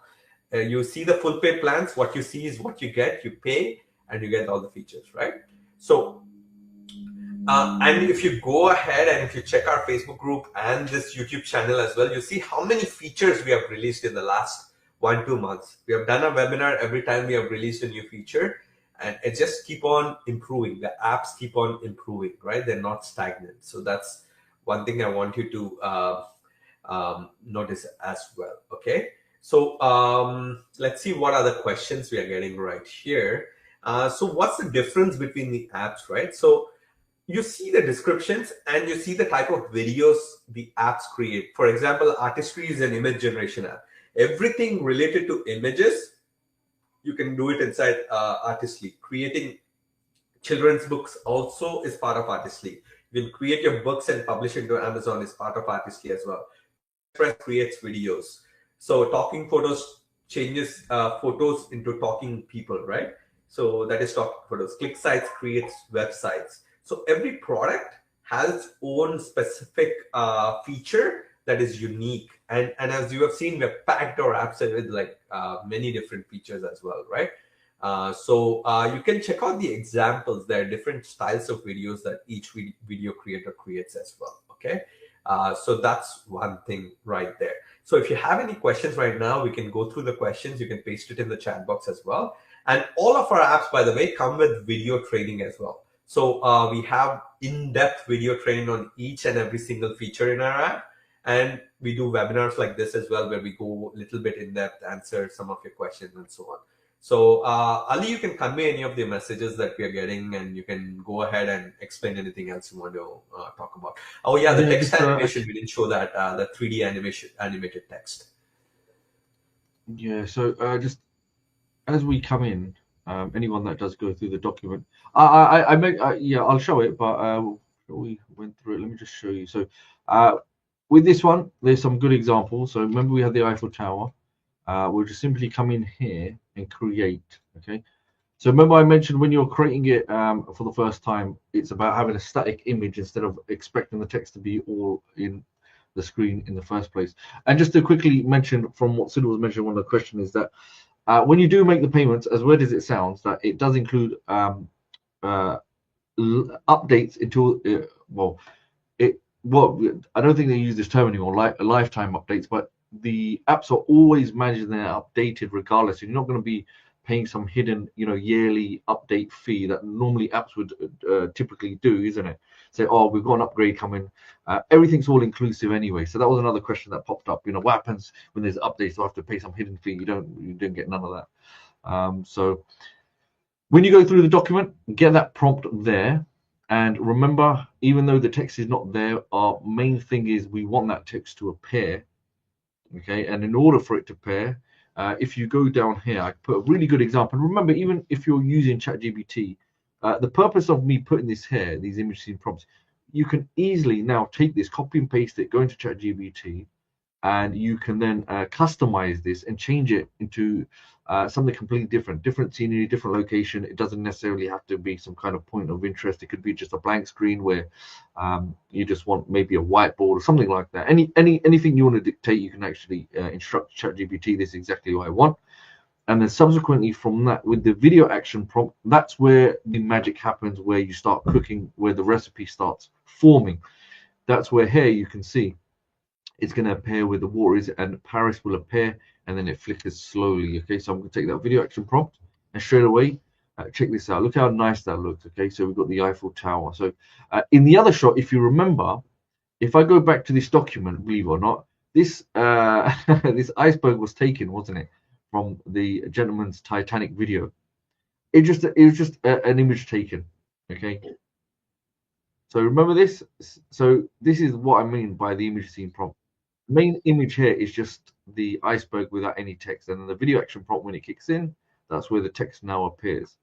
You see the full pay plans. What you see is what you get. You pay and you get all the features, right? So, and if you go ahead and if you check our Facebook group and this YouTube channel as well, you see how many features we have released in the last 1-2 months. We have done a webinar every time we have released a new feature, and it just keep on improving. The apps keep on improving, right? They're not stagnant. So that's one thing I want you to notice as well. Okay. So let's see what other questions we are getting right here. So what's the difference between the apps, right? So you see the descriptions and you see the type of videos the apps create. For example, Artistry is an image generation app. Everything related to images, you can do it inside Artistly. Creating children's books also is part of Artistly. You can create your books and publish it to Amazon is part of Artistly as well. Express creates videos. So talking photos changes photos into talking people, right? So that is talking photos. ClickSites creates websites. So every product has its own specific feature that is unique. And as you have seen, we've packed our apps with like many different features as well, right? So you can check out the examples. There are different styles of videos that each video creator creates as well, okay? So that's one thing right there. So if you have any questions right now, we can go through the questions. You can paste it in the chat box as well. And all of our apps, by the way, come with video training as well. So we have in-depth video training on each and every single feature in our app. And we do webinars like this as well, where we go a little bit in depth, answer some of your questions and so on. So Ali, you can convey any of the messages that we are getting, and you can go ahead and explain anything else you want to talk about. Oh yeah, the text animation, we didn't show that, the 3D animated text. Yeah, so just as we come in, anyone that does go through the document, I'll show it, but we went through it. Let me just show you. So with this one, there's some good examples. So remember we had the Eiffel Tower. We'll just simply come in here and create, okay? So remember I mentioned when you're creating it for the first time, it's about having a static image instead of expecting the text to be all in the screen in the first place. And just to quickly mention from what Sid was mentioning, one of the questions is that when you do make the payments, as weird as it sounds, that it does include updates into, I don't think they use this term anymore, like lifetime updates, but the apps are always managed and they're updated regardless. You're not going to be paying some hidden, yearly update fee that normally apps would typically do, isn't it? Say, oh, we've got an upgrade coming. Everything's all inclusive anyway. So that was another question that popped up. What happens when there's updates? Do I have to pay some hidden fee? You don't get none of that. So When you go through the document, get that prompt there. And remember, even though the text is not there, our main thing is we want that text to appear. Okay, and in order for it to appear, if you go down here, I put a really good example. And remember, even if you're using ChatGPT, the purpose of me putting this here, these image scene prompts, you can easily now take this, copy and paste it, go into ChatGPT, and you can then customize this and change it into something completely different scenery, different location. It doesn't necessarily have to be some kind of point of interest. It could be just a blank screen where you just want maybe a whiteboard or something like that. Anything you want to dictate, you can actually instruct ChatGPT, this is exactly what I want. And then subsequently from that, with the video action prompt, that's where the magic happens, where you start cooking, where the recipe starts forming. That's where here you can see it's going to appear where the water is, and Paris will appear, and then it flickers slowly. Okay, so I'm going to take that video action prompt, and straight away, check this out. Look how nice that looks. Okay, so we've got the Eiffel Tower. So in the other shot, if you remember, if I go back to this document, believe it or not, this this iceberg was taken, wasn't it, from the gentleman's Titanic video. It was just an image taken. Okay. So remember this. So this is what I mean by the image scene prompt. Main image here is just the iceberg without any text, and then the video action prompt, when it kicks in, that's where the text now appears.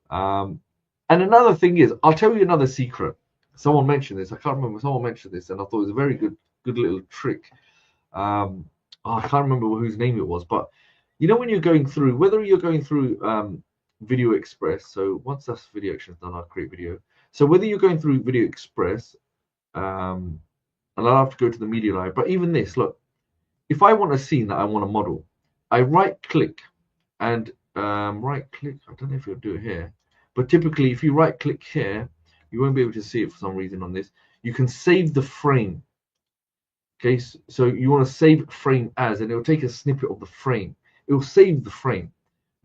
And another thing is, I'll tell you another secret. Someone mentioned this. I can't remember. Someone mentioned this, and I thought it was a very good little trick. I can't remember whose name it was, but you know, when you're going through, whether you're going through Video Express. So once that's video action done, I'll create video. So whether you're going through Video Express, and I'll have to go to the media library. But even this, look, if I want a scene that I want to model, I right click and right click. I don't know if you'll do it here, but typically if you right click here, you won't be able to see it for some reason on this. You can save the frame. Okay, so you want to save frame as, and it will take a snippet of the frame. It will save the frame.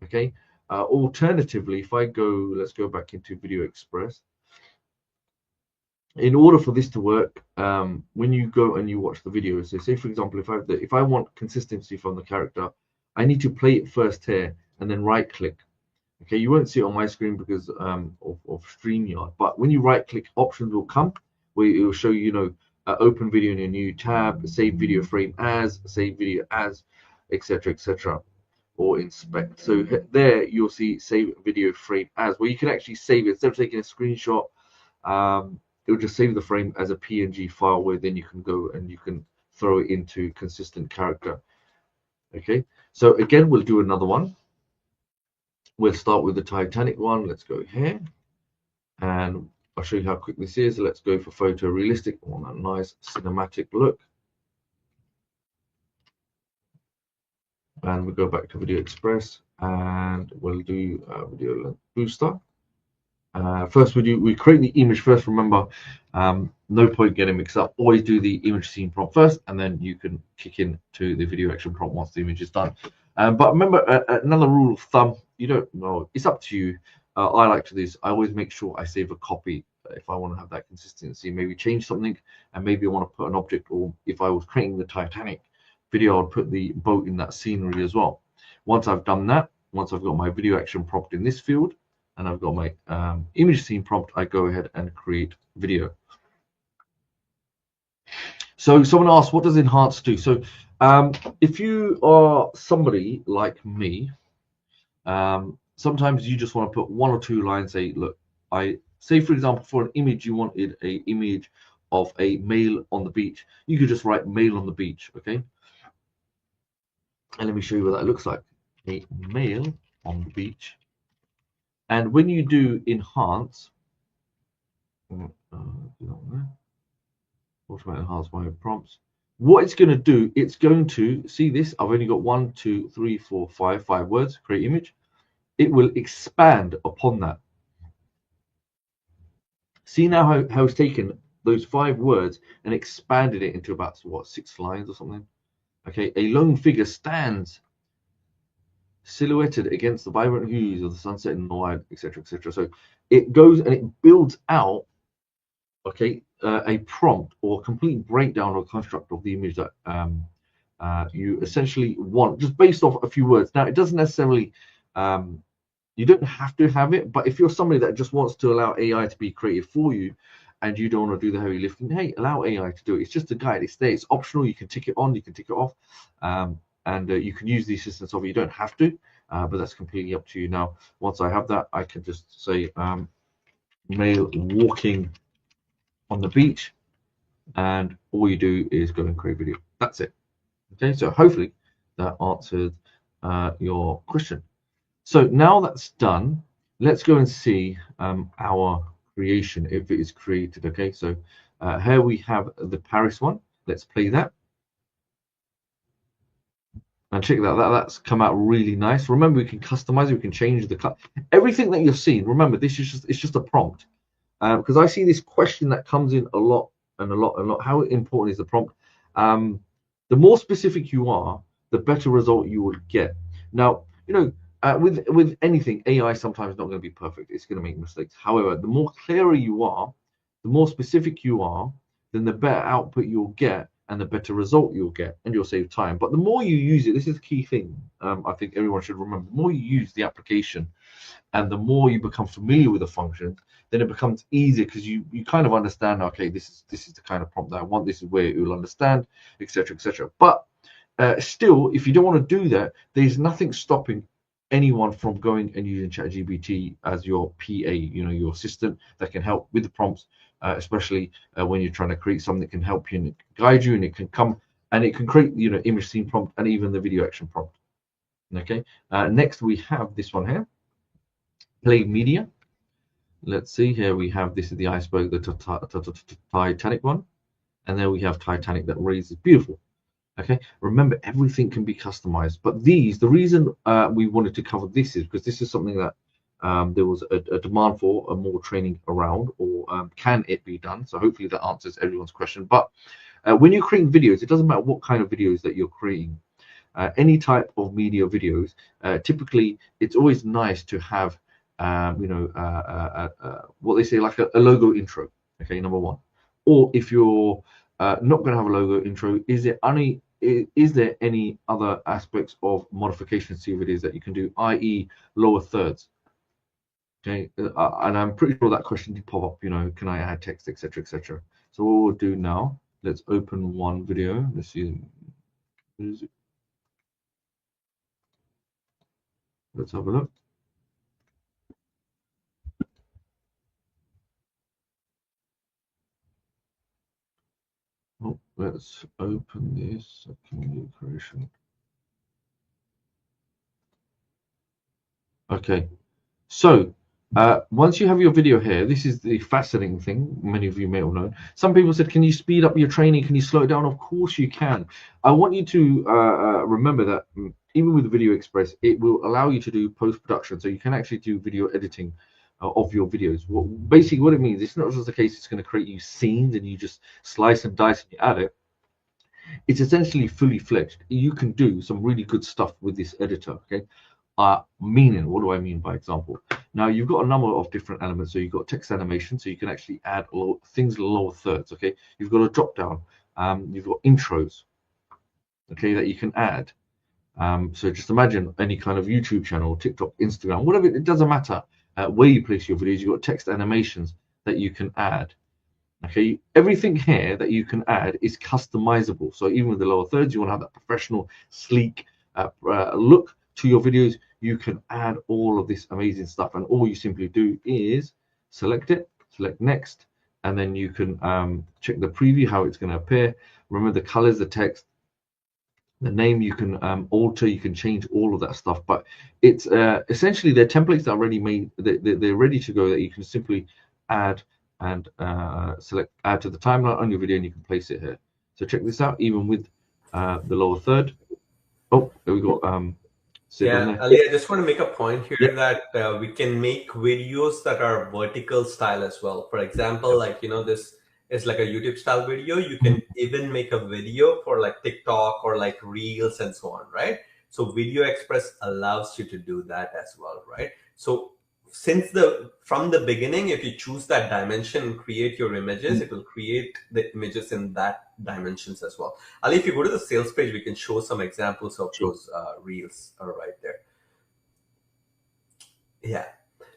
Okay. Alternatively, if I go, let's go back into Video Express. In order for this to work, when you go and you watch the video, so say for example, if I want consistency from the character, I need to play it first here and then right click. Okay, you won't see it on my screen because of StreamYard, but when you right click, options will come where it will show you, open video in a new tab, save video frame as, save video as, etc., or inspect. So there you'll see save video frame as, where you can actually save it instead of taking a screenshot. It will just save the frame as a PNG file, where then you can go and you can throw it into consistent character. Okay, so again, we'll do another one. We'll start with the Titanic one. Let's go here, and I'll show you how quick this is. Let's go for photorealistic. I want that nice cinematic look. And we'll go back to Video Express, and we'll do Video Length Booster. First we create the image first. Remember, no point getting mixed up. Always do the image scene prompt first, and then you can kick in to the video action prompt once the image is done. But remember, another rule of thumb, you don't know, it's up to you. I like to do this. I always make sure I save a copy if I want to have that consistency. Maybe change something, and maybe I want to put an object, or if I was creating the Titanic video, I'd put the boat in that scenery as well. Once I've done that, once I've got my video action prompt in this field, and I've got my image scene prompt, I go ahead and create video. So someone asked, what does enhance do? So if you are somebody like me, sometimes you just want to put one or two lines, say, look, I say, for example, for an image, you wanted an image of a male on the beach. You could just write male on the beach, okay? And let me show you what that looks like. A male on the beach. And when you do enhance, automatically enhance my prompts. What it's going to do, it's going to see this. I've only got 1, 2, 3, 4, 5 words. Create image. It will expand upon that. See now how it's taken those 5 words and expanded it into about, what, 6 lines or something. Okay, a lone figure stands silhouetted against the vibrant hues of the sunset in the wild, etc., etc. So it goes and it builds out, okay, a prompt or a complete breakdown or construct of the image that you essentially want, just based off a few words. Now, it doesn't necessarily You don't have to have it, but if you're somebody that just wants to allow AI to be created for you, and you don't want to do the heavy lifting, hey, allow AI to do it. It's just a guide. It's there. It's optional. You can tick it on. You can tick it off, and you can use the assistance of it. You don't have to, but that's completely up to you. Now, once I have that, I can just say male walking on the beach, and all you do is go and create video. That's it. Okay, so hopefully that answered your question. So now that's done, let's go and see our creation if it is created. Okay, so here we have the Paris one. Let's play that. And check that, that's come out really nice. Remember, we can customize it, we can change the cut. Everything that you're seeing, remember, this is just, it's just a prompt. Because I see this question that comes in a lot and a lot and a lot. How important is the prompt? The more specific you are, the better result you will get. Now, you know, with anything, AI sometimes not going to be perfect. It's going to make mistakes. However, the more clearer you are, the more specific you are, then the better output you'll get and the better result you'll get, and you'll save time. But the more you use it, this is the key thing. I think everyone should remember: the more you use the application, and the more you become familiar with the function, then it becomes easier because you kind of understand. Okay, this is the kind of prompt that I want. This is where it will understand, etc., etc. But still, if you don't want to do that, there's nothing stopping anyone from going and using ChatGPT as your PA, you know, your assistant that can help with the prompts, especially when you're trying to create something that can help you and it can guide you, and it can come and it can create, you know, image scene prompt and even the video action prompt. Okay, next we have this one here, play media. Let's see, here we have, this is the iceberg, the Titanic one, and then we have Titanic that raises, beautiful. Okay, remember, everything can be customized, but the reason we wanted to cover this is because this is something that there was a demand for more training around, or can it be done? So hopefully that answers everyone's question. But when you're creating videos, it doesn't matter what kind of videos that you're creating, any type of media videos, typically it's always nice to have what they say, like a logo intro. Okay, number one. Or if you're not going to have a logo intro, is there any other aspects of modifications to your videos that you can do, i.e. lower thirds? Okay, and I'm pretty sure that question did pop up, you know, can I add text, etc., etc. So what we'll do now, let's open one video. Let's see, what is it? Let's have a look. Oh, let's open this second creation. Okay, so once you have your video here, this is the fascinating thing. Many of you may have known. Some people said, can you speed up your training? Can you slow it down? Of course you can. I want you to remember that even with Video Express, it will allow you to do post-production. So you can actually do video editing of your videos. Basically what it means, it's not just the case it's going to create you scenes and you just slice and dice and you add it. It's essentially fully fledged. You can do some really good stuff with this editor. Okay, meaning, what do I mean by example? Now you've got a number of different elements. So you've got text animation, so you can actually add things in lower thirds. Okay, you've got a drop down. You've got intros. Okay, that you can add. So just imagine any kind of YouTube channel, TikTok, Instagram, whatever. It doesn't matter where you place your videos. You've got text animations that you can add. Okay, everything here that you can add is customizable. So even with the lower thirds, you want to have that professional, sleek look to your videos. You can add all of this amazing stuff, and all you simply do is select it, select next, and then you can check the preview, how it's going to appear. Remember the colors, the text, the name you can alter, you can change all of that stuff. But it's essentially they're templates that are already made, they're ready to go, that you can simply add and select add to the timeline on your video, and you can place it here. So check this out, even with the lower third. Oh, there we go. Yeah, Ali, I just want to make a point here that we can make videos that are vertical style as well. For example, like, you know, this is like a YouTube style video. You can even make a video for like TikTok or like Reels and so on, right? So Video Express allows you to do that as well, right? So since from the beginning, if you choose that dimension and create your images, it will create the images in that dimensions as well. Ali, if you go to the sales page, we can show some examples of those reels right there. Yeah.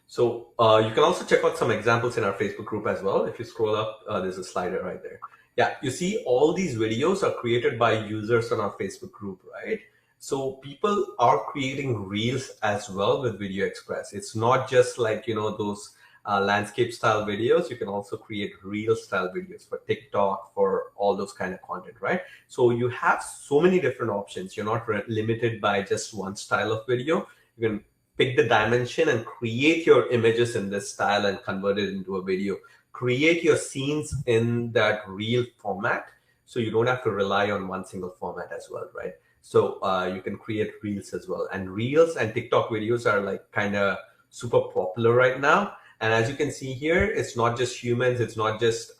So you can also check out some examples in our Facebook group as well. If you scroll up, there's a slider right there. Yeah, you see all these videos are created by users on our Facebook group, right? So people are creating reels as well with Video Express. It's not just like, those landscape style videos. You can also create reel style videos for TikTok, for all those kind of content, right? So you have so many different options. You're not limited by just one style of video. You can pick the dimension and create your images in this style and convert it into a video. Create your scenes in that reel format, so you don't have to rely on one single format as well, right? So you can create reels as well. And reels and TikTok videos are like kind of super popular right now. And as you can see here, it's not just humans, it's not just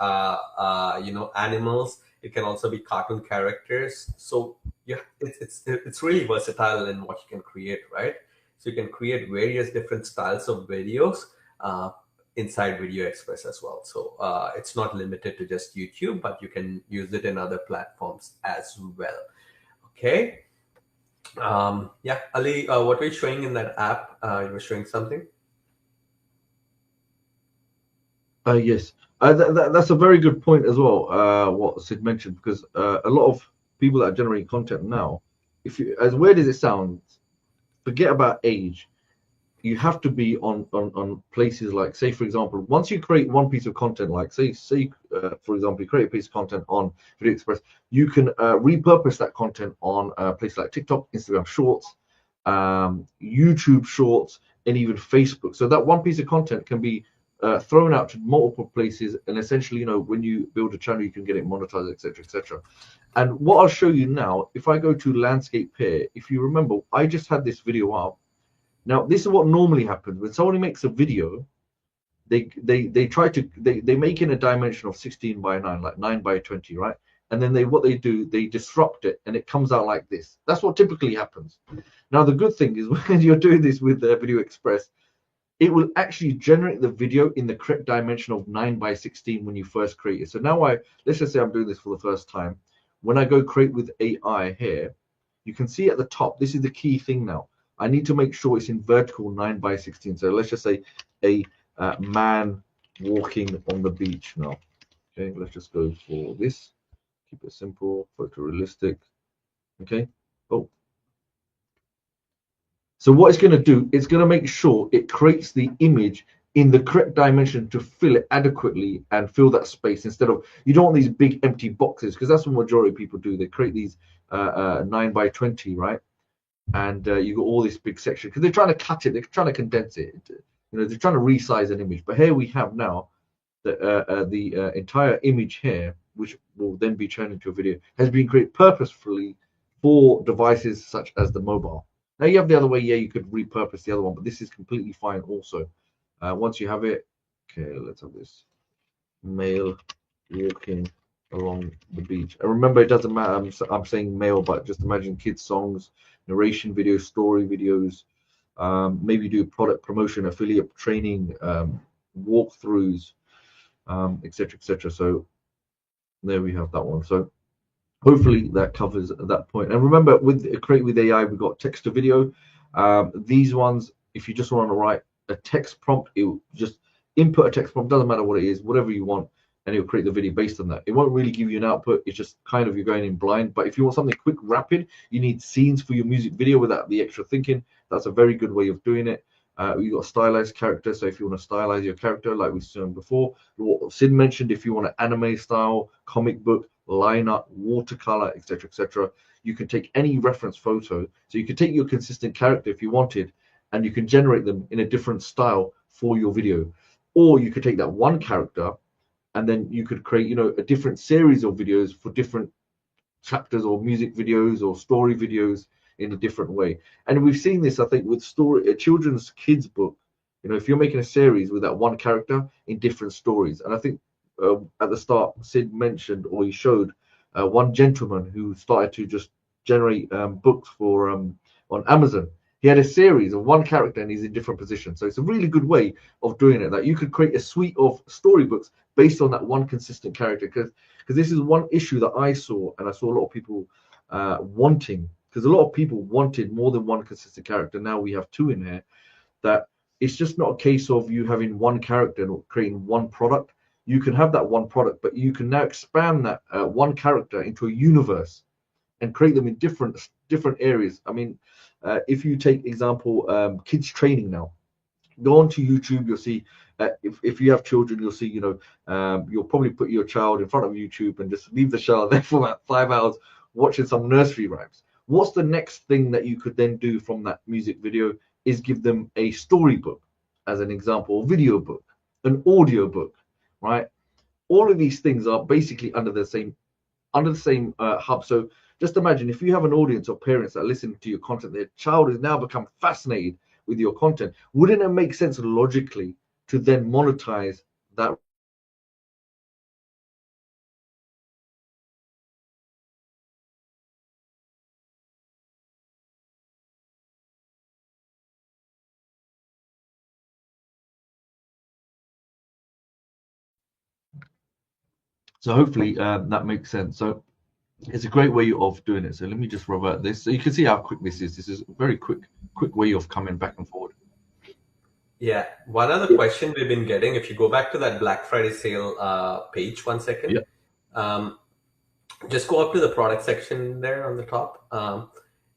animals. It can also be cartoon characters. So yeah, it's really versatile in what you can create, right? So you can create various different styles of videos inside Video Express as well. So it's not limited to just YouTube, but you can use it in other platforms as well. Okay. Yeah, Ali, what were you showing in that app? You were showing something? Yes, that's a very good point as well. What Sid mentioned, because a lot of people that generate content now, if you, as weird as it sounds, forget about age. You have to be on places like, say, for example, once you create one piece of content, like say for example, you create a piece of content on Video Express, you can repurpose that content on places like TikTok, Instagram Shorts, YouTube Shorts, and even Facebook. So that one piece of content can be thrown out to multiple places, and essentially, when you build a channel, you can get it monetized, etc., etc. And what I'll show you now, if I go to landscape here, if you remember, I just had this video up. Now, this is what normally happens when someone makes a video. They try to they make in a dimension of 16 by 9, like 9 by 20, right? And then what they do, they disrupt it, and it comes out like this. That's what typically happens. Now, the good thing is when you're doing this with Video Express, it will actually generate the video in the correct dimension of 9 by 16 when you first create it. So now let's just say I'm doing this for the first time. When I go create with AI here, you can see at the top, this is the key thing now. I need to make sure it's in vertical 9 by 16. So let's just say a man walking on the beach now. Okay, let's just go for this. Keep it simple, photorealistic. Okay. Oh. So what it's going to do, it's going to make sure it creates the image in the correct dimension to fill it adequately and fill that space, instead of, you don't want these big empty boxes, because that's what majority of people do. They create these 9 by 20, right? And you got all this big section because they're trying to cut it, they're trying to condense it, they're trying to resize an image. But here we have now the entire image here, which will then be turned into a video, has been created purposefully for devices such as the mobile. Now you have the other way, yeah, you could repurpose the other one, but this is completely fine also. Once you have it, okay, let's have this male walking along the beach. And remember, it doesn't matter, I'm saying male, but just imagine kids songs, narration videos, story videos, maybe do product promotion, affiliate training, walkthroughs, etc., etc. So there we have that one. So hopefully that covers that point. And remember, with Create with AI, we've got text to video. These ones, if you just want to write a text prompt, it will just input a text prompt, doesn't matter what it is, whatever you want, and it'll create the video based on that. It won't really give you an output, it's just kind of you're going in blind. But if you want something quick, rapid, you need scenes for your music video without the extra thinking, that's a very good way of doing it. You've got a stylized character, so if you want to stylize your character like we've seen before, what Sid mentioned, if you want an anime style, comic book, line art, watercolor, etc., etc., you can take any reference photo. So you can take your consistent character if you wanted, and you can generate them in a different style for your video. Or you could take that one character and then you could create, a different series of videos for different chapters or music videos or story videos in a different way. And we've seen this, I think, with a children's kids book. If you're making a series with that one character in different stories. And I think at the start, Sid mentioned, or he showed one gentleman who started to just generate books for on Amazon. He had a series of one character and he's in different positions. So it's a really good way of doing it, that you could create a suite of storybooks based on that one consistent character. Because this is one issue that I saw, and I saw a lot of people wanting, because a lot of people wanted more than one consistent character. Now we have two in here, that it's just not a case of you having one character or creating one product. You can have that one product, but you can now expand that one character into a universe and create them in different areas. I mean, if you take example, kids training now, go onto YouTube, you'll see. If you have children, you'll see. You'll probably put your child in front of YouTube and just leave the child there for about 5 hours watching some nursery rhymes. What's the next thing that you could then do from that music video? Is give them a storybook, as an example, a video book, an audio book, right? All of these things are basically under the same hub. So just imagine if you have an audience of parents that listen to your content, their child has now become fascinated with your content. Wouldn't it make sense logically to then monetize that? So hopefully that makes sense. So it's a great way of doing it. So let me just revert this. So you can see how quick this is. This is a very quick way of coming back and forward. Yeah. One other question we've been getting, if you go back to that Black Friday sale page, 1 second. Yeah. Just go up to the product section there on the top.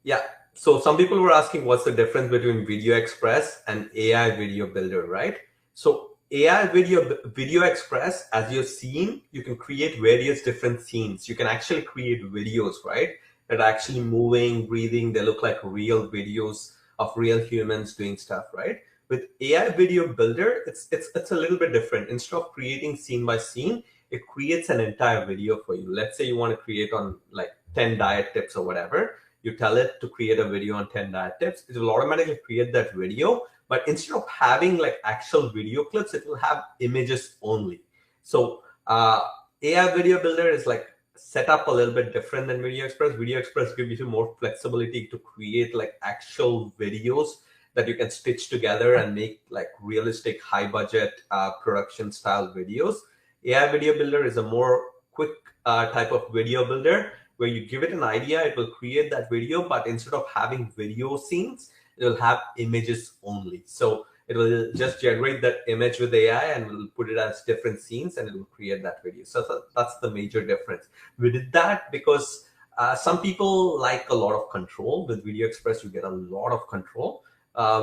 Yeah. So some people were asking what's the difference between Video Express and AI Video Builder, right? So AI Video Express, as you've seen, you can create various different scenes. You can actually create videos, right? That are actually moving, breathing. They look like real videos of real humans doing stuff, right? With AI Video Builder, it's a little bit different. Instead of creating scene by scene, it creates an entire video for you. Let's say you want to create on like 10 diet tips or whatever. You tell it to create a video on 10 diet tips. It will automatically create that video. But instead of having like actual video clips, it will have images only. So AI Video Builder is like set up a little bit different than Video Express. Video Express gives you more flexibility to create like actual videos that you can stitch together and make like realistic high budget production style videos. AI Video Builder is a more quick type of video builder where you give it an idea, it will create that video, but instead of having video scenes, it will have images only. So it will just generate that image with AI and will put it as different scenes and it will create that video. So that's the major difference. We did that because some people like a lot of control. With Video Express, you get a lot of control.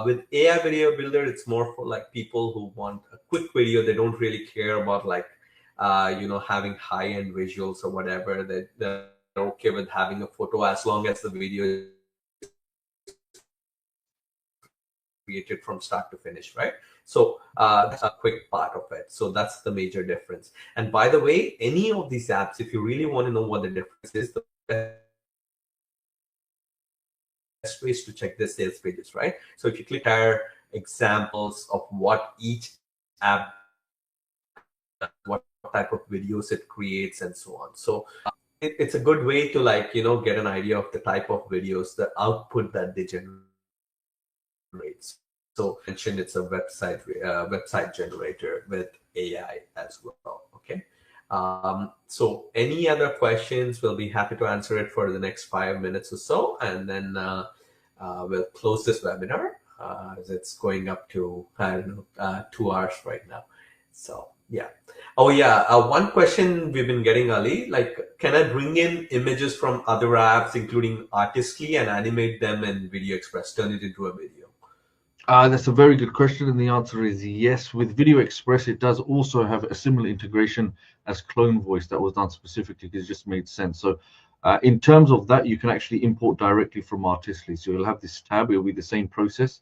With AI Video Builder, it's more for like people who want a quick video. They don't really care about like, having high-end visuals or whatever. They're okay with having a photo as long as the video is created from start to finish, right? So that's a quick part of it. So that's the major difference. And by the way, any of these apps, if you really want to know what the difference is, the best ways to check the sales pages, right? So if you click our examples of what each app, what type of videos it creates and so on. So it's a good way to like, get an idea of the type of videos, the output that they generate. So I mentioned it's a website generator with AI as well. Okay. So any other questions, we'll be happy to answer it for the next 5 minutes or so. And then we'll close this webinar as it's going up to, 2 hours right now. So yeah. Oh yeah. One question we've been getting, Ali, like, can I bring in images from other apps, including Artistly, and animate them in Video Express, turn it into a video? That's a very good question, and the answer is yes. With Video Express, it does also have a similar integration as Clone Voice that was done specifically because it just made sense. So in terms of that, you can actually import directly from Artistly. So you'll have this tab, it'll be the same process.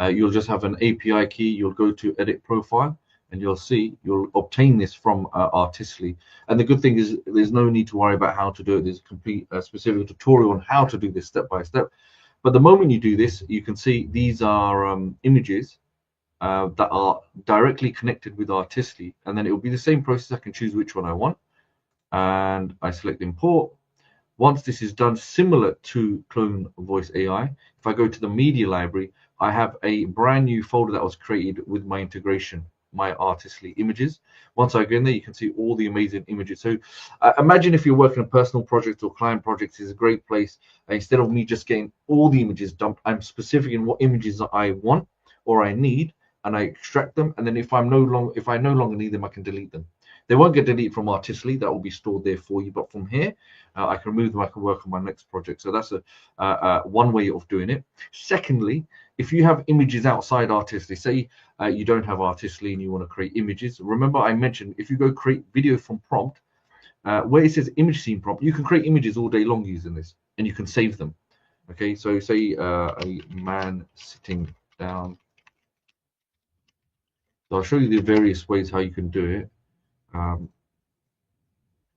You'll just have an API key, you'll go to Edit Profile, and you'll obtain this from Artistly. And the good thing is there's no need to worry about how to do it. There's a complete specific tutorial on how to do this step by step. But the moment you do this, you can see these are images that are directly connected with Artistly. And then it will be the same process. I can choose which one I want. And I select import. Once this is done, similar to Clone Voice AI, if I go to the media library, I have a brand new folder that was created with my integration, my Artistly images. Once I go in there, you can see all the amazing images. So imagine if you're working on personal projects or client projects, is a great place. Instead of me just getting all the images dumped, I'm specific in what images I want or I need, and I extract them, and then if I no longer need them, I can delete them. They won't get deleted from Artistly, that will be stored there for you, but from here I can remove them. I can work on my next project. So that's a one way of doing it. Secondly, if you have images outside Artistly, say you don't have Artistly and you want to create images, remember I mentioned if you go create video from prompt, where it says image scene prompt, you can create images all day long using this, and you can save them. Okay, so say a man sitting down. So I'll show you the various ways how you can do it.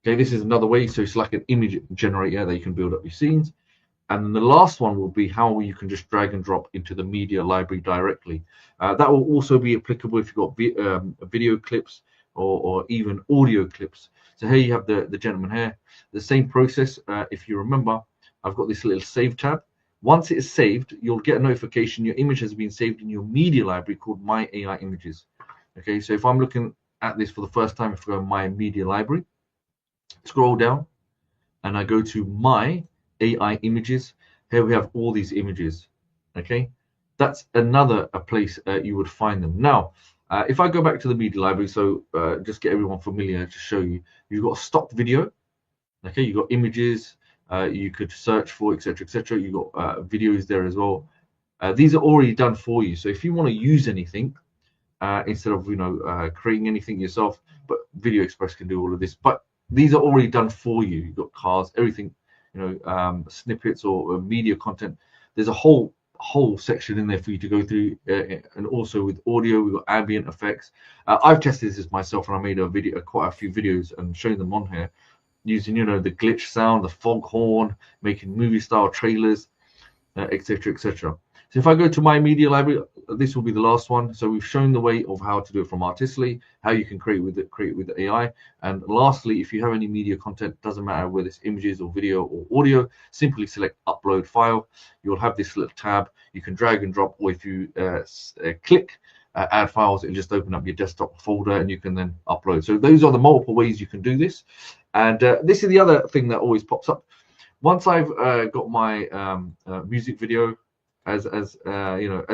Okay, this is another way. So it's like an image generator that you can build up your scenes. And then the last one will be how you can just drag and drop into the media library directly. That will also be applicable if you've got video clips or even audio clips. So here you have the gentleman here. The same process. If you remember, I've got this little save tab. Once it is saved, you'll get a notification your image has been saved in your media library called My AI Images. Okay, so if I'm looking at this for the first time, if I go in My Media Library, scroll down, and I go to My AI Images, here we have all these images. Okay, that's another place you would find them. Now, if I go back to the media library, so just get everyone familiar to show you, you've got stock video. Okay, you've got images, you could search for, etc., etc. You've got videos there as well. These are already done for you. So if you want to use anything, instead of creating anything yourself, but Video Express can do all of this. But these are already done for you. You've got cars, everything, snippets or media content. There's a whole section in there for you to go through, and also with audio, we've got ambient effects. I've tested this myself, and I made quite a few videos and showing them on here, using the glitch sound, the foghorn, making movie style trailers, etc., etc. So if I go to My Media Library, this will be the last one. So we've shown the way of how to do it from Artistly, how you can create with the AI. And lastly, if you have any media content, doesn't matter whether it's images or video or audio, simply select Upload File. You'll have this little tab. You can drag and drop, or if you click Add Files, it'll just open up your desktop folder, and you can then upload. So those are the multiple ways you can do this. And this is the other thing that always pops up. Once I've got my music video, as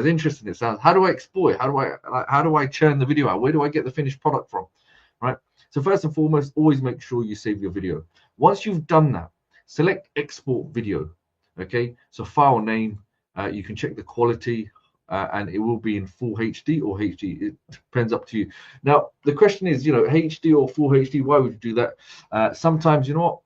interesting it sounds, how do I export it? How do I churn the video out? Where do I get the finished product from? Right. So first and foremost, always make sure you save your video. Once you've done that, select Export Video. Okay. So file name, you can check the quality, and it will be in full HD or HD. It depends up to you. Now the question is, HD or full HD. Why would you do that? Sometimes, you know what?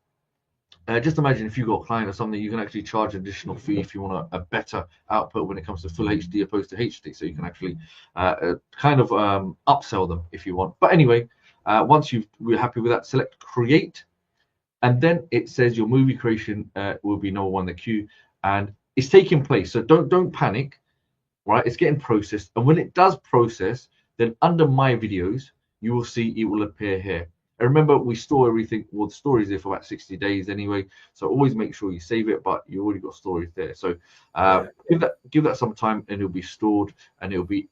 Just imagine if you've got a client or something, you can actually charge an additional fee if you want a better output when it comes to full HD opposed to HD. So you can actually upsell them if you want. But anyway, once we're happy with that, select Create, and then it says your movie creation will be number one in the queue, and it's taking place. So don't panic, right? It's getting processed, and when it does process, then under My Videos, you will see it will appear here. And remember, we store everything. Well, the stories there for about 60 days anyway, so always make sure you save it. But you already got stories there, so give that some time, and it'll be stored, and it'll be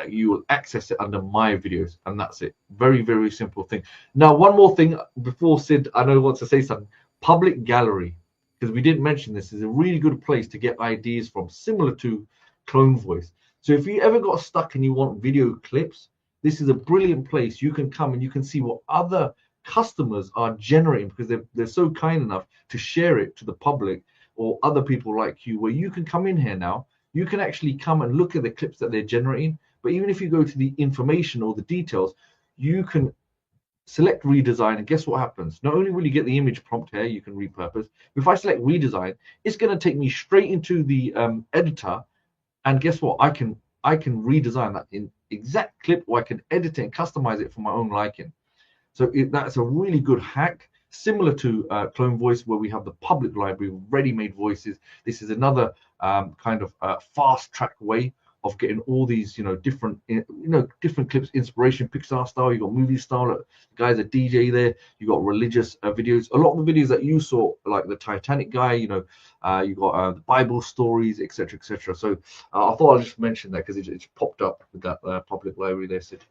you will access it under My Videos, and that's it. Very, very simple thing. Now, one more thing before Sid, I know wants to say something. Public Gallery, because we didn't mention this, is a really good place to get ideas from, similar to Clone Voice. So if you ever got stuck and you want video clips, this is a brilliant place. You can come and you can see what other customers are generating, because they're so kind enough to share it to the public or other people like you, where you can come in here now. You can actually come and look at the clips that they're generating. But even if you go to the information or the details, you can select redesign, and guess what happens? Not only will you get the image prompt here, you can repurpose. If I select redesign, it's going to take me straight into the editor, and guess what? I can redesign that in exact clip, or I can edit it and customize it for my own liking. So that's a really good hack, similar to Clone Voice, where we have the public library of ready-made voices. This is another fast track way of getting all these different clips, inspiration, Pixar style. You got movie style. The guy's a DJ there. You got religious videos. A lot of the videos that you saw, like the Titanic guy, you got the Bible stories, etc., etc. So I thought I'll just mention that because it popped up with that public library there, Sid.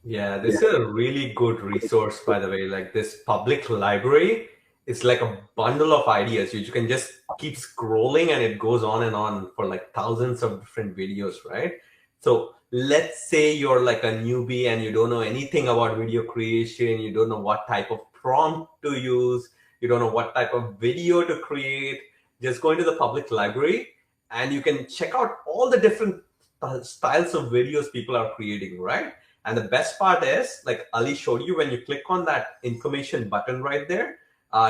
Yeah, this is a really good resource, by the way. Like this public library it's like a bundle of ideas. You can just keep scrolling and it goes on and on for like thousands of different videos, right? So let's say you're like a newbie and you don't know anything about video creation. You don't know what type of prompt to use. You don't know what type of video to create. Just go into the public library and you can check out all the different styles of videos people are creating, right? And the best part is, like Ali showed you, when you click on that information button right there,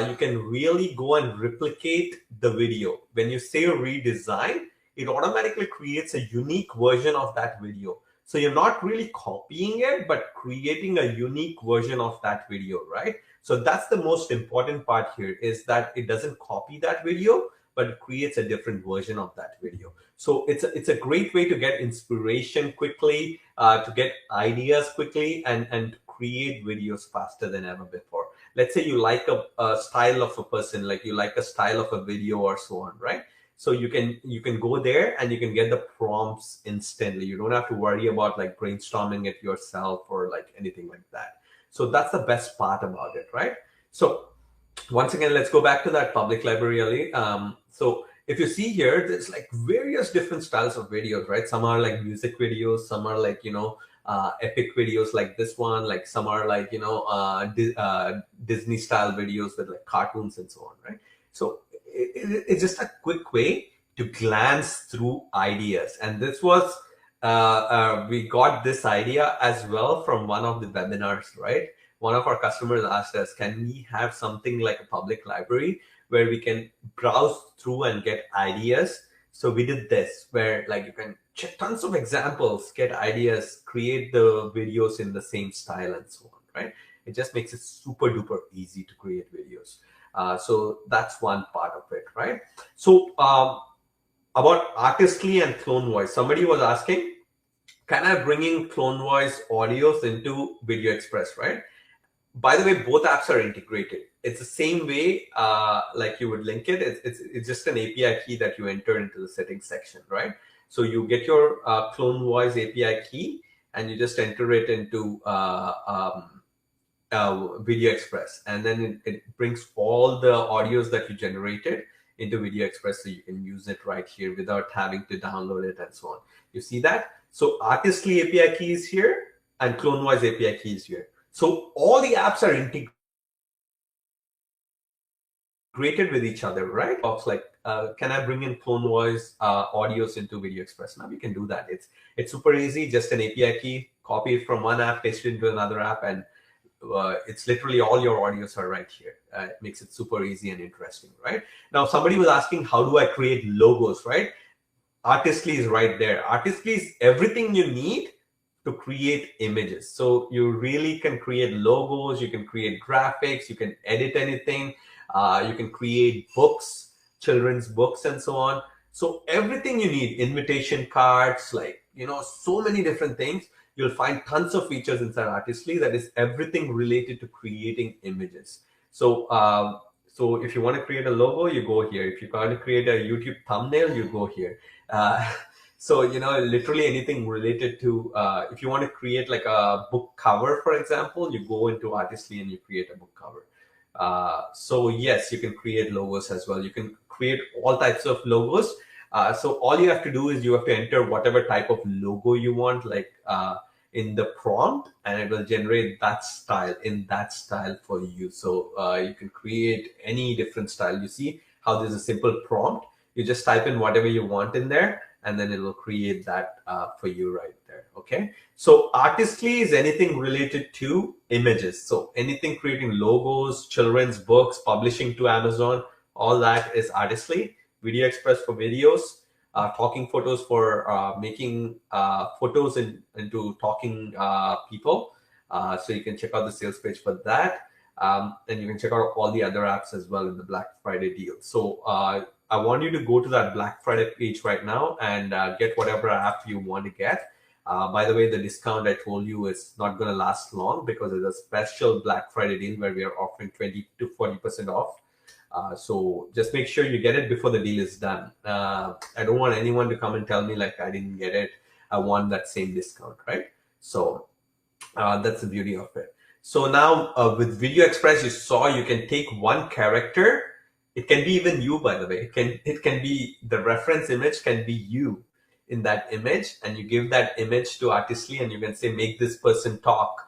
you can really go and replicate the video. When you say redesign, it automatically creates a unique version of that video. So you're not really copying it, but creating a unique version of that video, right? So that's the most important part here, is that it doesn't copy that video, but it creates a different version of that video. So it's a great way to get inspiration quickly, to get ideas quickly, and create videos faster than ever before. Let's say you like a style of a person, like you like a style of a video or so on, right? So you can go there and you can get the prompts instantly. You don't have to worry about like brainstorming it yourself or like anything like that. So that's the best part about it, right? So once again, let's go back to that public library, Ali. So if you see here, there's like various different styles of videos, right? Some are like music videos, some are like, epic videos like this one, like some are like, Disney style videos with like cartoons and so on, right? So it's just a quick way to glance through ideas. And this was, we got this idea as well from one of the webinars, right? One of our customers asked us, can we have something like a public library where we can browse through and get ideas? So we did this, where like you can check tons of examples, get ideas, create the videos in the same style and so on, right? It just makes it super duper easy to create videos. So that's one part of it, right? So about Artistly and Clone Voice, somebody was asking, can I bring in Clone Voice audios into Video Express, right? By the way, both apps are integrated. It's the same way, like you would link it. It's just an API key that you enter into the settings section, right? So you get your Clone Voice API key and you just enter it into Video Express, and then it brings all the audios that you generated into Video Express, so you can use it right here without having to download it and so on. You see that? So Artistly API key is here and Clone Voice API key is here. So all the apps are integrated with each other, right? Like, can I bring in Clone Voice audios into Video Express? Now we can do that. It's super easy. Just an API key, copy it from one app, paste it into another app, and it's literally all your audios are right here. It makes it super easy and interesting, right? Now, somebody was asking, how do I create logos, right? Artistly is right there. Artistly is everything you need to create images. So you really can create logos, you can create graphics, you can edit anything, you can create books, children's books and so on. So everything you need, invitation cards, like, so many different things. You'll find tons of features inside Artistly that is everything related to creating images. So so if you want to create a logo, you go here. If you want to create a YouTube thumbnail, you go here. So, literally anything related to, if you want to create like a book cover, for example, you go into Artistly and you create a book cover. So yes, you can create logos as well. You can create all types of logos. So all you have to do is you have to enter whatever type of logo you want, like in the prompt, and it will generate that style in that style for you. So you can create any different style. You see how there's a simple prompt. You just type in whatever you want in there, and then it will create that for you right there. Okay. So Artistly is anything related to images. So anything creating logos, children's books, publishing to Amazon, all that is Artistly. Video Express for videos, talking photos for making photos into talking people. So you can check out the sales page for that. And you can check out all the other apps as well in the Black Friday deal. So I want you to go to that Black Friday page right now and get whatever app you want to get. By the way, the discount I told you is not going to last long because it's a special Black Friday deal where we are offering 20 to 40% off. So just make sure you get it before the deal is done. I don't want anyone to come and tell me like I didn't get it. I want that same discount, right? So that's the beauty of it. So now with Video Express, you saw you can take one character. It can be even you, by the way. It can be the reference image can be you in that image, and you give that image to Artistly, and you can say, make this person talk,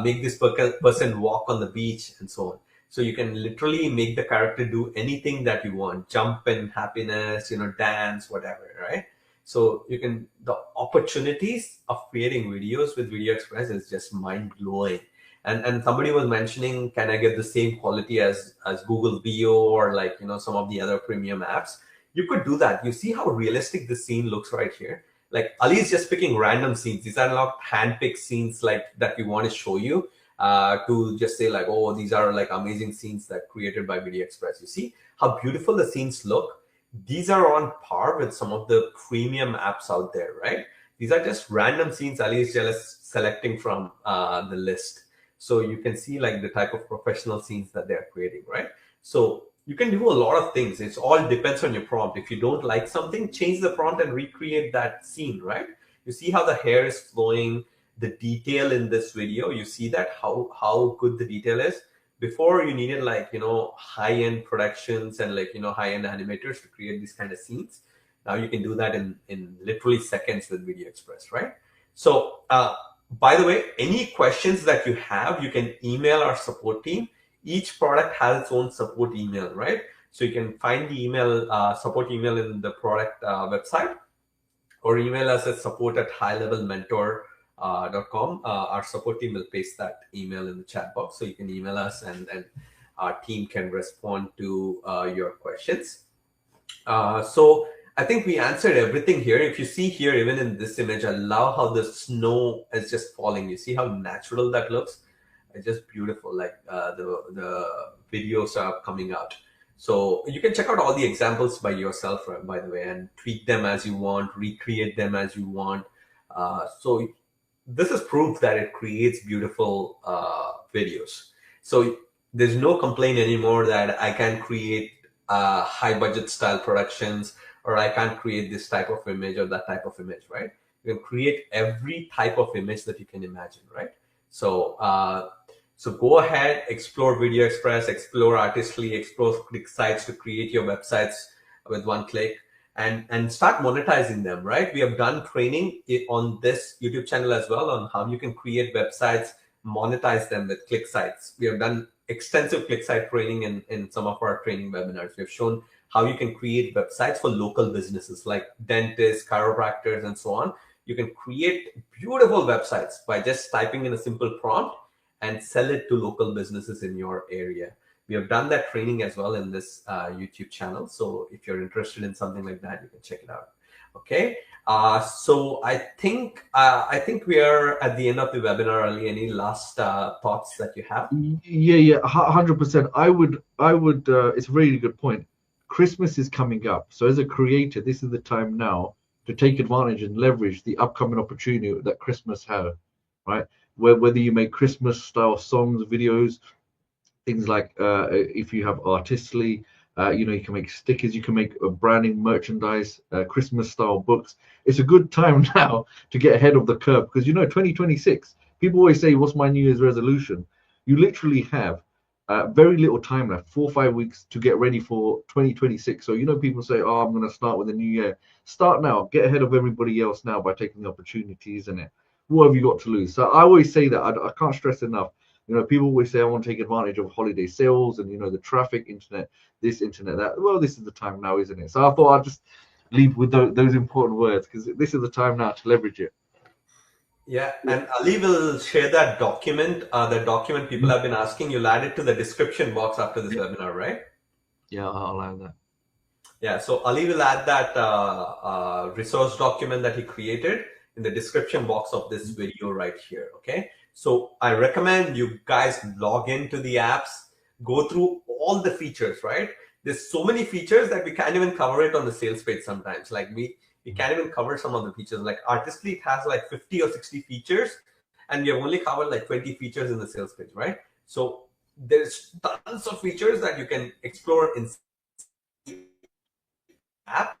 make this person walk on the beach, and so on. So you can literally make the character do anything that you want, jump in happiness, dance, whatever, right? So the opportunities of creating videos with Video Express is just mind blowing. And somebody was mentioning, can I get the same quality as Google VO or some of the other premium apps? You could do that. You see how realistic the scene looks right here. Like Ali is just picking random scenes. These are not hand-picked scenes that we want to show you to just say oh, these are amazing scenes that created by Video Express. You see how beautiful the scenes look. These are on par with some of the premium apps out there, right? These are just random scenes Ali is just selecting from the list. So you can see the type of professional scenes that they're creating, right? So you can do a lot of things. It all depends on your prompt. If you don't like something, change the prompt and recreate that scene, right? You see how the hair is flowing, the detail in this video. You see that how good the detail is. Before you needed high-end productions and high-end animators to create these kind of scenes. Now you can do that in literally seconds with Video Express, right? So by the way, any questions that you have, you can email our support team. Each product has its own support email, right? So you can find the email, support email in the product website, or email us at support@highlevelmentor.com. Our support team will paste that email in the chat box. So you can email us and our team can respond to your questions. So I think we answered everything here. If you see here, even in this image, I love how the snow is just falling. You see how natural that looks? It's just beautiful, the videos are coming out. So you can check out all the examples by yourself, by the way, and tweak them as you want, recreate them as you want. So this is proof that it creates beautiful videos. So there's no complaint anymore that I can't create high budget style productions, or I can't create this type of image or that type of image, right? You can create every type of image that you can imagine, right? So so go ahead, explore Video Express, explore Artistly, explore click sites to create your websites with one click, and start monetizing them, right? We have done training on this YouTube channel as well on how you can create websites, monetize them with click sites. We have done extensive click site training in some of our training webinars. We have shown how you can create websites for local businesses like dentists, chiropractors, and so on. You can create beautiful websites by just typing in a simple prompt and sell it to local businesses in your area. We have done that training as well in this YouTube channel. So if you're interested in something like that, you can check it out. Okay. So I think we are at the end of the webinar. Ali, any last thoughts that you have? Yeah, 100%. I would. It's a really good point. Christmas is coming up, so as a creator, this is the time now to take advantage and leverage the upcoming opportunity that Christmas has, right? Whether you make Christmas style songs, videos, things like if you have Artistly, you can make stickers, you can make branding, merchandise, Christmas style books. It's a good time now to get ahead of the curve, because 2026, people always say, what's my New Year's resolution? You literally have very little time left, 4 or 5 weeks to get ready for 2026. So people say, oh, I'm going to start with a new year. Start now, get ahead of everybody else now by taking the opportunities in it. What have you got to lose? So I always say that, I can't stress enough. People always say, I want to take advantage of holiday sales and the traffic, internet, this, internet, that. Well, this is the time now, isn't it? So I thought I'd just leave with those important words, because this is the time now to leverage it. Yeah, and Ali will share that document. The document people have been asking, you'll add it to the description box after this webinar, right? Yeah, I'll add that. Yeah, so Ali will add that resource document that he created in the description box of this video right here, okay? So I recommend you guys log into the apps, go through all the features, right? There's so many features that we can't even cover it on the sales page sometimes. Like we can't even cover some of the features. Like Artistly, it has like 50 or 60 features, and we have only covered like 20 features in the sales page, right? So there's tons of features that you can explore in the app.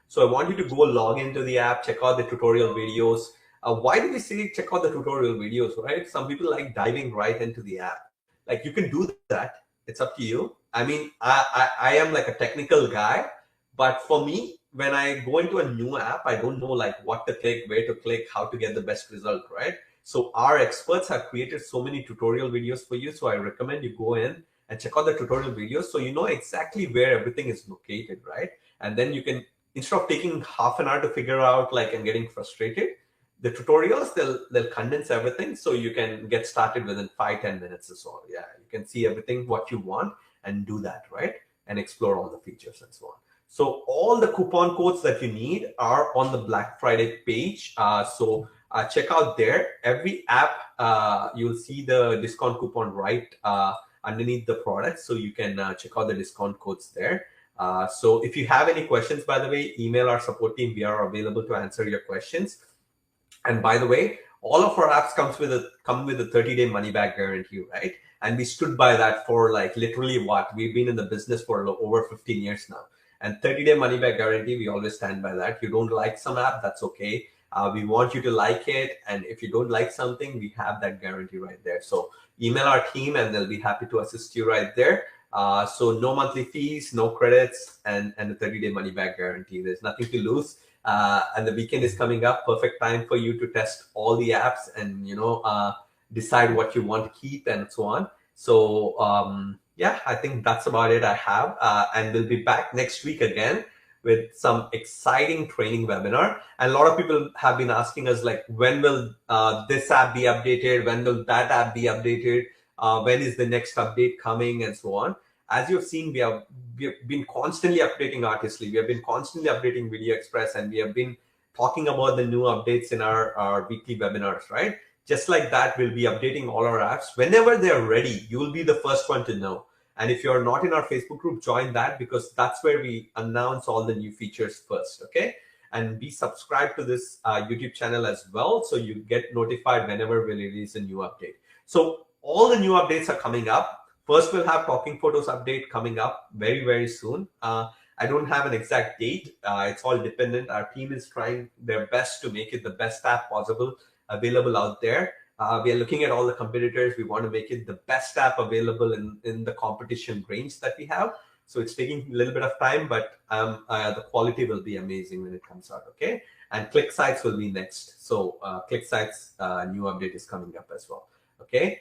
So I want you to go log into the app, check out the tutorial videos, Why do we say check out the tutorial videos, right? Some people like diving right into the app. Like, you can do that. It's up to you. I mean, I am like a technical guy, but for me, when I go into a new app, I don't know like what to click, where to click, how to get the best result, right? So our experts have created so many tutorial videos for you. So I recommend you go in and check out the tutorial videos so you know exactly where everything is located, right? And then you can, instead of taking half an hour to figure out like and getting frustrated, the tutorials, they'll condense everything so you can get started within 5-10 minutes or so. Yeah, you can see everything what you want and do that, right? And explore all the features and so on. So all the coupon codes that you need are on the Black Friday page. So check out there. Every app, you'll see the discount coupon right underneath the product. So you can check out the discount codes there. So if you have any questions, by the way, email our support team. We are available to answer your questions. And by the way, all of our apps come with a 30-day money back guarantee, right? And we stood by that for like literally what? We've been in the business for over 15 years now. And 30-day money back guarantee, we always stand by that. You don't like some app, that's okay. We want you to like it. And if you don't like something, we have that guarantee right there. So email our team and they'll be happy to assist you right there. So no monthly fees, no credits, and the 30-day money back guarantee. There's nothing to lose. And the weekend is coming up, perfect time for you to test all the apps and, decide what you want to keep and so on. So, yeah, I think that's about it I have. And we'll be back next week again with some exciting training webinar. And a lot of people have been asking us like, when will this app be updated? When will that app be updated? When is the next update coming and so on? As you've seen, we have been constantly updating Artistly. We have been constantly updating Video Express, and we have been talking about the new updates in our weekly webinars, right? Just like that, we'll be updating all our apps. Whenever they're ready, you will be the first one to know. And if you're not in our Facebook group, join that, because that's where we announce all the new features first, okay? And be subscribed to this YouTube channel as well, so you get notified whenever we release a new update. So all the new updates are coming up. First, we'll have Talking Photos update coming up very, very soon. I don't have an exact date. It's all dependent. Our team is trying their best to make it the best app possible available out there. We are looking at all the competitors. We want to make it the best app available in the competition range that we have. So it's taking a little bit of time, but the quality will be amazing when it comes out, okay? And Click Sites will be next. So Click Sites new update is coming up as well, okay?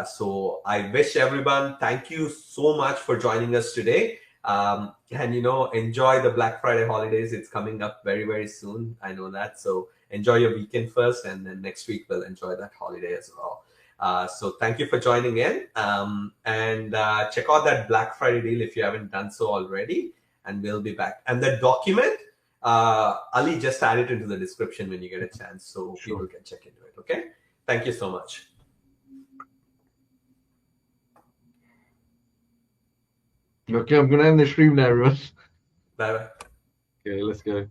So I wish everyone, thank you so much for joining us today. And, enjoy the Black Friday holidays. It's coming up very, very soon. I know that. So enjoy your weekend first, and then next week we'll enjoy that holiday as well. So thank you for joining in. And check out that Black Friday deal if you haven't done so already. And we'll be back. And the document, Ali, just add it into the description when you get a chance, so people can check into it. Okay. Thank you so much. Okay, I'm going to end the stream now, everyone. Bye-bye. Okay, let's go.